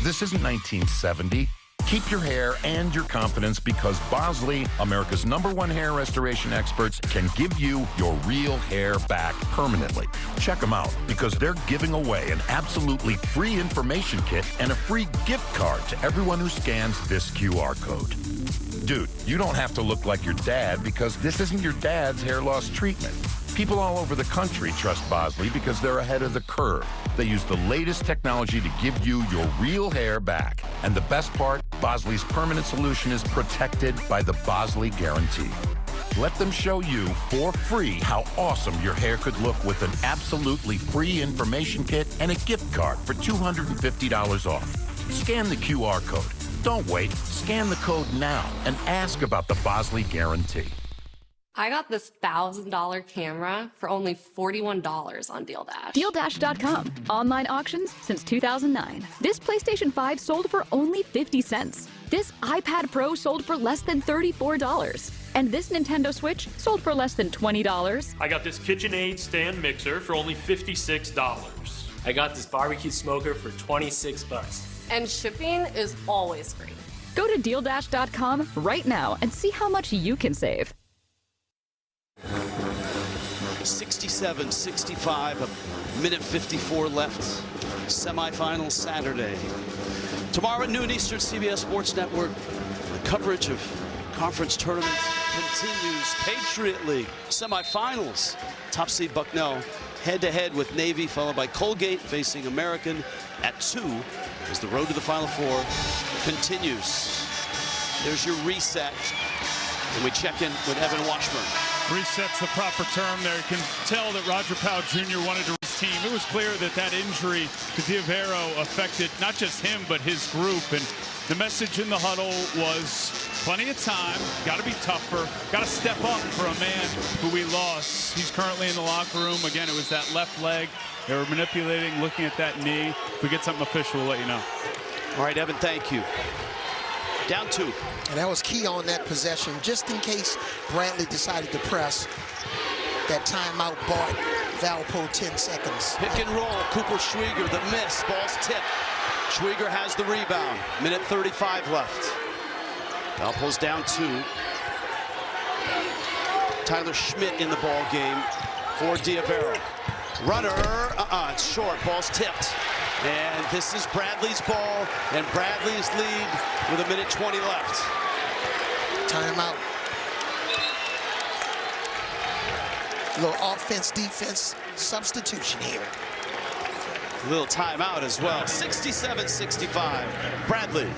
This isn't 1970. Keep your hair and your confidence because Bosley, America's #1 hair restoration experts, can give you your real hair back permanently. Check them out because they're giving away an absolutely free information kit and a free gift card to everyone who scans this QR code. Dude, you don't have to look like your dad because this isn't your dad's hair loss treatment. People all over the country trust Bosley because they're ahead of the curve. They use the latest technology to give you your real hair back. And the best part, Bosley's permanent solution is protected by the Bosley Guarantee. Let them show you for free how awesome your hair could look with an absolutely free information kit and a gift card for $250 off. Scan the QR code. Don't wait. Scan the code now and ask about the Bosley Guarantee. I got this $1,000 camera for only $41 on Deal Dash. DealDash.com. Online auctions since 2009. This PlayStation 5 sold for only 50 cents. This iPad Pro sold for less than $34. And this Nintendo Switch sold for less than $20. I got this KitchenAid stand mixer for only $56. I got this barbecue smoker for $26. And shipping is always free. Go to DealDash.com right now and see how much you can save. 67-65, a minute 54 left. Semifinals Saturday. Tomorrow at noon Eastern, CBS Sports Network. The coverage of conference tournaments continues. Patriot League semifinals. Top seed Bucknell head-to-head with Navy, followed by Colgate facing American at 2 as the road to the Final Four continues. There's your reset. And we check in with Evan Washburn. Reset's the proper term there. You can tell that Roger Powell Jr. wanted to his team. It was clear that that injury to Diavero affected not just him, but his group. And the message in the huddle was plenty of time, got to be tougher, got to step up for a man who we lost. He's currently in the locker room. Again, it was that left leg. They were manipulating, looking at that knee. If we get something official, we'll let you know. All right, Evan, thank you. Down 2. And that was key on that possession, just in case Bradley decided to press. That timeout bought Valpo 10 seconds. Pick and roll, Cooper Schwieger, the miss, ball's tipped. Schwieger has the rebound, minute 35 left. Valpo's down 2. Tyler Schmidt in the ball game for Diavero. Runner, it's short, ball's tipped. And this is Bradley's ball, and Bradley's lead with a minute 20 left. Timeout. A little offense-defense substitution here. A little timeout as well. 67-65. Bradley.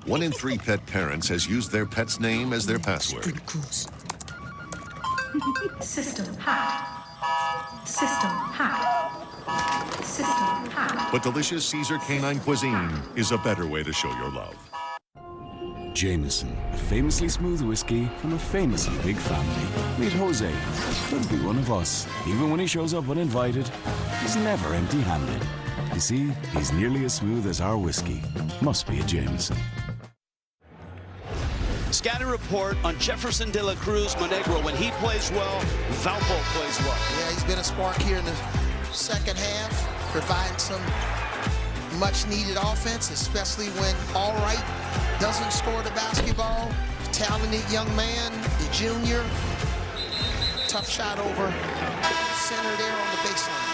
One in 3 pet parents has used their pet's name as their password. System hacked. System hacked. System hacked. But delicious Caesar canine cuisine is a better way to show your love. Jameson, a famously smooth whiskey from a famously big family. Meet Jose. Could be one of us. Even when he shows up uninvited, he's never empty-handed. You see, he's nearly as smooth as our whiskey. Must be a Jameson. Scatter report on Jefferson de la Cruz Monegro. When he plays well, Valpo plays well. Yeah, he's been a spark here in the second half, providing some much-needed offense, especially when Allright doesn't score the basketball. Talented young man, the junior. Tough shot over center there on the baseline.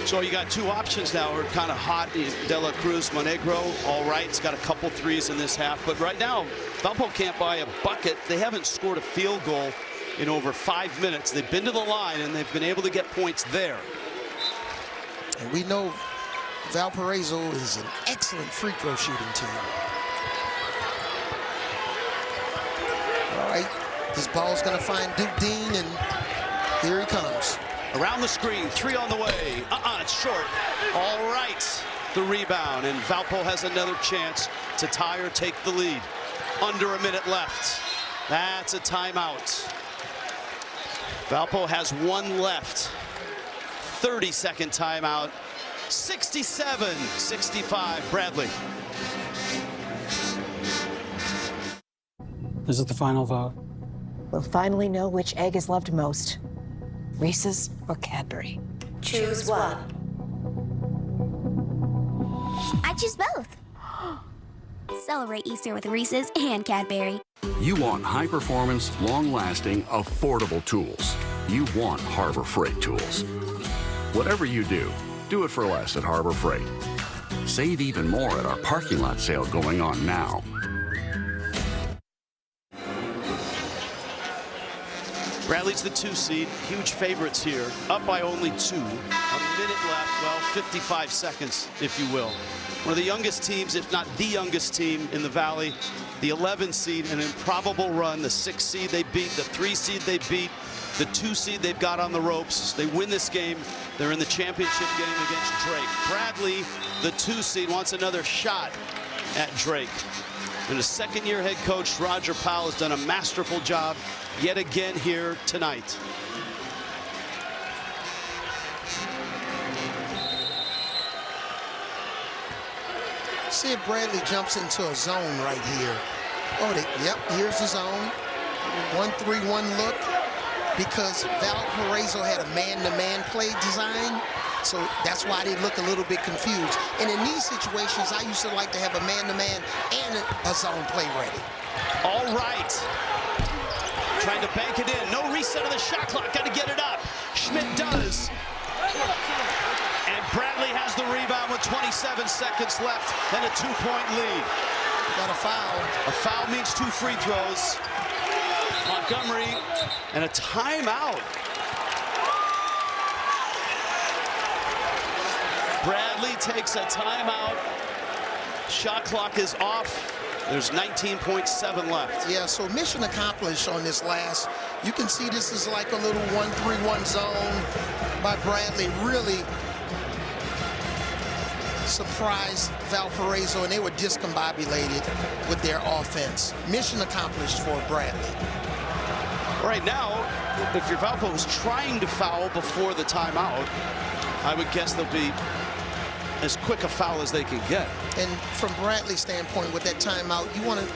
So you got 2 options now. We're kind of hot. De La Cruz, Monegro, Allright's got a couple threes in this half. But right now, Valpo can't buy a bucket. They haven't scored a field goal in over 5 minutes. They've been to the line, and they've been able to get points there. And we know Valparaiso is an excellent free throw shooting team. All right, this ball's going to find Duke Dean, and here he comes. Around the screen, 3 on the way. It's short. All right, the rebound, and Valpo has another chance to tie or take the lead. Under a minute left. That's a timeout. Valpo has 1 left. 30-second timeout. 67-65, Bradley. This is the final vote. We'll finally know which egg is loved most, Reese's or Cadbury. Choose one. I choose both. Celebrate Easter with Reese's and Cadbury. You want high-performance, long-lasting, affordable tools. You want Harbor Freight tools. Whatever you do it for less at Harbor Freight. Save even more at our parking lot sale going on now. Bradley's the 2 seed, huge favorites here, up by only 2. A minute left, well, 55 seconds, if you will. One of the youngest teams, if not the youngest team in the Valley. The 11 seed, an improbable run. The 6 seed they beat, the 3 seed they beat, the 2 seed they've got on the ropes. They win this game. They're in the championship game against Drake. Bradley, the 2 seed, wants another shot at Drake. And the second-year head coach, Roger Powell, has done a masterful job yet again here tonight. See if Bradley jumps into a zone right here. Oh, yep, here's the zone. 1-3-1 look, because Valparaiso had a man-to-man play design, so that's why they look a little bit confused. And in these situations, I used to like to have a man-to-man and a zone play ready. All right. Trying to bank it in. No reset of the shot clock. Got to get it up. Schmidt does. And Bradley has the rebound with 27 seconds left and a 2-point lead. Got a foul. A foul means 2 free throws. Montgomery and a timeout. Bradley takes a timeout. Shot clock is off. There's 19.7 left. Yeah, so mission accomplished on this last. You can see this is like a little 1-3-1 zone by Bradley. Really surprised Valparaiso, and they were discombobulated with their offense. Mission accomplished for Bradley. Right now, if your Valpo was trying to foul before the timeout, I would guess they'll be as quick a foul as they can get. And from Bradley's standpoint, with that timeout, you want to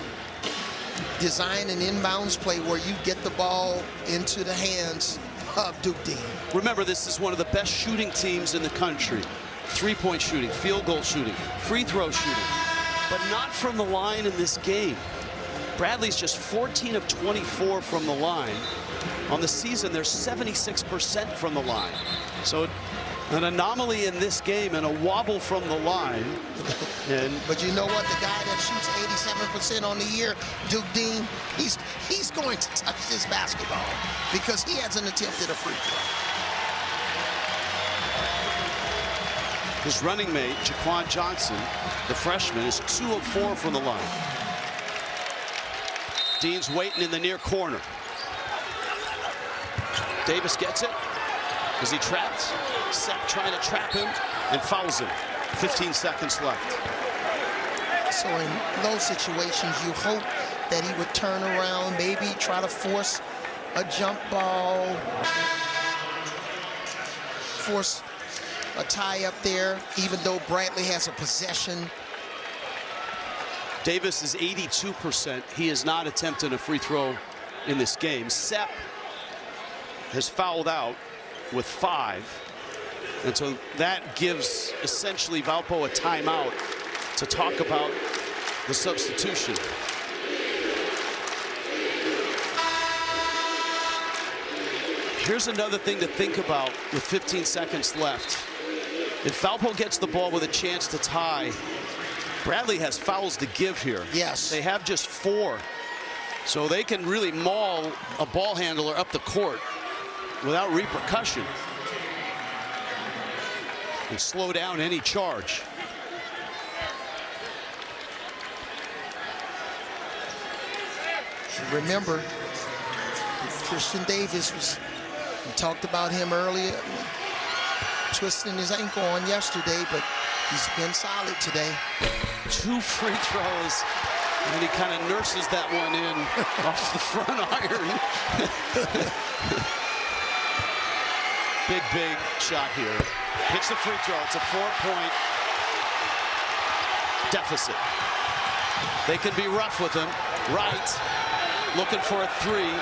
design an inbounds play where you get the ball into the hands of Duke Dean. Remember, this is one of the best shooting teams in the country. 3-point shooting, field goal shooting, free throw shooting, but not from the line in this game. Bradley's just 14 of 24 from the line. On the season, they're 76% from the line. So an anomaly in this game and a wobble from the line. But you know what? The guy that shoots 87% on the year, Duke Dean, he's going to touch this basketball because he hasn't attempted a free throw. His running mate, Jaquan Johnson, the freshman, is 2 of 4 from the line. Dean's waiting in the near corner. Davis gets it. Is he trapped? Sepp trying to trap him and fouls him. 15 seconds left. So in those situations, you hope that he would turn around, maybe try to force a jump ball, force a tie up there, even though Bradley has a possession. Davis is 82%. He has not attempted a free throw in this game. Sepp has fouled out with 5. And so that gives essentially Valpo a timeout to talk about the substitution. Here's another thing to think about with 15 seconds left. If Valpo gets the ball with a chance to tie, Bradley has fouls to give here. Yes. They have just 4. So they can really maul a ball handler up the court without repercussion and slow down any charge. Remember, Christian Davis we talked about him earlier, twisting his ankle on yesterday, but he's been solid today. 2 free throws, and he kind of nurses that one in off the front iron. Big shot here. Hits the free throw. It's a 4-point deficit. They can be rough with him. Wright looking for a three.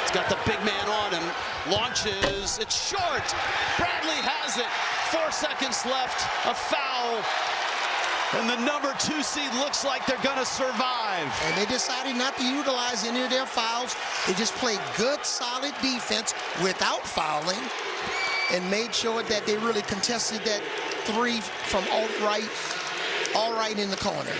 He's got the big man on him. Launches. It's short. Bradley has it. 4 seconds left. A foul. And the number 2 seed looks like they're going to survive. And they decided not to utilize any of their fouls. They just played good, solid defense without fouling and made sure that they really contested that three from all right in the corner.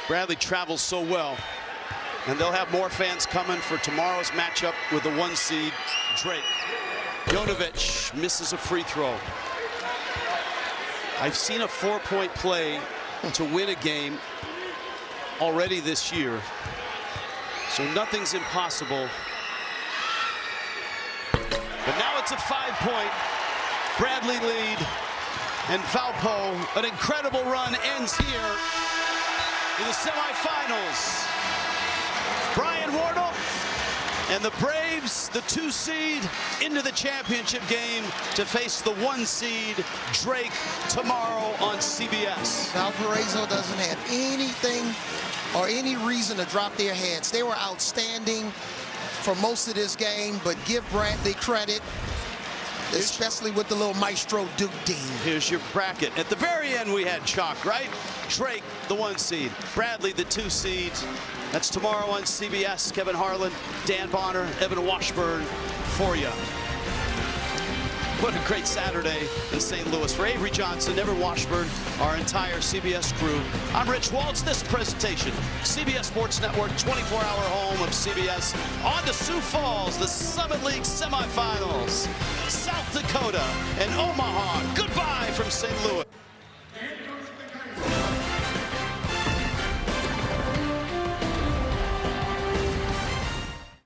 Bradley travels so well. And they'll have more fans coming for tomorrow's matchup with the 1 seed, Drake. Jonovic misses a free throw. I've seen a 4-point play to win a game already this year. So nothing's impossible. But now it's a 5-point Bradley lead. And Valpo, an incredible run, ends here in the semifinals. Brian Wardle and the Braves, the 2 seed, into the championship game to face the 1 seed, Drake, tomorrow on CBS. Valparaiso doesn't have anything or any reason to drop their heads. They were outstanding for most of this game, but give Bradley credit, especially with the little maestro Duke Dean. Here's your bracket. At the very end, we had chalk, right? Drake, the 1 seed. Bradley, the 2 seed. That's tomorrow on CBS. Kevin Harlan, Dan Bonner, Evan Washburn for you. What a great Saturday in St. Louis. For Avery Johnson, Evan Washburn, our entire CBS crew, I'm Rich Waltz. This presentation, CBS Sports Network, 24-hour home of CBS. On to Sioux Falls, the Summit League semifinals. South Dakota and Omaha. Goodbye from St. Louis.